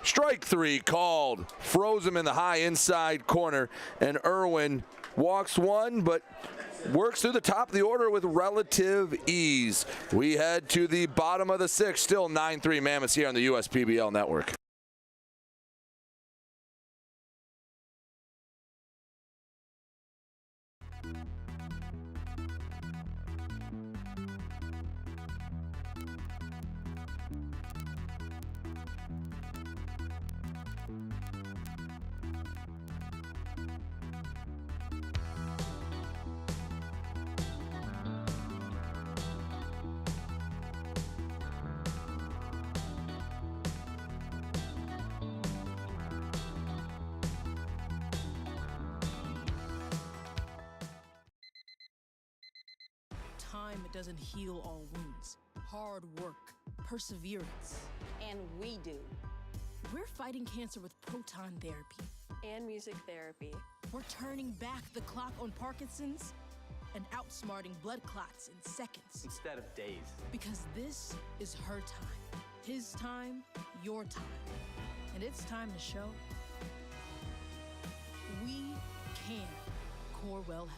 Strike 3 called. Froze him in the high inside corner, and Irwin walks one, but works through the top of the order with relative ease. We head to the bottom of the 6th, still 9-3 Mammoths here on the USPBL network. Time doesn't heal all wounds. Hard work, perseverance. And we do. We're fighting cancer with proton therapy. And music therapy. We're turning back the clock on Parkinson's and outsmarting blood clots in seconds. Instead of days. Because this is her time. His time, your time. And it's time to show we can. Corewell Health.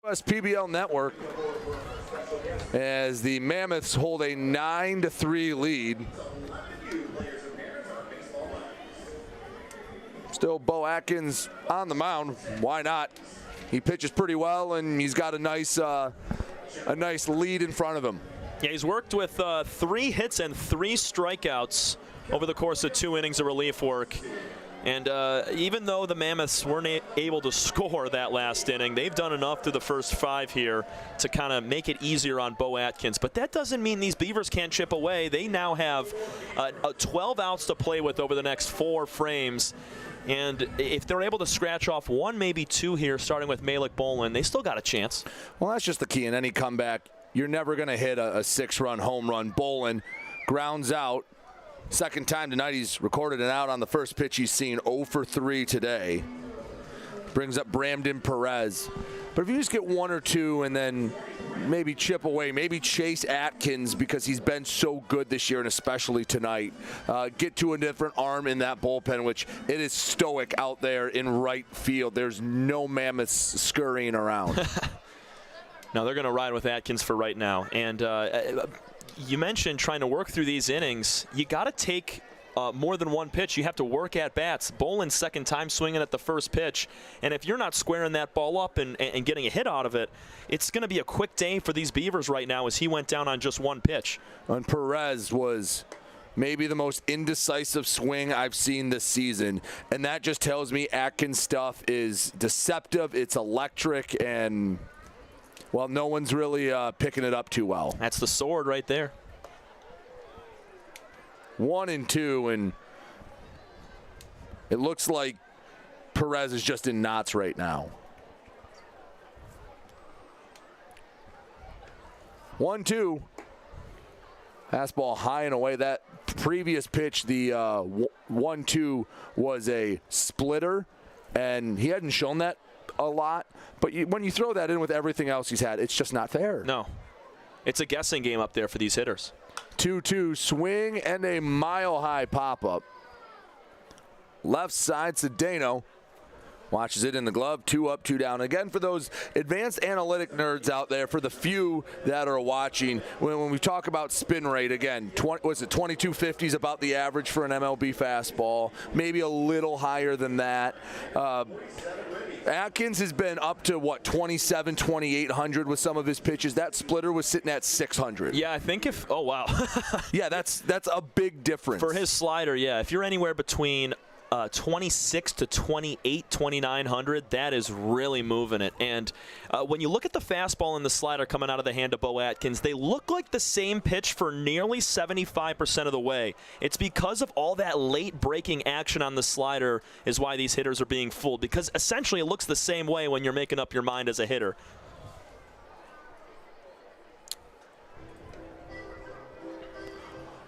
USPBL network as the Mammoths hold a 9-3 lead. Still Bo Atkins on the mound. Why not? He pitches pretty well, and he's got a nice lead in front of him. Yeah, he's worked with 3 hits and 3 strikeouts over the course of 2 innings of relief work. And even though the Mammoths weren't able to score that last inning, they've done enough through the first 5 here to kind of make it easier on Bo Atkins. But that doesn't mean these Beavers can't chip away. They now have 12 outs to play with over the next 4 frames. And if they're able to scratch off 1, maybe 2 here, starting with Malik Bolin, they still got a chance. Well, that's just the key in any comeback. You're never going to hit a 6-run home run. Bolin grounds out. Second time tonight he's recorded an out on the first pitch he's seen. 0 for 3 today. Brings up Brandon Perez. But if you just get 1 or 2 and then maybe chip away, maybe chase Atkins because he's been so good this year and especially tonight. Get to a different arm in that bullpen, which it is stoic out there in right field. There's no Mammoths scurrying around. Now they're going to ride with Atkins for right now. And you mentioned trying to work through these innings. You got to take more than 1 pitch. You have to work at bats. Bolin's second time swinging at the first pitch. And if you're not squaring that ball up and getting a hit out of it, it's going to be a quick day for these Beavers right now as he went down on just 1 pitch. And Perez was maybe the most indecisive swing I've seen this season. And that just tells me Atkins' stuff is deceptive, it's electric, and, well, no one's really picking it up too well. That's the sword right there. 1 and 2, and it looks like Perez is just in knots right now. 1-2. Fastball high and away. That previous pitch, the 1-2, was a splitter, and he hadn't shown that a lot. But when you throw that in with everything else he's had, it's just not fair. No. It's a guessing game up there for these hitters. 2-2 swing and a mile-high pop-up. Left side, Cedeno watches it in the glove. 2 up, 2 down. Again, for those advanced analytic nerds out there, for the few that are watching, when we talk about spin rate, again, 2250 is about the average for an MLB fastball. Maybe a little higher than that. Atkins has been up to, 2,800 with some of his pitches. That splitter was sitting at 600. Yeah, I think oh, wow. Yeah, that's a big difference. For his slider, yeah. If you're anywhere between 26 to 28, 2,900, that is really moving it. And when you look at the fastball and the slider coming out of the hand of Bo Atkins, they look like the same pitch for nearly 75% of the way. It's because of all that late breaking action on the slider is why these hitters are being fooled, because essentially it looks the same way when you're making up your mind as a hitter.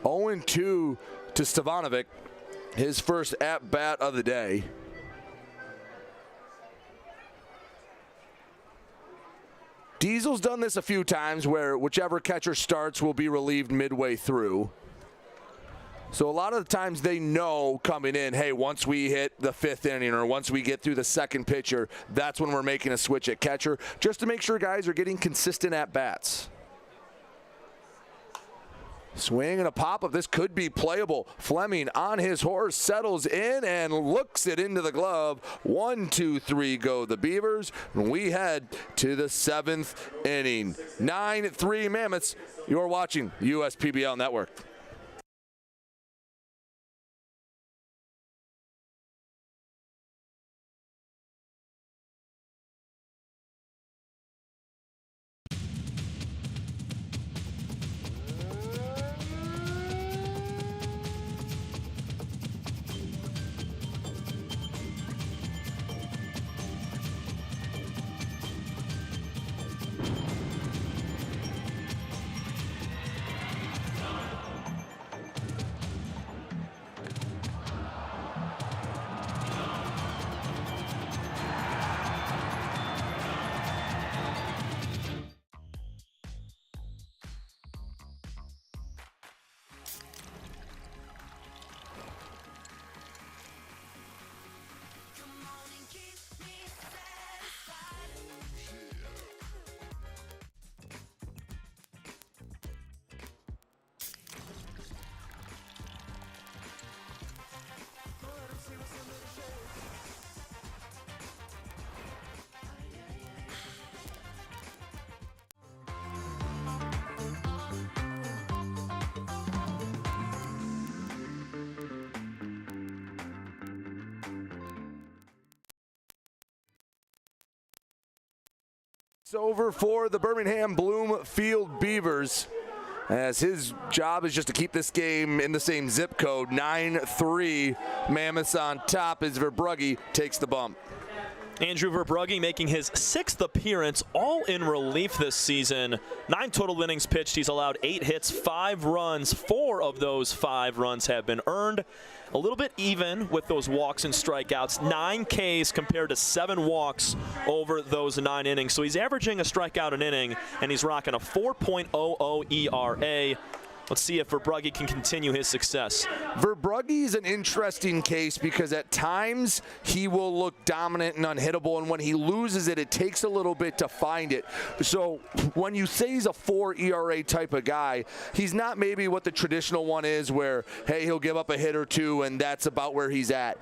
Oh, 0-2 to Stevanovic. His first at-bat of the day. Diesel's done this a few times where whichever catcher starts will be relieved midway through. So a lot of the times they know coming in, hey, once we hit the 5th inning or once we get through the second pitcher, that's when we're making a switch at catcher, just to make sure guys are getting consistent at-bats. Swing and a pop-up. This could be playable. Fleming on his horse, settles in and looks it into the glove. 1, 2, 3 go the Beavers. And we head to the 7th inning. 9-3 Mammoths. You're watching the USPBL Network. It's over for the Birmingham Bloomfield Beavers, as his job is just to keep this game in the same zip code. 9-3, Mammoths on top as Verbrugge takes the bump. Andrew Verbrugge making his 6th appearance, all in relief this season. 9 total innings pitched. He's allowed 8 hits, 5 runs. 4 of those 5 runs have been earned. A little bit even with those walks and strikeouts. 9 Ks compared to 7 walks over those 9 innings. So he's averaging a strikeout an inning, and he's rocking a 4.00 ERA. Let's see if Verbrugge can continue his success. Verbrugge is an interesting case because at times he will look dominant and unhittable, and when he loses it, it takes a little bit to find it. So when you say he's a 4 ERA type of guy, he's not maybe what the traditional one is where, hey, he'll give up a hit or 2 and that's about where he's at.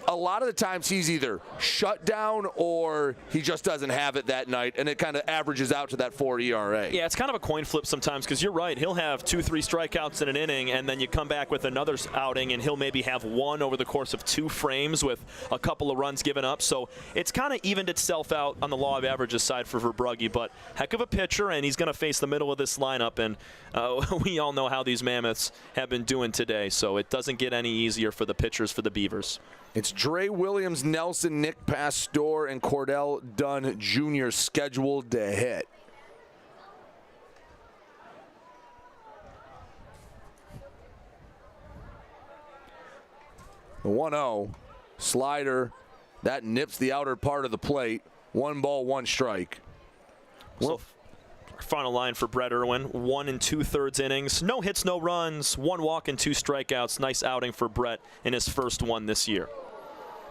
A lot of the times he's either shut down or he just doesn't have it that night, and it kind of averages out to that 4 ERA. Yeah, it's kind of a coin flip sometimes because you're right. He'll have 2-3 strikeouts in an inning, and then you come back with another outing, and he'll maybe have 1 over the course of 2 frames with a couple of runs given up. So it's kind of evened itself out on the law of averages side for Verbrugge, but heck of a pitcher, and he's going to face the middle of this lineup, and we all know how these Mammoths have been doing today, so it doesn't get any easier for the pitchers for the Beavers. It's Dre Williams, Nelson, Nick Pastor, and Cordell Dunn Jr. scheduled to hit. The 1-0 slider, that nips the outer part of the plate. 1 ball, 1 strike. So our final line for Brett Irwin, 1 2/3 innings. No hits, no runs, 1 walk and 2 strikeouts. Nice outing for Brett in his first one this year.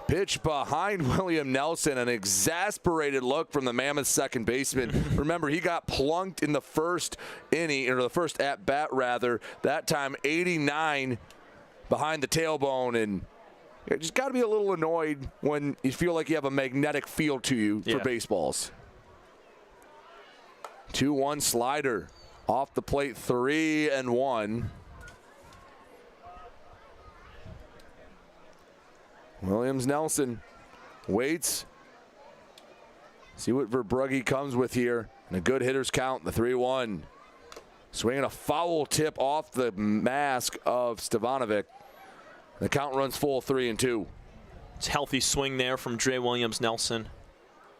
Pitch behind William Nelson, an exasperated look from the Mammoth second baseman. Remember, he got plunked in the first inning, or the first at-bat rather. That time 89 behind the tailbone, and you just got to be a little annoyed when you feel like you have a magnetic field to you for baseballs. 2-1 slider off the plate, 3-1. Williams Nelson waits. See what Verbrugge comes with here. And a good hitter's count, the 3-1. Swinging a foul tip off the mask of Stevanovic. The count runs full, 3-2. It's a healthy swing there from Dre Williams Nelson.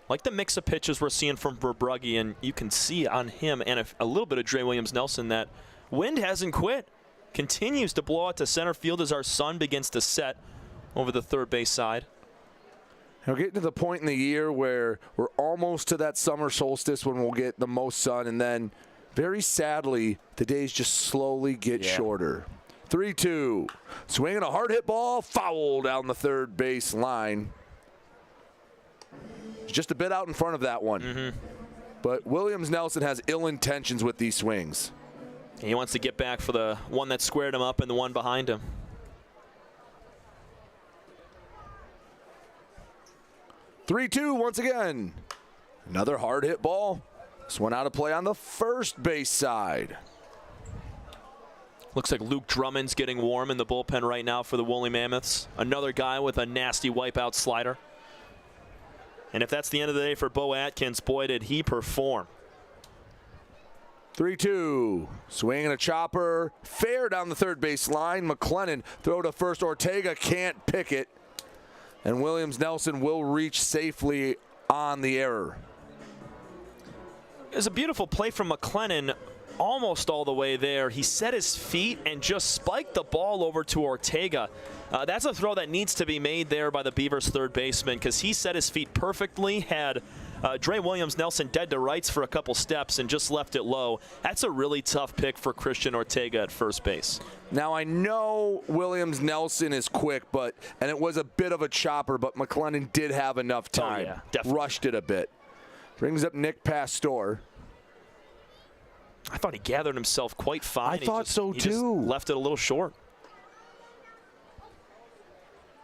Like the mix of pitches we're seeing from Verbrugge, and you can see on him and a little bit of Dre Williams Nelson that wind hasn't quit. Continues to blow out to center field as our sun begins to set over the third base side. We're getting to the point in the year where we're almost to that summer solstice when we'll get the most sun, and then very sadly, the days just slowly get shorter. 3-2. Swinging a hard hit ball, foul down the third base line. Just a bit out in front of that one. But Williams Nelson has ill intentions with these swings. He wants to get back for the one that squared him up and the one behind him. 3-2 once again. Another hard hit ball. This one out of play on the first base side. Looks like Luke Drummond's getting warm in the bullpen right now for the Woolly Mammoths. Another guy with a nasty wipeout slider. And if that's the end of the day for Bo Atkins, boy, did he perform. 3-2. Swinging a chopper. Fair down the third base line. McLennan throw to first. Ortega can't pick it. And Williams Nelson will reach safely on the error. It was a beautiful play from McLennan, almost all the way there. He set his feet and just spiked the ball over to Ortega. That's a throw that needs to be made there by the Beavers' third baseman because he set his feet perfectly, had Dre Williams Nelson dead to rights for a couple steps and just left it low. That's a really tough pick for Christian Ortega at first base. Now, I know Williams Nelson is quick, and it was a bit of a chopper, but McLennan did have enough time. Oh, yeah, definitely. Rushed it a bit. Brings up Nick Pastor. I thought he gathered himself quite fine. I thought so, too. He just left it a little short.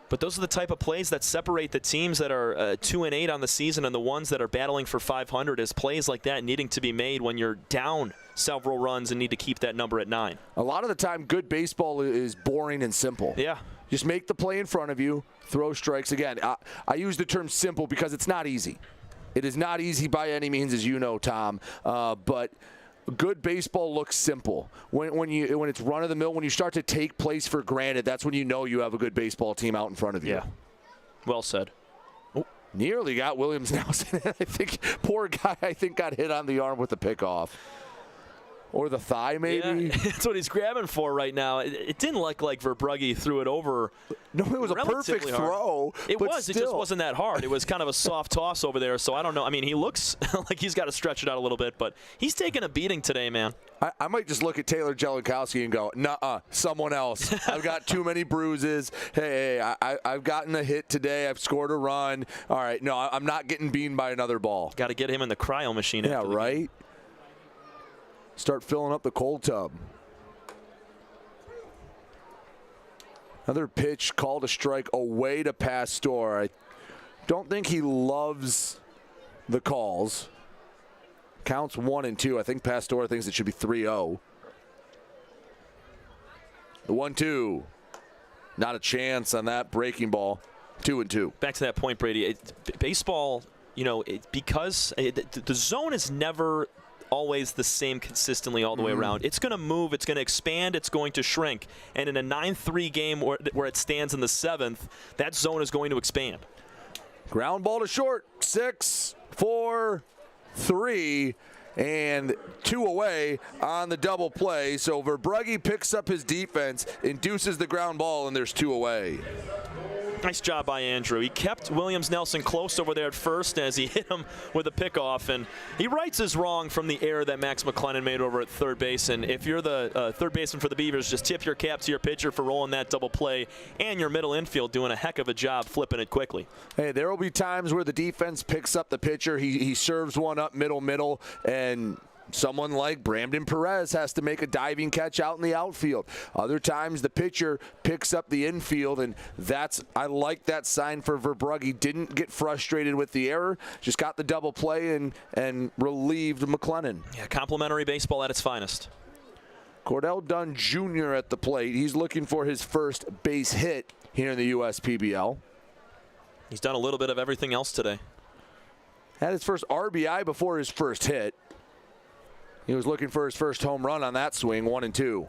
But those are the type of plays that separate the teams that are 2-8 on the season and the ones that are battling for 500, is plays like that needing to be made when you're down several runs and need to keep that number at 9. A lot of the time, good baseball is boring and simple. Yeah. Just make the play in front of you, throw strikes. Again, I use the term simple because it's not easy. It is not easy by any means, as you know, Tom, but good baseball looks simple. When it's run of the mill, when you start to take place for granted, that's when you know you have a good baseball team out in front of you. Yeah. Well said. Oh, nearly got Williams Nelson. I think poor guy. I think got hit on the arm with the pickoff. Or the thigh, maybe? Yeah, that's what he's grabbing for right now. It didn't look like Verbrugge threw it over. No, it was a perfect throw. It was. Still. It just wasn't that hard. It was kind of a soft toss over there, so I don't know. I mean, he looks like he's got to stretch it out a little bit, but he's taking a beating today, man. I might just look at Taylor Jellinkowski and go, nuh-uh, someone else. I've got too many bruises. Hey, I've gotten a hit today. I've scored a run. All right, no, I'm not getting beaten by another ball. Got to get him in the cryo machine. Yeah, right? Start filling up the cold tub. Another pitch called a strike away to Pastor. I don't think he loves the calls. Counts 1-2. I think Pastor thinks it should be 3-0. The 1-2. Not a chance on that breaking ball. 2-2. Back to that point, Brady. Baseball, because the zone is never always the same consistently all the way around. It's going to move, it's going to expand, it's going to shrink. And in a 9-3 game where it stands in the 7th, that zone is going to expand. Ground ball to short. 6-4-3, and 2 away on the double play. So Verbrugge picks up his defense, induces the ground ball, and there's 2 away. Nice job by Andrew. He kept Williams Nelson close over there at first as he hit him with a pickoff, and he rights his wrong from the error that Max McLennan made over at third base. And if you're the third baseman for the Beavers, just tip your cap to your pitcher for rolling that double play, and your middle infield doing a heck of a job flipping it quickly. Hey, there will be times where the defense picks up the pitcher. He serves one up middle, and someone like Brandon Perez has to make a diving catch out in the outfield. Other times the pitcher picks up the infield, and I like that sign for Verbrugge. Didn't get frustrated with the error, just got the double play and relieved McLennan. Yeah, complimentary baseball at its finest. Cordell Dunn Jr. at the plate. He's looking for his first base hit here in the USPBL. He's done a little bit of everything else today. Had his first RBI before his first hit. He was looking for his first home run on that swing, 1-2.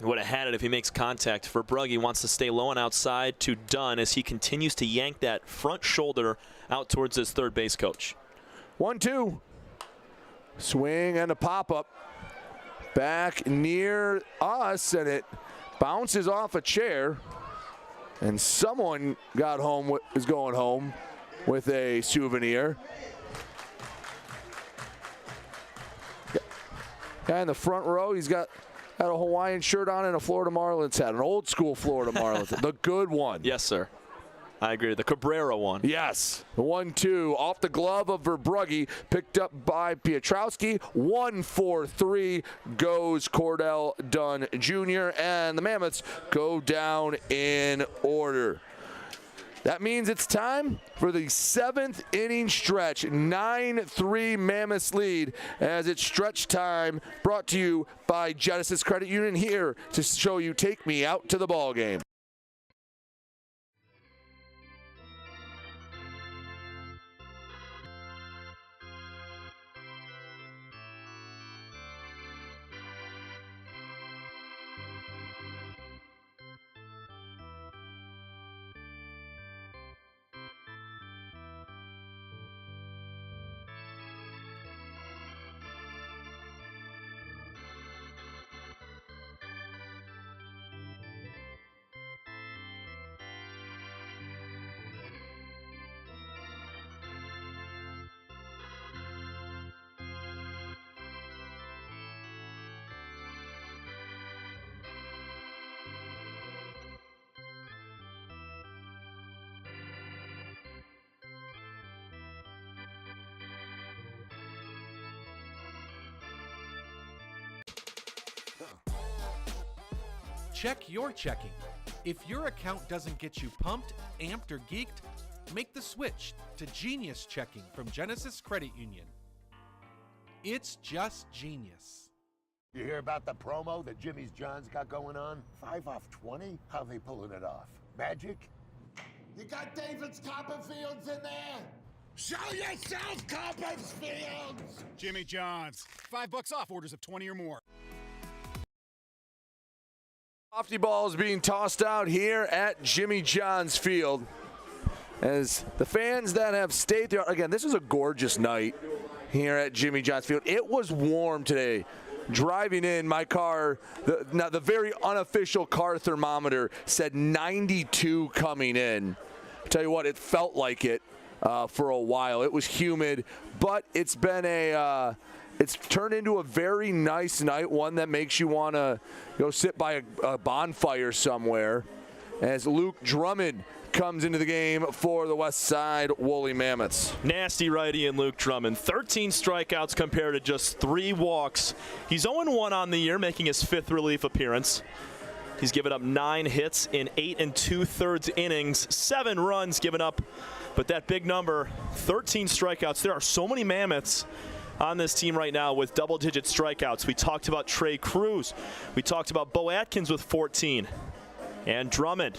He would have had it if he makes contact. Verbrugge wants to stay low and outside to Dunn as he continues to yank that front shoulder out towards his third base coach. 1-2. Swing and a pop-up. Back near us, and it bounces off a chair. And someone is going home with a souvenir. Guy in the front row, he's got a Hawaiian shirt on and a Florida Marlins hat, an old school Florida Marlins, the good one. Yes, sir. I agree. The Cabrera one. Yes. The 1-2 off the glove of Verbrugge, picked up by Pietrowski. 1-4-3 goes Cordell Dunn Jr., and the Mammoths go down in order. That means it's time for the 7th inning stretch. 9-3 Mammoths lead as it's stretch time, brought to you by Genesis Credit Union, here to show you Take Me Out to the Ball Game. Check your checking. If your account doesn't get you pumped, amped, or geeked, make the switch to Genius Checking from Genesis Credit Union. It's just genius. You hear about the promo that Jimmy's John's got going on? 5 off 20? How they pulling it off? Magic? You got David's Copperfields in there? Show yourself, Copperfield! Jimmy John's. $5 off orders of 20 or more. Lofty balls being tossed out here at Jimmy John's Field. As the fans that have stayed there, again, this is a gorgeous night here at Jimmy John's Field. It was warm today. Driving in my car, the very unofficial car thermometer said 92 coming in. Tell you what, it felt like it for a while. It was humid, but it's been it's turned into a very nice night, one that makes you want to go sit by a bonfire somewhere, as Luke Drummond comes into the game for the Westside Woolly Mammoths. Nasty righty in Luke Drummond. 13 strikeouts compared to just 3 walks. He's 0-1 on the year, making his 5th relief appearance. He's given up 9 hits in 8 2/3 innings, 7 runs given up. But that big number, 13 strikeouts. There are so many Mammoths on this team right now with double-digit strikeouts. We talked about Trey Cruz. We talked about Bo Atkins with 14. And Drummond,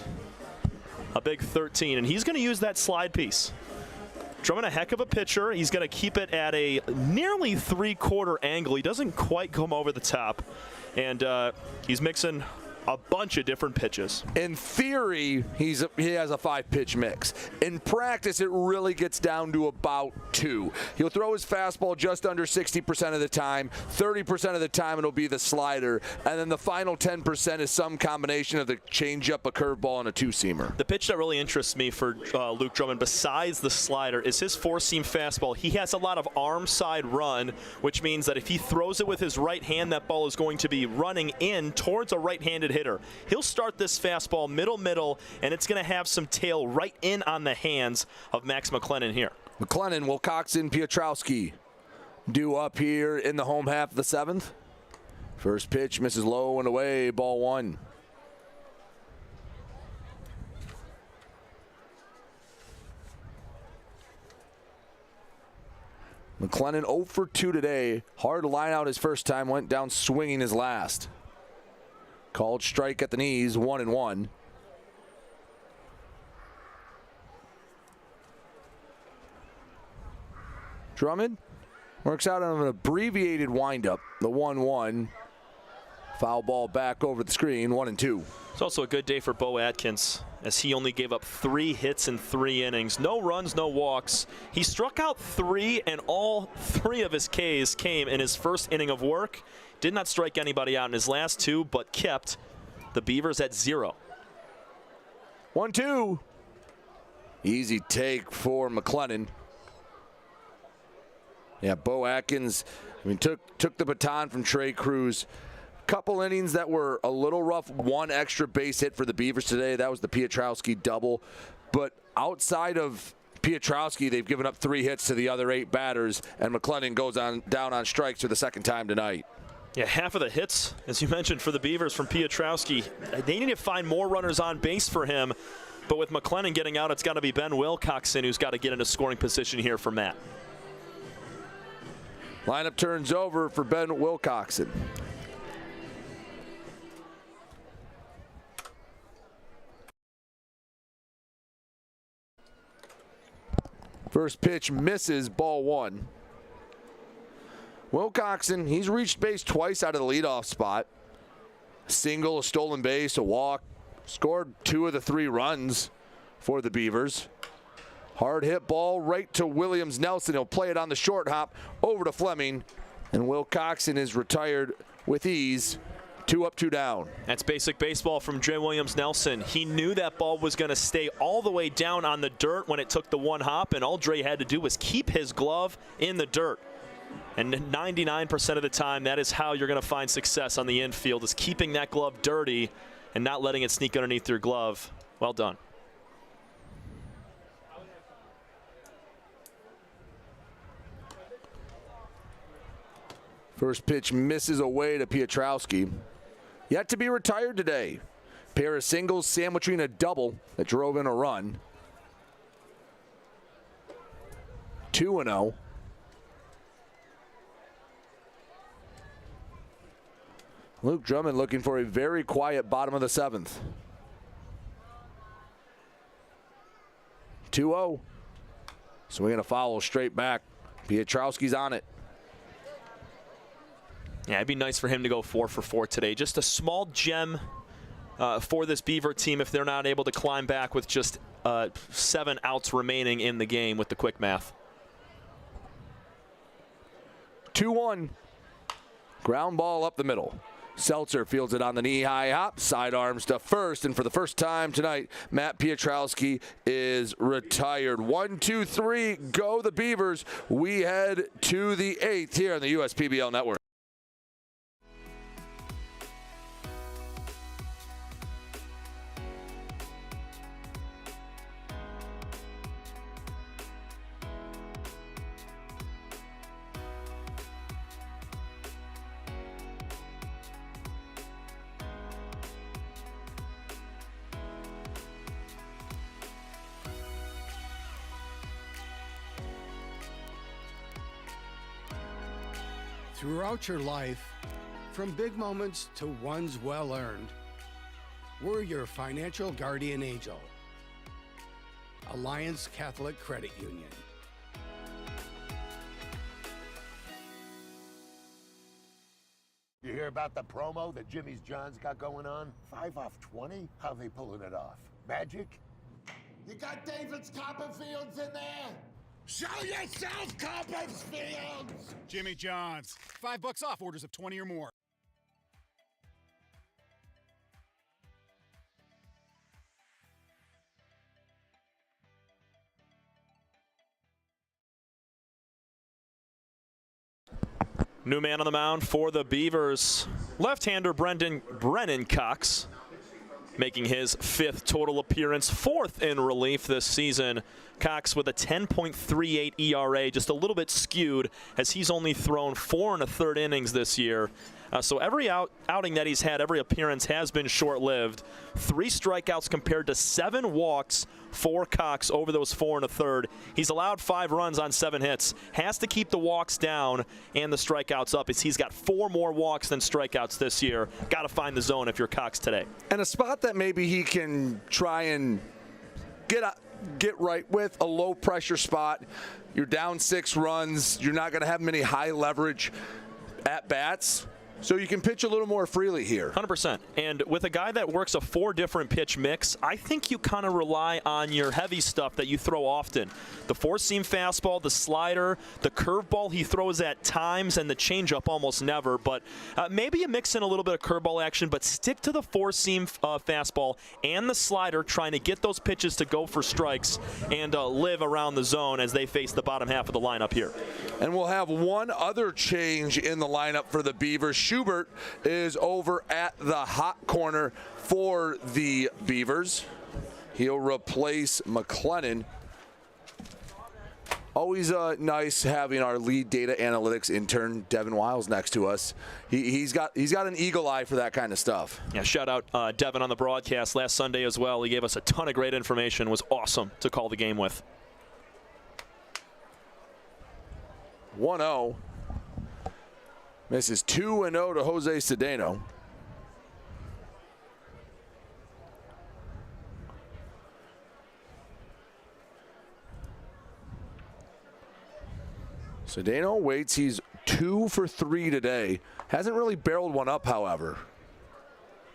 a big 13. And he's going to use that slide piece. Drummond, a heck of a pitcher. He's going to keep it at a nearly 3/4 angle. He doesn't quite come over the top. And he's mixing a bunch of different pitches. In theory, he has a 5-pitch mix. In practice, it really gets down to about 2. He'll throw his fastball just under 60% of the time. 30% of the time, it'll be the slider. And then the final 10% is some combination of the changeup, a curveball, and a 2-seamer. The pitch that really interests me for Luke Drummond, besides the slider, is his 4-seam fastball. He has a lot of arm side run, which means that if he throws it with his right hand, that ball is going to be running in towards a right-handed hitter. He'll start this fastball middle, and it's going to have some tail right in on the hands of Max McClennan here. McClennan, Wilcoxon, Piotrowski due up here in the home half of the 7th. First pitch misses low and away, ball 1. McClennan 0 for 2 today. Hard to line out his first time, went down swinging his last. Called strike at the knees, 1-1. Drummond works out on an abbreviated windup, the 1-1. Foul ball back over the screen, 1-2. It's also a good day for Bo Atkins, as he only gave up 3 hits in 3 innings. No runs, no walks. He struck out 3, and all 3 of his Ks came in his first inning of work. Did not strike anybody out in his last 2, but kept the Beavers at 0. 1-2. Easy take for McClennan. Yeah, Bo Atkins, took the baton from Trey Cruz. Couple innings that were a little rough. 1 extra base hit for the Beavers today. That was the Piotrowski double. But outside of Piotrowski, they've given up 3 hits to the other 8 batters, and McClennan goes down on strikes for the 2nd time tonight. Yeah, half of the hits, as you mentioned, for the Beavers from Piotrowski. They need to find more runners on base for him. But with McClennan getting out, it's got to be Ben Wilcoxon who's got to get into scoring position here for Matt. Lineup turns over for Ben Wilcoxon. First pitch misses, ball 1. Wilcoxon, he's reached base twice out of the leadoff spot. A single, a stolen base, a walk. Scored 2 of the 3 runs for the Beavers. Hard hit ball right to Williams Nelson. He'll play it on the short hop over to Fleming. And Wilcoxon is retired with ease. 2 up, 2 down. That's basic baseball from Jay Williams Nelson. He knew that ball was going to stay all the way down on the dirt when it took the 1 hop, and all Dre had to do was keep his glove in the dirt. And 99% of the time, that is how you're going to find success on the infield, is keeping that glove dirty and not letting it sneak underneath your glove. Well done. First pitch misses away to Piotrowski. Yet to be retired today. Pair of singles sandwiching a double that drove in a run. 2-0. Luke Drummond looking for a very quiet bottom of the 7th. 2-0. So we're going to follow straight back. Pietrowski's on it. Yeah, it'd be nice for him to go 4 for 4 today. Just a small gem for this Beaver team if they're not able to climb back with just 7 outs remaining in the game with the quick math. 2-1. Ground ball up the middle. Seltzer fields it on the knee-high hop, sidearms to first, and for the first time tonight, Matt Pietrowski is retired. 1, 2, 3, go the Beavers. We head to the 8th here on the USPBL Network. Throughout your life, from big moments to ones well-earned, we're your financial guardian angel. Alliance Catholic Credit Union. You hear about the promo that Jimmy's John's got going on? 5 off 20? How they pulling it off? Magic? You got David's Copperfields in there? Show yourself, Copperfields! Jimmy John's. $5 off orders of 20 or more. New man on the mound for the Beavers. Left-hander Brennan Cox, making his 5th total appearance, 4th in relief this season. Cox with a 10.38 ERA, just a little bit skewed as he's only thrown 4 1/3 innings this year. So every outing that he's had, every appearance has been short-lived. 3 strikeouts compared to 7 walks for Cox over those 4 1/3. He's allowed 5 runs on 7 hits. Has to keep the walks down and the strikeouts up as he's got 4 more walks than strikeouts this year. Got to find the zone if you're Cox today. And a spot that maybe he can try and get right with, a low-pressure spot. You're down 6 runs. You're not going to have many high-leverage at-bats. So you can pitch a little more freely here. 100%. And with a guy that works a 4 different pitch mix, I think you kind of rely on your heavy stuff that you throw often. The 4-seam fastball, the slider, the curveball he throws at times, and the changeup almost never. But maybe you mix in a little bit of curveball action, but stick to the 4-seam fastball and the slider, trying to get those pitches to go for strikes and live around the zone as they face the bottom half of the lineup here. And we'll have one other change in the lineup for the Beavers. Schubert is over at the hot corner for the Beavers. He'll replace McLennan. Always nice having our lead data analytics intern, Devin Wiles, next to us. He's got an eagle eye for that kind of stuff. Yeah, shout out Devin on the broadcast last Sunday as well. He gave us a ton of great information. It was awesome to call the game with. 1-0. Misses 2-0 to Jose Cedeno. Cedeno waits. He's 2 for 3 today. Hasn't really barreled one up, however.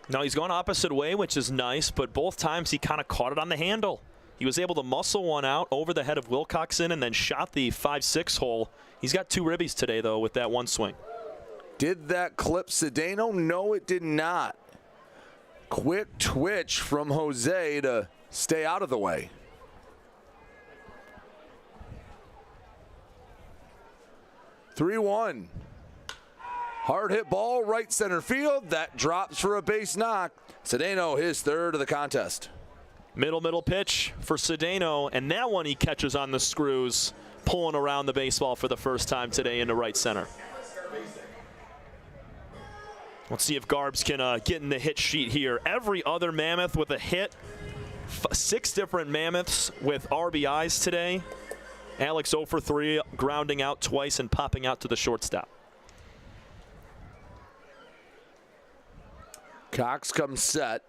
No, he's gone opposite way, which is nice, but both times he kind of caught it on the handle. He was able to muscle one out over the head of Wilcoxon and then shot the 5-6 hole. He's got 2 ribbies today, though, with that one swing. Did that clip Cedeno? No, it did not. Quick twitch from Jose to stay out of the way. (3-1). Hard hit ball, right center field. That drops for a base knock. Cedeno, his 3rd of the contest. Middle pitch for Cedeno, and that one he catches on the screws, pulling around the baseball for the first time today into right center. Let's see if Garbs can get in the hit sheet here. Every other Mammoth with a hit. 6 different Mammoths with RBIs today. Alex 0 for 3, grounding out twice and popping out to the shortstop. Cox comes set.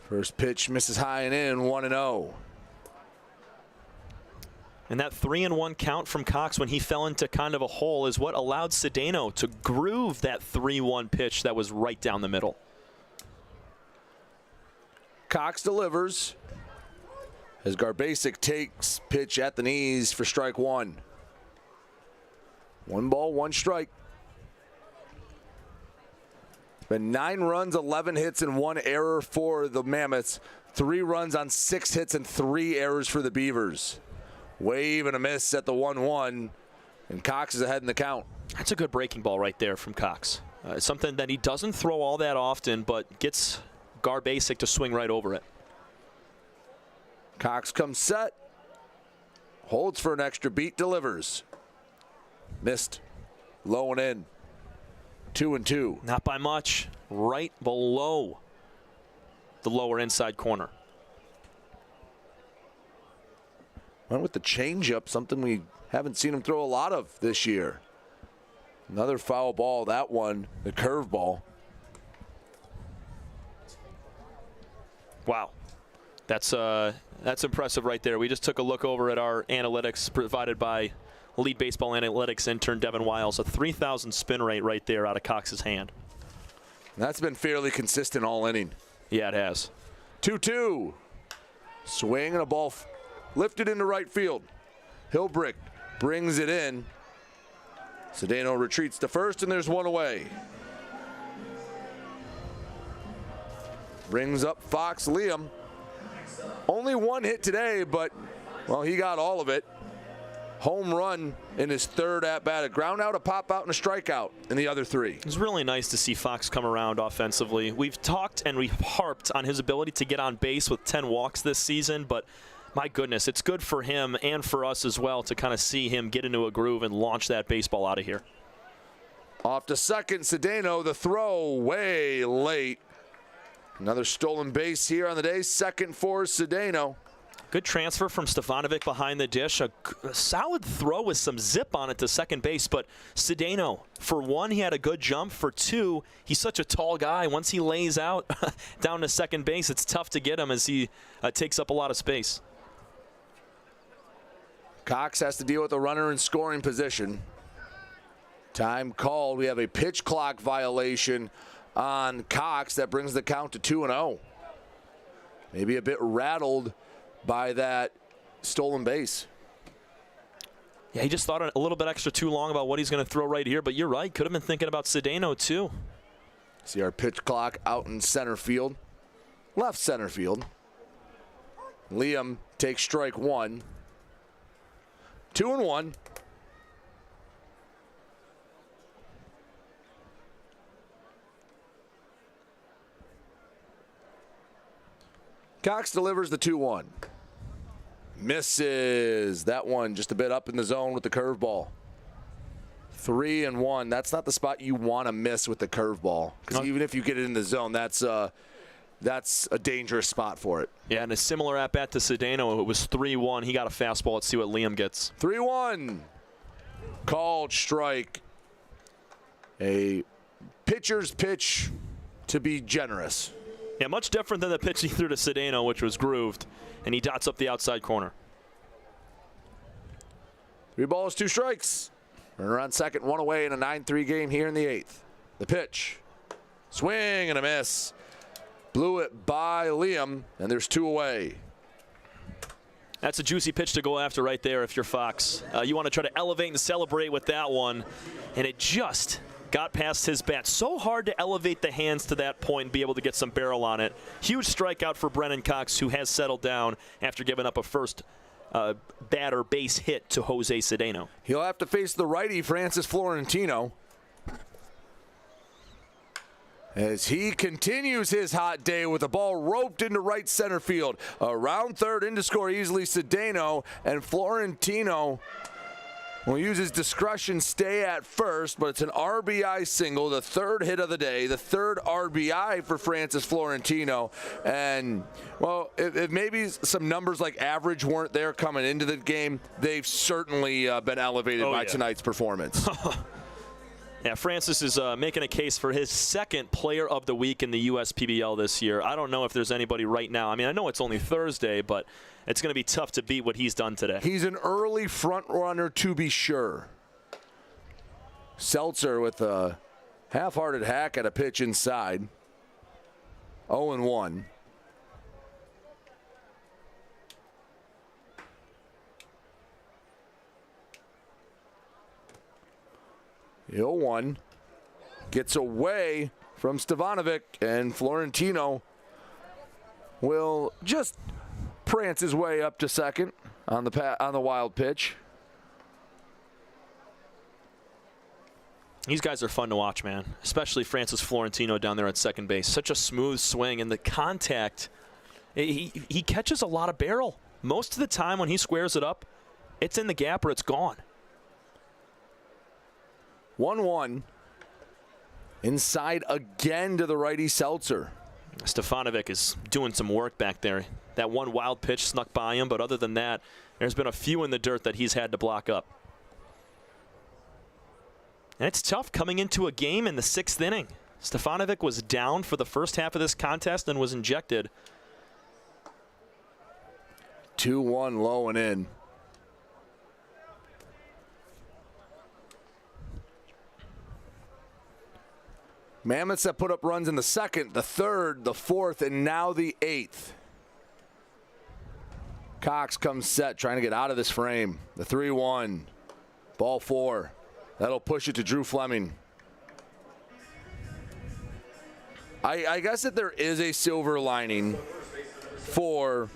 First pitch misses high and in, 1-0. And that 3-1 count from Cox when he fell into kind of a hole is what allowed Cedeno to groove that 3-1 pitch that was right down the middle. Cox delivers as Garbasic takes pitch at the knees for strike one. 1 ball, 1 strike. Been 9 runs, 11 hits, and 1 error for the Mammoths. 3 runs on 6 hits and 3 errors for the Beavers. Wave and a miss at the 1-1, and Cox is ahead in the count. That's a good breaking ball right there from Cox. Something that he doesn't throw all that often, but gets Garbasic to swing right over it. Cox comes set, holds for an extra beat, delivers. Missed, low and in. 2-2. Not by much, right below the lower inside corner. Went with the changeup, something we haven't seen him throw a lot of this year. Another foul ball, that one, the curveball. Wow. That's impressive right there. We just took a look over at our analytics provided by Elite Baseball Analytics intern Devin Wiles. A 3,000 spin rate right there out of Cox's hand. That's been fairly consistent all inning. Yeah, it has. 2-2. Swing and a ball lifted into right field. Hilbrick brings it in. Cedeno retreats to first, and there's one away. Brings up Fox Liam. Only 1 hit today, but, well, he got all of it. Home run in his 3rd at-bat. A ground out, a pop out, and a strikeout in the other 3. It's really nice to see Fox come around offensively. We've talked and we've harped on his ability to get on base with 10 walks this season, but my goodness, it's good for him and for us as well to kind of see him get into a groove and launch that baseball out of here. Off to second, Cedeno, the throw way late. Another stolen base here on the day, second for Cedeno. Good transfer from Stefanovic behind the dish. A solid throw with some zip on it to second base, but Cedeno, for 1, he had a good jump. For 2, he's such a tall guy. Once he lays out down to second base, it's tough to get him as he takes up a lot of space. Cox has to deal with a runner in scoring position. Time called. We have a pitch clock violation on Cox that brings the count to 2-0. Maybe a bit rattled by that stolen base. Yeah, he just thought a little bit extra too long about what he's going to throw right here, but you're right. Could have been thinking about Cedeno too. See our pitch clock out in center field. Left center field. Liam takes strike 1. 2-1. Cox delivers the 2-1. Misses. That one just a bit up in the zone with the curveball. 3-1. That's not the spot you want to miss with the curveball. Because even if you get it in the zone, that's a dangerous spot for it. Yeah, and a similar at-bat to Cedeno. It was 3-1. He got a fastball. Let's see what Liam gets. 3-1. Called strike. A pitcher's pitch to be generous. Yeah, much different than the pitch he threw to Cedeno, which was grooved, and he dots up the outside corner. 3 balls, 2 strikes. Runner on second, 1 away in a 9-3 game here in the 8th. The pitch. Swing and a miss. Blew it by Liam, and there's 2 away. That's a juicy pitch to go after right there if you're Fox. You want to try to elevate and celebrate with that one, and it just got past his bat. So hard to elevate the hands to that point and be able to get some barrel on it. Huge strikeout for Brennan Cox, who has settled down after giving up a first batter base hit to Jose Cedeno. He'll have to face the righty, Francis Florentino, as he continues his hot day with the ball roped into right center field. Around third, in to score easily Cedeno, and Florentino will use his discretion, stay at first, but it's an RBI single, the 3rd hit of the day, the 3rd RBI for Francis Florentino. And, well, if maybe some numbers like average weren't there coming into the game, they've certainly been elevated by tonight's performance. Yeah, Francis is making a case for his second Player of the Week in the USPBL this year. I don't know if there's anybody right now. I mean, I know it's only Thursday, but it's going to be tough to beat what he's done today. He's an early front runner to be sure. Seltzer with a half-hearted hack at a pitch inside. 0-1. The 0-1 gets away from Stevanovic, and Florentino will just prance his way up to second on the wild pitch. These guys are fun to watch, man, especially Francis Florentino down there at second base. Such a smooth swing, and the contact, he catches a lot of barrel. Most of the time when he squares it up, it's in the gap or it's gone. 1-1. Inside again to the righty Seltzer. Stefanovic is doing some work back there. That one wild pitch snuck by him, but other than that, there's been a few in the dirt that he's had to block up. And it's tough coming into a game in the 6th inning. Stefanovic was down for the first half of this contest and was injected. 2-1 low and in. Mammoths that put up runs in the 2nd, the 3rd, the 4th, and now the 8th. Cox comes set, trying to get out of this frame. The 3-1. Ball 4. That'll push it to Drew Fleming. I guess that there is a silver lining for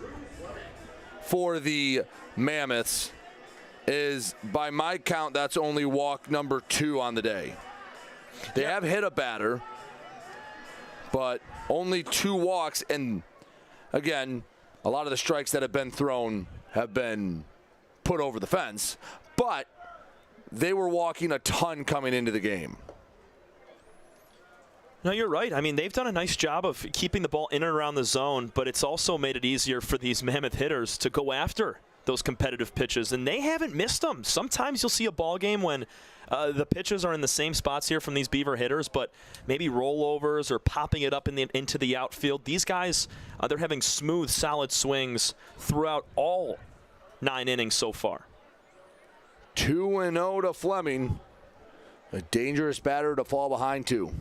the Mammoths is, by my count, that's only walk number 2 on the day. They have hit a batter, but only 2 walks. And, again, a lot of the strikes that have been thrown have been put over the fence. But they were walking a ton coming into the game. No, you're right. I mean, they've done a nice job of keeping the ball in and around the zone, but it's also made it easier for these Mammoth hitters to go after those competitive pitches, and they haven't missed them. Sometimes you'll see a ball game when the pitches are in the same spots here from these Beaver hitters, but maybe rollovers or popping it up into the outfield. These guys, they're having smooth, solid swings throughout all 9 innings so far. 2-0 to Fleming. A dangerous batter to fall behind 2.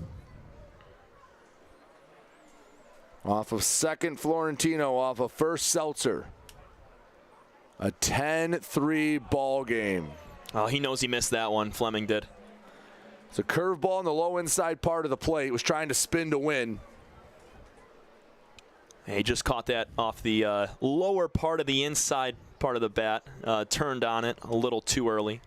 Off of 2nd, Florentino. Off of 1st, Seltzer. A 10-3 ball game. Oh, he knows he missed that one. Fleming did. It's a curveball in the low inside part of the plate. Was trying to spin to win. He just caught that off the lower part of the inside part of the bat. Turned on it a little too early.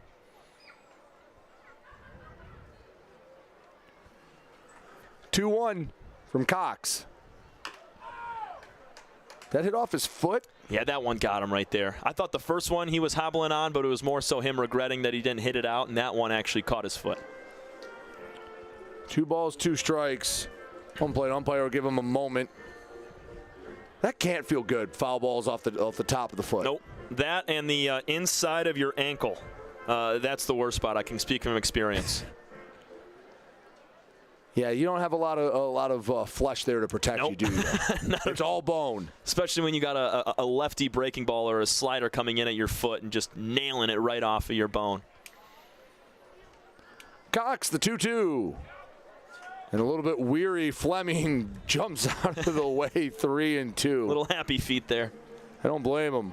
(2-1) from Cox. That hit off his foot? Yeah, that one got him right there. I thought the first one he was hobbling on, but it was more so him regretting that he didn't hit it out, and that one actually caught his foot. 2 balls, 2 strikes. Home plate umpire will give him a moment. That can't feel good. Foul balls off the top of the foot. Nope. That and the inside of your ankle. That's the worst spot. I can speak from experience. Yeah, you don't have a lot of flesh there to protect you, do you? It's all bone. Especially when you got a lefty breaking ball or a slider coming in at your foot and just nailing it right off of your bone. Cox, the 2-2. And a little bit weary Fleming jumps out of the way, 3-2. Little happy feet there. I don't blame him.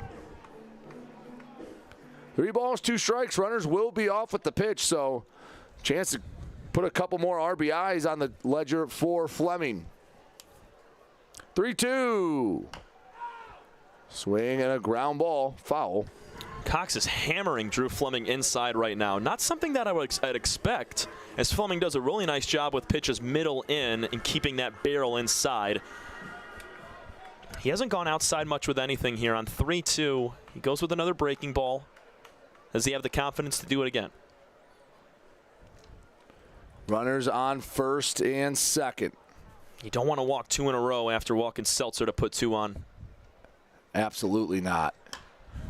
3 balls, 2 strikes. Runners will be off with the pitch, so chance to put a couple more RBIs on the ledger for Fleming. 3-2. Swing and a ground ball. Foul. Cox is hammering Drew Fleming inside right now. Not something that I'd expect, as Fleming does a really nice job with pitches middle in and keeping that barrel inside. He hasn't gone outside much with anything here on 3-2. He goes with another breaking ball. Does he have the confidence to do it again? Runners on 1st and 2nd. You don't want to walk 2 in a row after walking Seltzer to put 2 on. Absolutely not.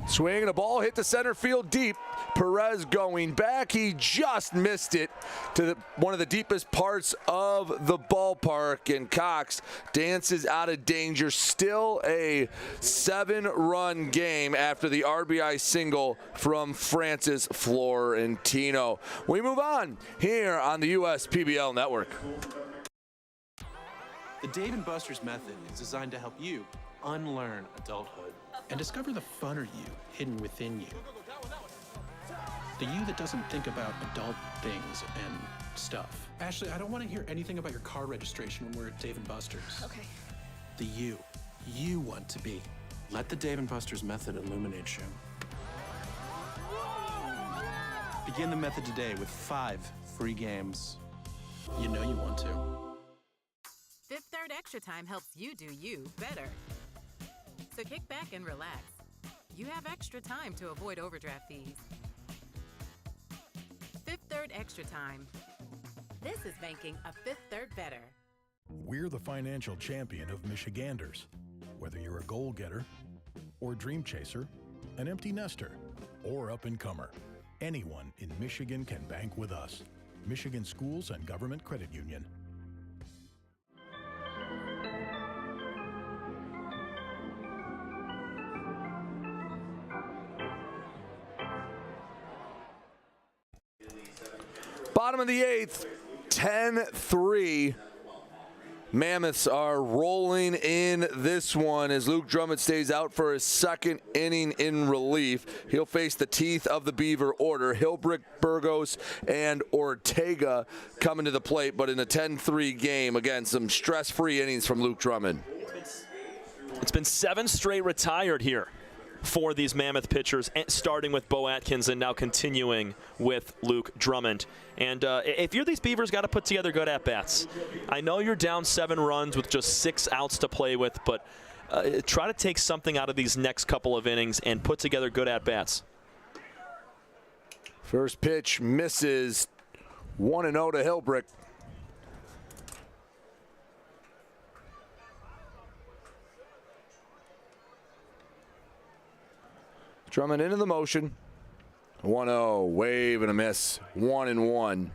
Swing and a ball hit the center field deep. Perez going back. He just missed it to one of the deepest parts of the ballpark, and Cox dances out of danger. Still a 7-run game after the RBI single from Francis Florentino. We move on here on the US PBL Network. The Dave & Buster's method is designed to help you unlearn adulthood and discover the funner you hidden within you. The you that doesn't think about adult things and stuff. Ashley, I don't want to hear anything about your car registration when we're at Dave & Buster's. Okay. The you want to be. Let the Dave & Buster's method illuminate you. Begin the method today with 5 free games. You know you want to. Fifth Third Extra Time helps you do you better. So kick back and relax. You have extra time to avoid overdraft fees. Fifth Third Extra Time. This is banking a Fifth Third better. We're the financial champion of Michiganders. Whether you're a goal-getter or dream chaser, an empty nester, or up-and-comer, anyone in Michigan can bank with us. Michigan Schools and Government Credit Union. Bottom of the 8th, 10-3. Mammoths are rolling in this one as Luke Drummond stays out for his second inning in relief. He'll face the teeth of the Beaver order. Hilbrick, Burgos, and Ortega coming to the plate, but in a 10-3 game, again, some stress-free innings from Luke Drummond. It's been 7 straight retired here for these Mammoth pitchers, starting with Bo Atkins and now continuing with Luke Drummond. And if you're these Beavers, got to put together good at-bats. I know you're down 7 runs with just 6 outs to play with, but try to take something out of these next couple of innings and put together good at-bats. First pitch misses. 1-0 to Hilbrick. Drummond into the motion. 1-0, wave and a miss. 1-1.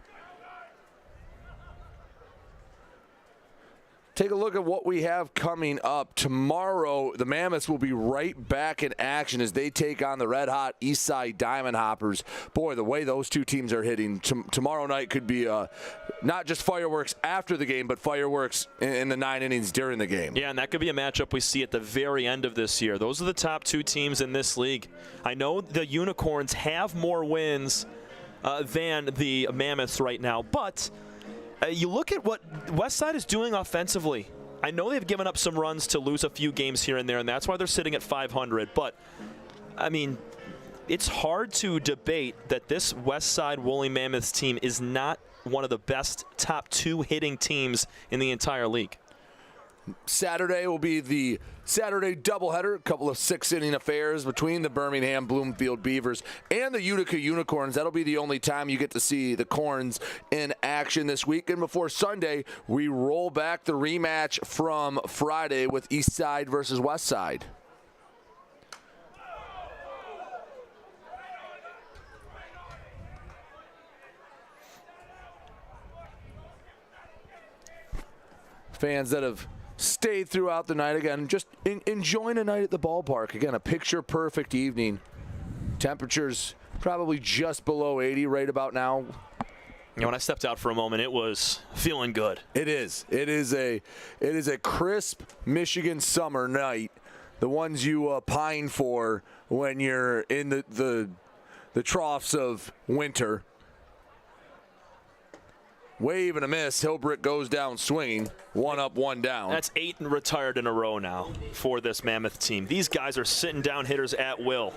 Take a look at what we have coming up. Tomorrow, the Mammoths will be right back in action as they take on the red-hot Eastside Diamond Hoppers. Boy, the way those two teams are hitting, tomorrow night could be not just fireworks after the game, but fireworks in the 9 innings during the game. Yeah, and that could be a matchup we see at the very end of this year. Those are the top 2 teams in this league. I know the Unicorns have more wins than the Mammoths right now, but you look at what Westside is doing offensively. I know they've given up some runs to lose a few games here and there, and that's why they're sitting at 500. But, I mean, it's hard to debate that this Westside Woolly Mammoths team is not one of the best top 2 hitting teams in the entire league. Saturday will be the Saturday doubleheader, a couple of 6-inning affairs between the Birmingham Bloomfield Beavers and the Utica Unicorns. That'll be the only time you get to see the Corns in action this week. And before Sunday, we roll back the rematch from Friday with Eastside versus Westside. Fans that have stayed throughout the night, again, just enjoying a night at the ballpark. Again, a picture-perfect evening. Temperatures probably just below 80 right about now. You know, when I stepped out for a moment, it was feeling good. It is. It is a crisp Michigan summer night, the ones you pine for when you're in the troughs of winter. Wave and a miss. Hilbrick goes down swinging. 1 up, 1 down. That's 8 retired in a row now for this Mammoth team. These guys are sitting down hitters at will.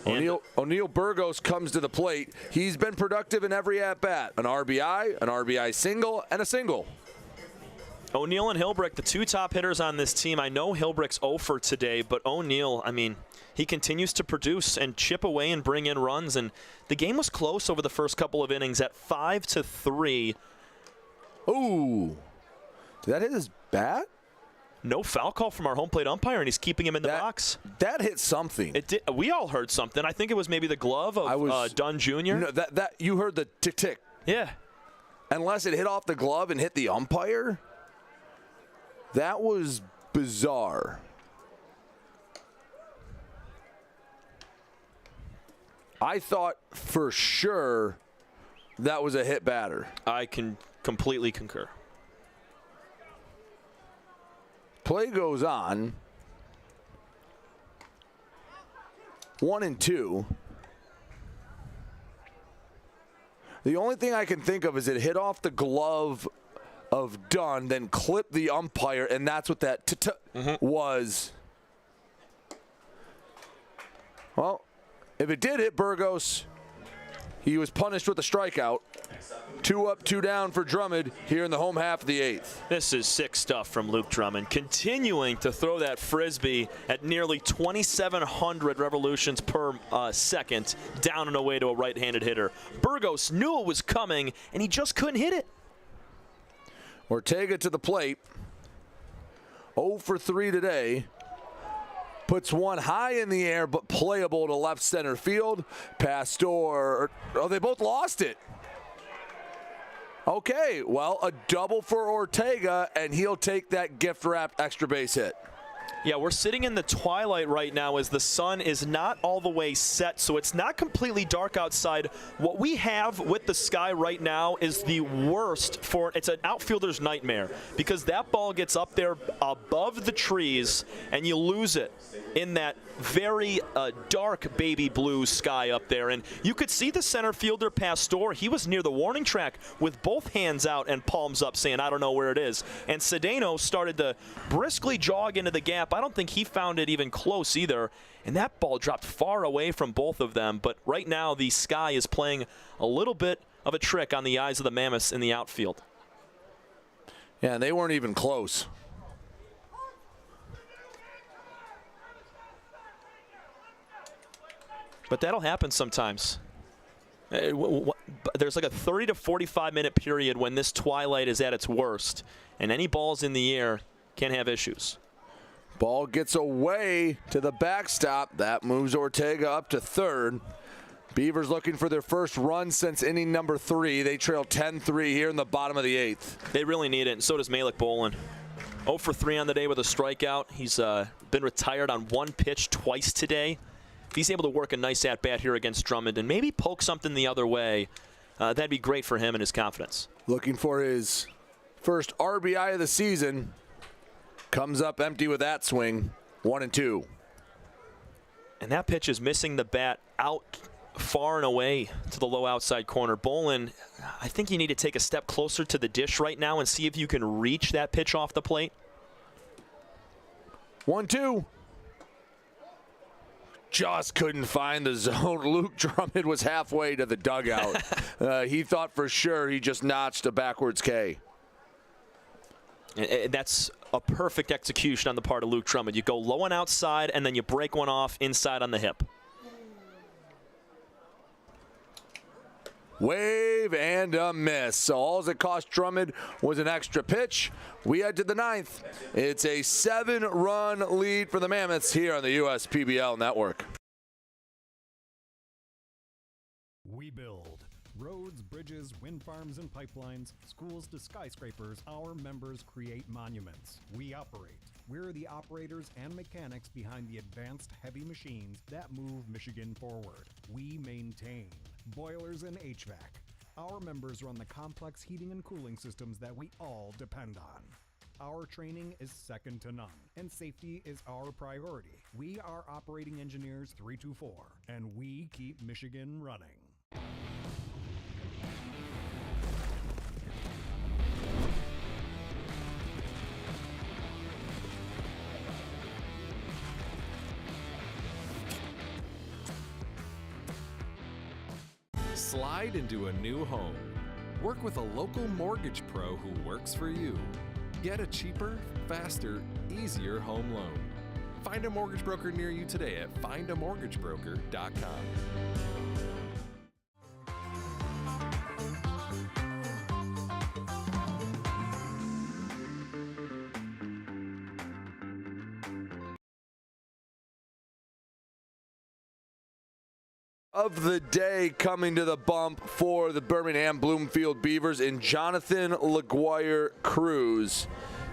O'Neal Burgos comes to the plate. He's been productive in every at-bat. An RBI single, and a single. O'Neal and Hilbrick, the 2 top hitters on this team. I know Hilbrick's 0 for today, but O'Neal, I mean, he continues to produce and chip away and bring in runs. And the game was close over the first couple of innings at 5-3. Ooh. Did that hit his bat? no foul call from our home plate umpire, and he's keeping him in the box. That hit something. It did. We all heard something. I think it was maybe the glove of Dunn Jr. No, that you heard the tick-tick. Yeah. Unless it hit off the glove and hit the umpire. That was bizarre. I thought for sure that was a hit batter. I can completely concur. Play goes on. 1-2. The only thing I can think of is it hit off the glove of Dunn, then clipped the umpire, and that's what that was. Well, if it did hit Burgos, he was punished with a strikeout. 2 up, 2 down for Drummond here in the home half of the 8th. This is sick stuff from Luke Drummond, continuing to throw that frisbee at nearly 2,700 revolutions per second, down and away to a right-handed hitter. Burgos knew it was coming, and he just couldn't hit it. Ortega to the plate. 0 for 3 today. Puts one high in the air, but playable to left center field. Pastor, they both lost it. Okay, well, a double for Ortega, and he'll take that gift-wrapped extra base hit. Yeah, we're sitting in the twilight right now as the sun is not all the way set, so it's not completely dark outside. What we have with the sky right now is the worst it's an outfielder's nightmare, because that ball gets up there above the trees and you lose it in that very dark baby blue sky up there. And you could see the center fielder, Pastor. He was near the warning track with both hands out and palms up saying, I don't know where it is. And Cedeno started to briskly jog into the gap. I don't think he found it even close either. And that ball dropped far away from both of them. But right now the sky is playing a little bit of a trick on the eyes of the Mammoths in the outfield. Yeah, and they weren't even close. But that'll happen sometimes. There's like a 30 to 45 minute period when this twilight is at its worst, and any balls in the air can have issues. Ball gets away to the backstop. That moves Ortega up to third. Beavers looking for their first run since inning number 3. They trail 10-3 here in the bottom of the 8th. They really need it, and so does Malik Bolin. 0 for 3 on the day with a strikeout. He's been retired on one pitch twice today. If he's able to work a nice at-bat here against Drummond and maybe poke something the other way, that'd be great for him and his confidence. Looking for his first RBI of the season. Comes up empty with that swing. 1-2. And that pitch is missing the bat out far and away to the low outside corner. Bolin, I think you need to take a step closer to the dish right now and see if you can reach that pitch off the plate. 1-2. Just couldn't find the zone. Luke Drummond was halfway to the dugout. He thought for sure he just notched a backwards K. And that's a perfect execution on the part of Luke Drummond. You go low and outside, and then you break one off inside on the hip. Wave and a miss. So all it cost Drummond was an extra pitch. We head to the 9th. It's a 7-run lead for the Mammoths here on the USPBL network. We build roads, bridges, wind farms, and pipelines, schools to skyscrapers. Our members create monuments. We operate. We're the operators and mechanics behind the advanced heavy machines that move Michigan forward. We maintain boilers and HVAC. Our members run the complex heating and cooling systems that we all depend on. Our training is second to none, and safety is our priority. We are Operating Engineers 324, and we keep Michigan running. Slide into a new home. Work with a local mortgage pro who works for you. Get a cheaper, faster, easier home loan. Find a mortgage broker near you today at findamortgagebroker.com. Of the day coming to the bump for the Birmingham Bloomfield Beavers in Jonathan LaGuire Cruz.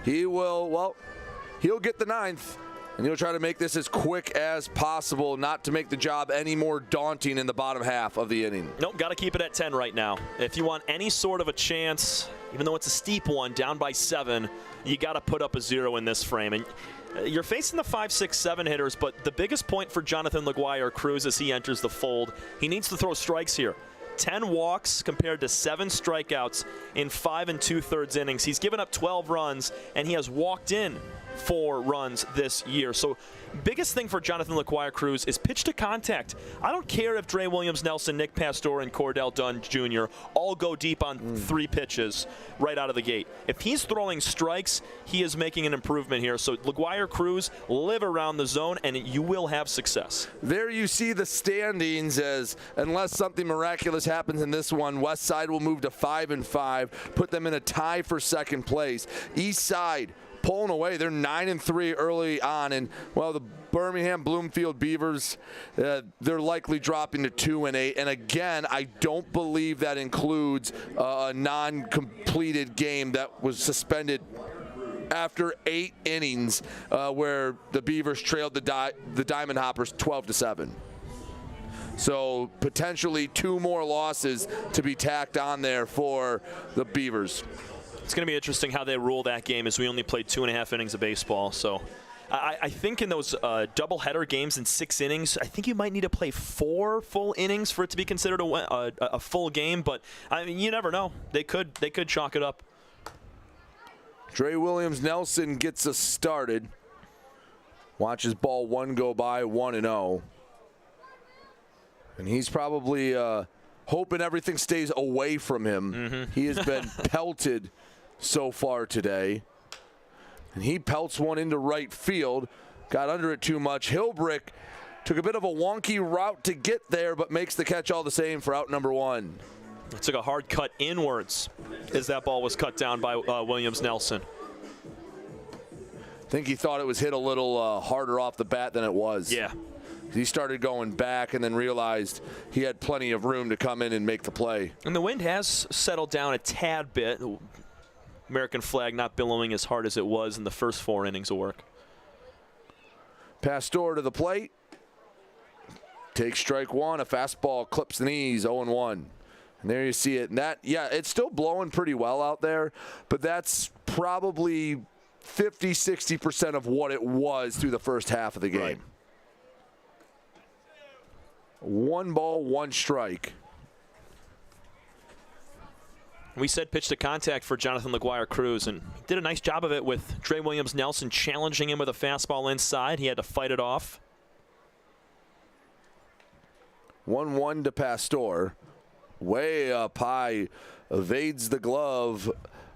He'll get the 9th, and he'll try to make this as quick as possible, not to make the job any more daunting in the bottom half of the inning. Nope, got to keep it at 10 right now. If you want any sort of a chance, even though it's a steep one, down by 7, you got to put up a 0 in this frame. And you're facing the 5, 6, 7 hitters, but the biggest point for Jonathan LaGuire Cruz as he enters the fold, he needs to throw strikes here. 10 walks compared to 7 strikeouts in 5 2/3 innings. He's given up 12 runs, and he has walked in 4 runs this year. So biggest thing for Jonathan LaGuire Cruz is pitch to contact. I don't care if Dre Williams, Nelson, Nick Pastore, and Cordell Dunn Jr. all go deep on 3 pitches right out of the gate. If he's throwing strikes, he is making an improvement here. So LaGuire Cruz, live around the zone, and you will have success. There you see the standings, as unless something miraculous happens in this one, Westside will move to 5-5, put them in a tie for second place. Eastside pulling away. They're 9-3 early on, and well, the Birmingham Bloomfield Beavers, they're likely dropping to 2-8. And again, I don't believe that includes a non-completed game that was suspended after 8 innings, where the Beavers trailed the Diamond Hoppers 12-7. So potentially 2 more losses to be tacked on there for the Beavers. It's going to be interesting how they rule that game, as we only played 2.5 innings of baseball. So I think in those doubleheader games in 6 innings, I think you might need to play 4 full innings for it to be considered a full game. But I mean, you never know. They could chalk it up. Dre Williams Nelson gets us started. Watches ball 1 go by, 1-0. And he's probably hoping everything stays away from him. Mm-hmm. He has been pelted so far today. And he pelts one into right field. Got under it too much. Hilbrick took a bit of a wonky route to get there, but makes the catch all the same for out number 1. It took a hard cut inwards as that ball was cut down by Williams Nelson. I think he thought it was hit a little harder off the bat than it was. Yeah. He started going back and then realized he had plenty of room to come in and make the play. And the wind has settled down a tad bit. American flag not billowing as hard as it was in the first 4 innings of work. Pastore to the plate. Takes strike 1. A fastball clips the knees, 0-1. And there you see it. And that, yeah, it's still blowing pretty well out there, but that's probably 50-60% of what it was through the first half of the game. Right. 1 ball, 1 strike. We said pitch to contact for Jonathan LaGuire Cruz, and he did a nice job of it with Dre Williams Nelson challenging him with a fastball inside. He had to fight it off. 1-1 to Pastore. Way up high, evades the glove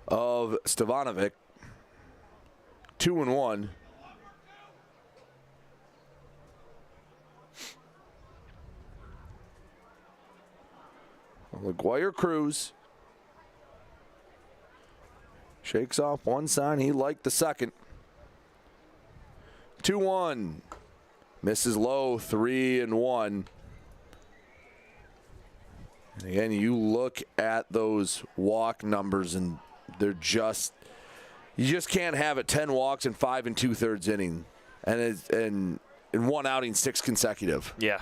of Stevanovic. 2-1. LaGuire Cruz shakes off one sign. He liked the second. 2-1. Misses low, 3-1. And again, you look at those walk numbers, and they're just, you just can't have it 10 walks in 5 2/3 inning, and in one outing 6 consecutive. Yeah.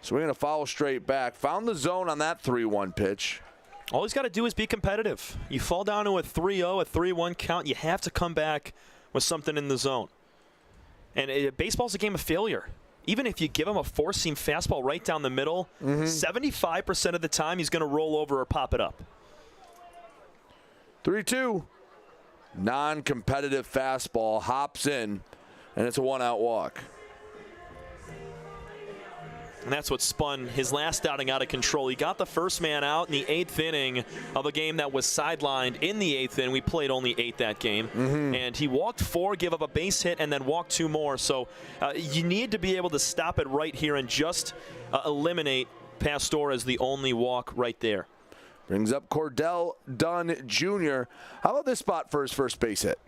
So we're going to follow straight back. Found the zone on that 3-1 pitch. All he's got to do is be competitive. You fall down to a 3-0, a 3-1 count, you have to come back with something in the zone. And baseball's a game of failure. Even if you give him a four-seam fastball right down the middle, 75% of the time he's going to roll over or pop it up. 3-2. Non-competitive fastball, hops in, and it's a 1-out walk. And that's what spun his last outing out of control. He got the first man out in the 8th inning of a game that was sidelined in the 8th inning. We played only 8 that game. And he walked 4, gave up a base hit, and then walked 2 more. So you need to be able to stop it right here and just eliminate Pastore as the only walk right there. Brings up Cordell Dunn Jr. How about this spot for his first base hit?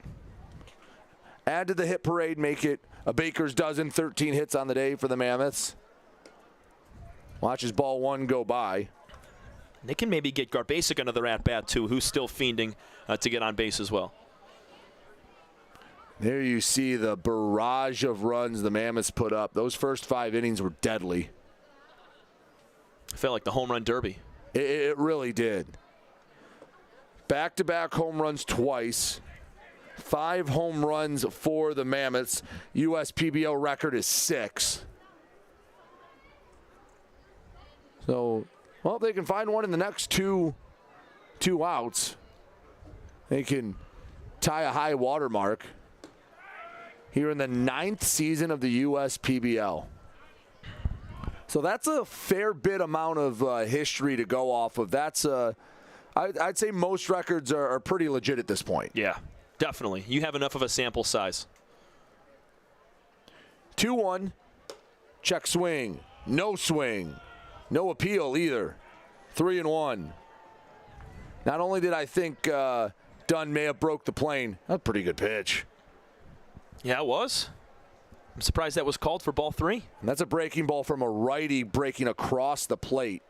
Add to the hit parade, make it a baker's dozen, 13 hits on the day for the Mammoths. Watches ball one go by. They can maybe get Garbasic another at-bat, too, who's still fiending to get on base as well. There you see the barrage of runs the Mammoths put up. Those first 5 innings were deadly. I felt like the home run derby. It really did. Back-to-back home runs twice. 5 home runs for the Mammoths. USPBL record is 6. So, well, they can find one in the next two outs. They can tie a high water mark here in the 9th season of the USPBL. So that's a fair bit amount of history to go off of. That's I'd say most records are pretty legit at this point. Yeah, definitely. You have enough of a sample size. 2-1. Check swing. No swing. No appeal either. 3-1. Not only did I think Dunn may have broke the plane, that's a pretty good pitch. Yeah, it was. I'm surprised that was called for ball 3. And that's a breaking ball from a righty breaking across the plate.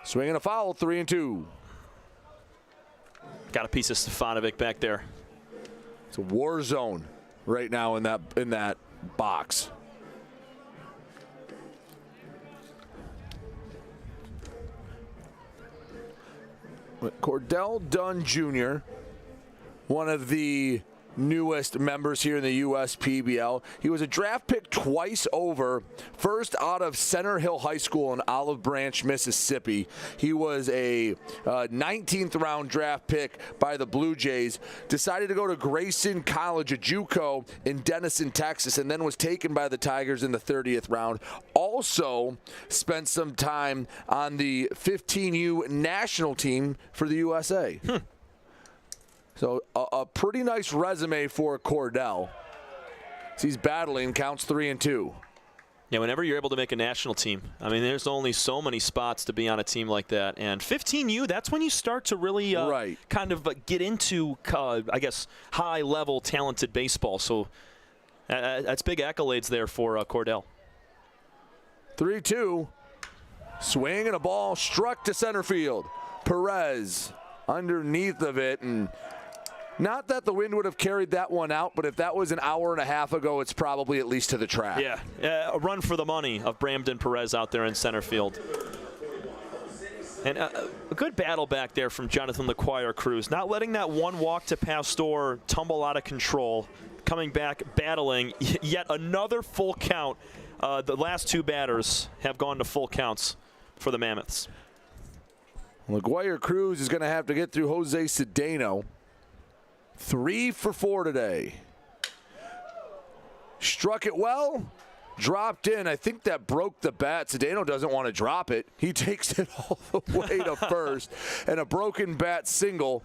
Swing and a foul, 3-2. Got a piece of Stefanovic back there. It's a war zone right now in that box. Cordell Dunn Jr., one of the newest members here in the USPBL. He was a draft pick twice over, first out of Center Hill High School in Olive Branch, Mississippi. He was a 19th round draft pick by the Blue Jays, decided to go to Grayson College, a JUCO in Denison, Texas, and then was taken by the Tigers in the 30th round. Also spent some time on the 15U national team for the USA. So a pretty nice resume for Cordell. He's battling, counts 3-2. Yeah, whenever you're able to make a national team, I mean, there's only so many spots to be on a team like that. And 15U, that's when you start to really kind of get into, I guess, high-level talented baseball. So that's big accolades there for Cordell. 3-2. Swing and a ball struck to center field. Perez underneath of it, and not that the wind would have carried that one out, but if that was an hour and a half ago, it's probably at least to the track. Yeah, a run for the money of Bramden Perez out there in center field. And a good battle back there from Jonathan LaQuire Cruz, not letting that one walk to Pastor tumble out of control, coming back, battling, yet another full count. The last 2 batters have gone to full counts for the Mammoths. LaQuire Cruz is going to have to get through Jose Cedeno. 3 for 4 today. Struck it well, dropped in. I think that broke the bat. Cedeno doesn't want to drop it. He takes it all the way to first, and a broken bat single.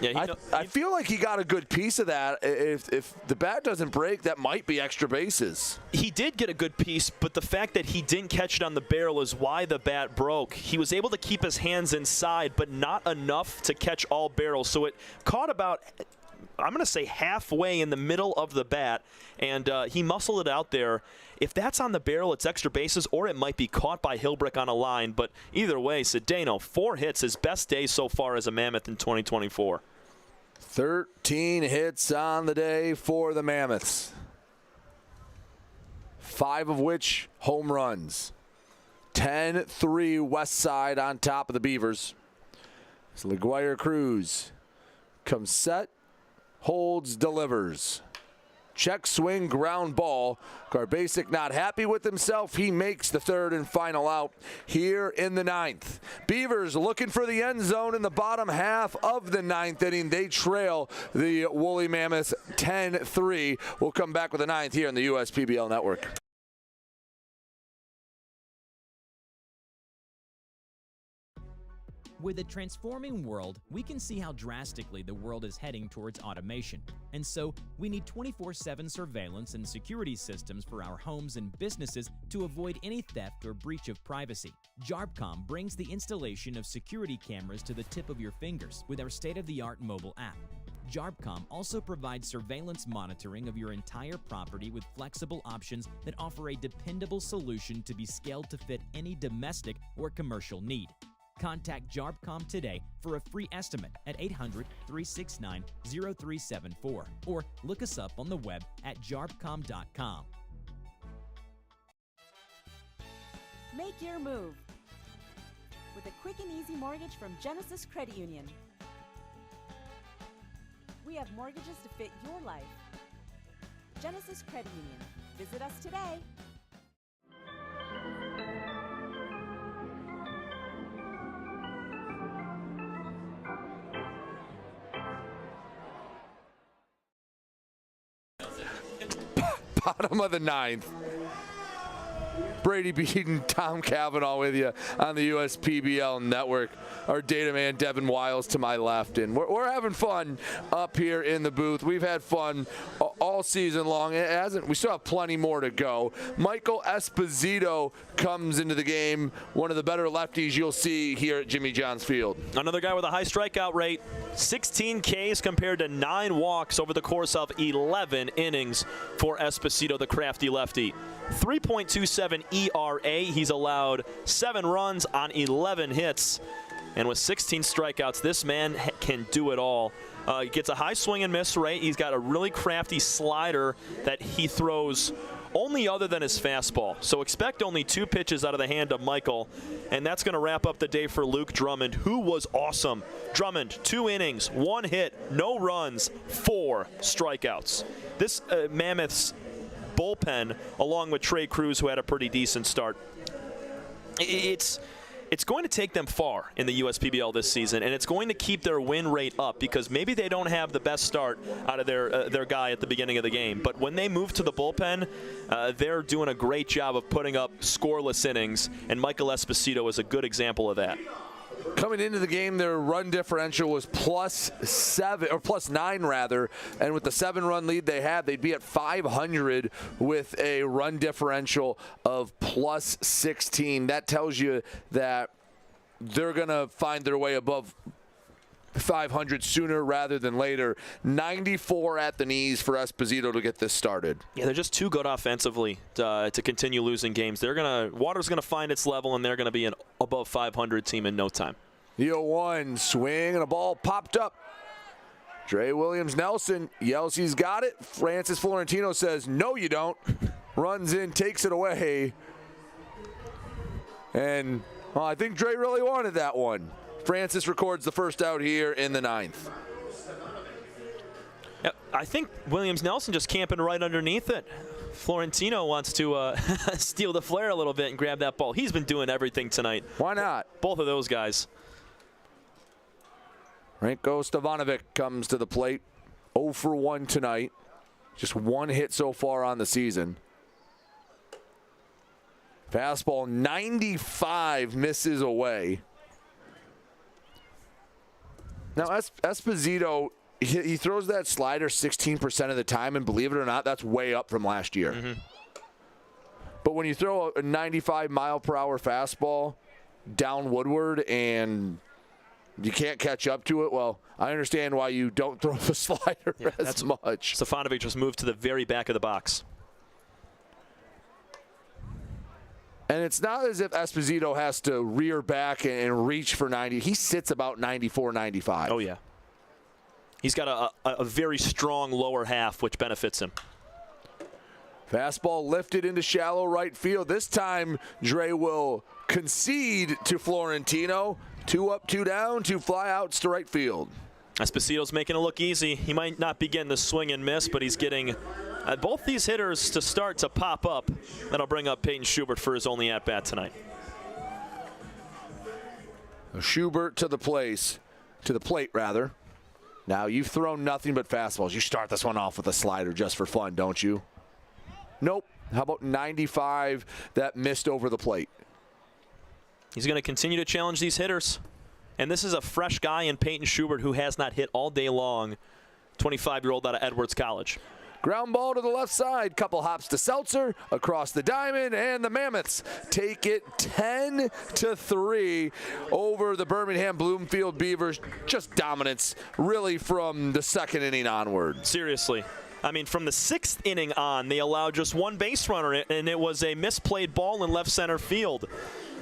Yeah, I feel like he got a good piece of that. If the bat doesn't break, that might be extra bases. He did get a good piece, but the fact that he didn't catch it on the barrel is why the bat broke. He was able to keep his hands inside, but not enough to catch all barrels. So it caught about, I'm going to say, halfway in the middle of the bat, and he muscled it out there. If that's on the barrel, it's extra bases, or it might be caught by Hilbrick on a line. But either way, Cedeno, 4 hits, his best day so far as a Mammoth in 2024. 13 hits on the day for the Mammoths. 5 of which home runs. 10-3 Westside on top of the Beavers. So LaQuire Cruz comes set, holds, delivers. Check swing, ground ball. Garbasic not happy with himself. He makes the 3rd and final out here in the 9th. Beavers looking for the end zone in the bottom half of the 9th inning. They trail the Woolly Mammoths 10-3. We'll come back with the 9th here on the USPBL Network. With a transforming world, we can see how drastically the world is heading towards automation. And so, we need 24/7 surveillance and security systems for our homes and businesses to avoid any theft or breach of privacy. JARPCOM brings the installation of security cameras to the tip of your fingers with our state-of-the-art mobile app. JARPCOM also provides surveillance monitoring of your entire property with flexible options that offer a dependable solution to be scaled to fit any domestic or commercial need. Contact JARPCOM today for a free estimate at 800-369-0374 or look us up on the web at jarpcom.com. Make your move with a quick and easy mortgage from Genesis Credit Union. We have mortgages to fit your life. Genesis Credit Union. Visit us today. Bottom of the ninth. Brady Beaton, Tom Cavanaugh with you on the USPBL network. Our data man, Devin Wiles, to my left. And we're having fun up here in the booth. We've had fun all season long. We still have plenty more to go. Michael Esposito comes into the game, one of the better lefties you'll see here at Jimmy John's Field. Another guy with a high strikeout rate, 16 Ks compared to 9 walks over the course of 11 innings for Esposito, the crafty lefty. 3.27 ERA. He's allowed 7 runs on 11 hits. And with 16 strikeouts, this man can do it all. He gets a high swing and miss rate. He's got a really crafty slider that he throws only other than his fastball. So expect only 2 pitches out of the hand of Michael. And that's going to wrap up the day for Luke Drummond, who was awesome. Drummond, 2 innings, 1 hit, no runs, 4 strikeouts. This Mammoths bullpen, along with Trey Cruz, who had a pretty decent start. It's going to take them far in the USPBL this season, and it's going to keep their win rate up because maybe they don't have the best start out of their guy at the beginning of the game. But when they move to the bullpen, they're doing a great job of putting up scoreless innings, and Michael Esposito is a good example of that. Coming into the game, their run differential was +9 rather, and with the 7-run lead they had, they'd be at 500 with a run differential of +16. That tells you that they're going to find their way above 500 sooner rather than later. 94 at the knees for Esposito to get this started. Yeah, they're just too good offensively to continue losing games. Water's going to find its level, and they're going to be an above 500 team in no time. The 0-1 swing, and a ball popped up. Dre Williams-Nelson yells he's got it. Francis Florentino says, no, you don't. Runs in, takes it away. And I think Dre really wanted that one. Francis records the first out here in the 9th. Yep, I think Williams-Nelson just camping right underneath it. Florentino wants to steal the flare a little bit and grab that ball. He's been doing everything tonight. Why not? Both of those guys. Ranko Stevanovic comes to the plate. 0 for 1 tonight. Just 1 hit so far on the season. Fastball 95 misses away. Now, Esposito, he throws that slider 16% of the time, and believe it or not, that's way up from last year. Mm-hmm. But when you throw a 95-mile-per-hour fastball down Woodward and you can't catch up to it, well, I understand why you don't throw the slider as much. Stefanovic just moved to the very back of the box. And it's not as if Esposito has to rear back and reach for 90. He sits about 94, 95. Oh, yeah. He's got a very strong lower half, which benefits him. Fastball lifted into shallow right field. This time, Dre will concede to Florentino. 2 up, 2 down, 2 flyouts to right field. Esposito's making it look easy. He might not be getting the swing and miss, but he's getting both these hitters to start to pop up. That'll bring up Peyton Schubert for his only at-bat tonight. Schubert to the plate, rather. Now, you've thrown nothing but fastballs. You start this one off with a slider just for fun, don't you? Nope. How about 95 that missed over the plate? He's going to continue to challenge these hitters. And this is a fresh guy in Peyton Schubert who has not hit all day long, 25-year-old out of Edwards College. Ground ball to the left side. Couple hops to Seltzer across the diamond, and the Mammoths take it 10-3 over the Birmingham Bloomfield Beavers. Just dominance, really, from the second inning onward. Seriously. I mean, from the 6th inning on, they allowed just one base runner, and it was a misplayed ball in left center field.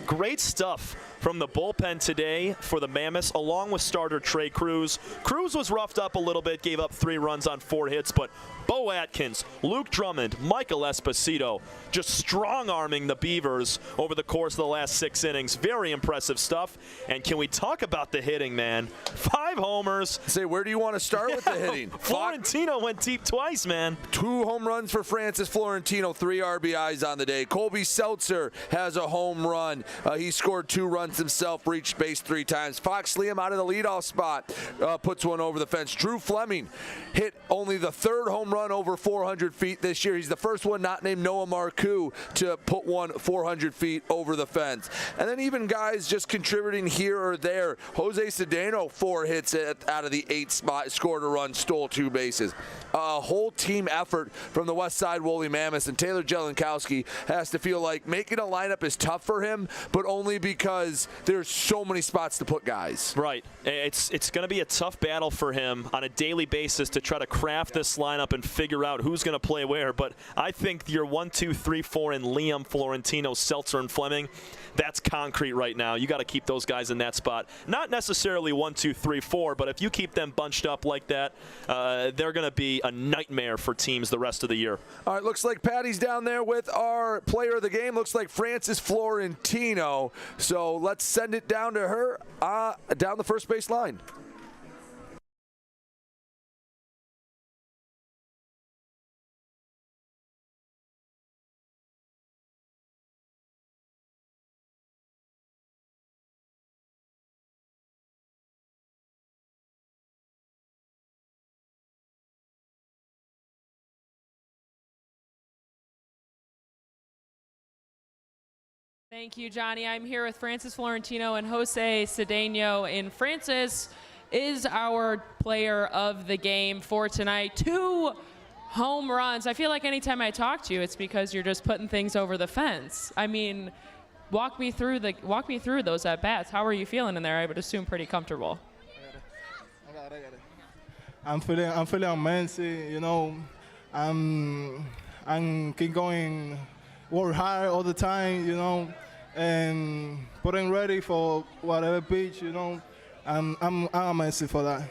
Great stuff from the bullpen today for the Mammoths, along with starter Trey Cruz. Cruz was roughed up a little bit, gave up 3 runs on 4 hits, but Bo Atkins, Luke Drummond, Michael Esposito just strong-arming the Beavers over the course of the last 6 innings. Very impressive stuff. And can we talk about the hitting, man? 5 homers. Say, where do you want to start with the hitting? Florentino went deep twice, man. 2 home runs for Francis Florentino, 3 RBIs on the day. Colby Seltzer has a home run. He scored 2 runs himself, reached base 3 times. Fox Liam out of the leadoff spot puts one over the fence. Drew Fleming hit only the 3rd home run over 400 feet this year. He's the first one not named Noah Marcoux to put one 400 feet over the fence. And then even guys just contributing here or there. Jose Cedeno, 4 hits out of the 8th spot, scored a run, stole 2 bases. A whole team effort from the Westside Woolly Mammoths, and Taylor Jelenkowski has to feel like making a lineup is tough for him, but only because there's so many spots to put guys. Right. It's going to be a tough battle for him on a daily basis to try to craft this lineup and figure out who's going to play where. But I think your 1, 2, 3, 4 in Liam, Florentino, Seltzer, and Fleming, that's concrete right now. You got to keep those guys in that spot. Not necessarily 1, 2, 3, 4, but if you keep them bunched up like that, they're going to be a nightmare for teams the rest of the year. All right, looks like Patty's down there with our player of the game. Looks like Francis Florentino. So let's send it down to her, down the first base line. Thank you, Johnny. I'm here with Francis Florentino and Jose Cedeno, and Francis is our player of the game for tonight. 2 home runs. I feel like anytime I talk to you, it's because you're just putting things over the fence. I mean, walk me through those at bats. How are you feeling in there? I would assume pretty comfortable. I'm feeling amazing. You know, I'm keep going. Work hard all the time, you know, and putting ready for whatever pitch, you know. I'm amazing for that.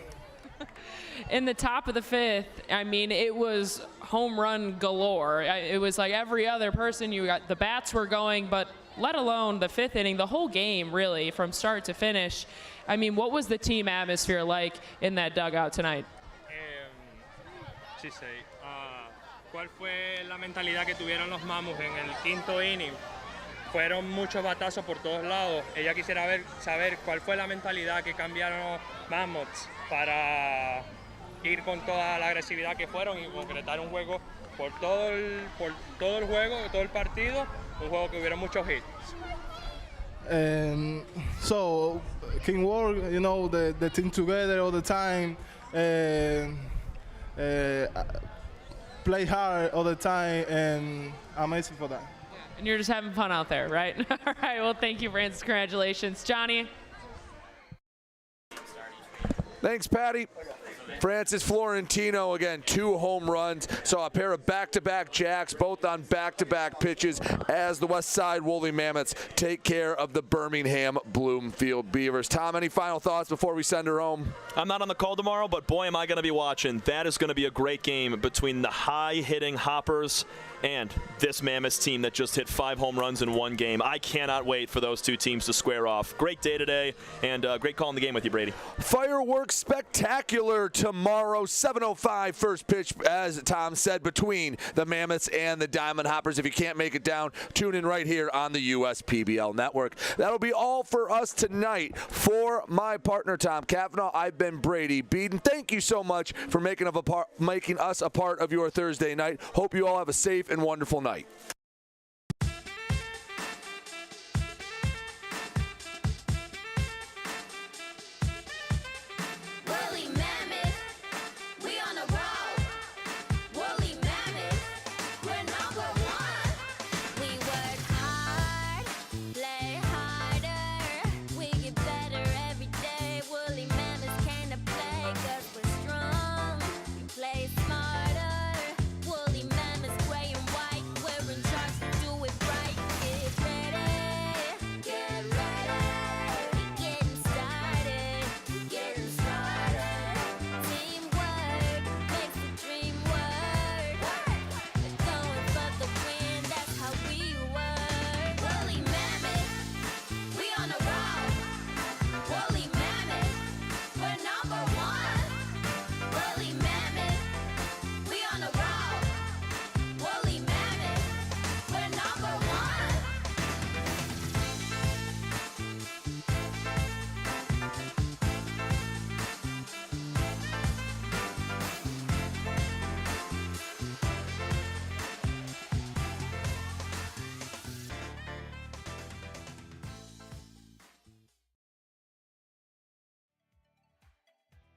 In the top of the 5th, I mean, it was home run galore. It was like every other person. You got the bats were going, but let alone the 5th inning, the whole game really from start to finish. I mean, what was the team atmosphere like in that dugout tonight? Sí, sí. ¿Cuál fue la mentalidad que tuvieron los Mammoths en el 5º inning? Fueron muchos batazos por todos lados. Ella quisiera saber cuál fue la mentalidad que cambiaron los Mammoths para ir con toda la agresividad que fueron y concretar un juego por todo el juego, todo el partido, un juego que hubieron muchos hits. So, can work, you know, the team together all the time. Play hard all the time, and I'm amazing for that. And you're just having fun out there, right? All right, well, thank you, Francis. Congratulations. Johnny? Thanks, Patty. Francis Florentino, again, 2 home runs. Saw a pair of back-to-back jacks, both on back-to-back pitches, as the Westside Woolly Mammoths take care of the Birmingham Bloomfield Beavers. Tom, any final thoughts before we send her home? I'm not on the call tomorrow, but boy, am I going to be watching. That is going to be a great game between the high-hitting Hoppers and this Mammoths team that just hit 5 home runs in 1 game. I cannot wait for those 2 teams to square off. Great day today, and great calling the game with you, Brady. Fireworks spectacular tomorrow, 7:05 first pitch, as Tom said, between the Mammoths and the Diamond Hoppers. If you can't make it down, tune in right here on the USPBL Network. That'll be all for us tonight. For my partner, Tom Cavanaugh, I've been Brady Beaton. Thank you so much for making us a part of your Thursday night. Hope you all have a safe and wonderful night.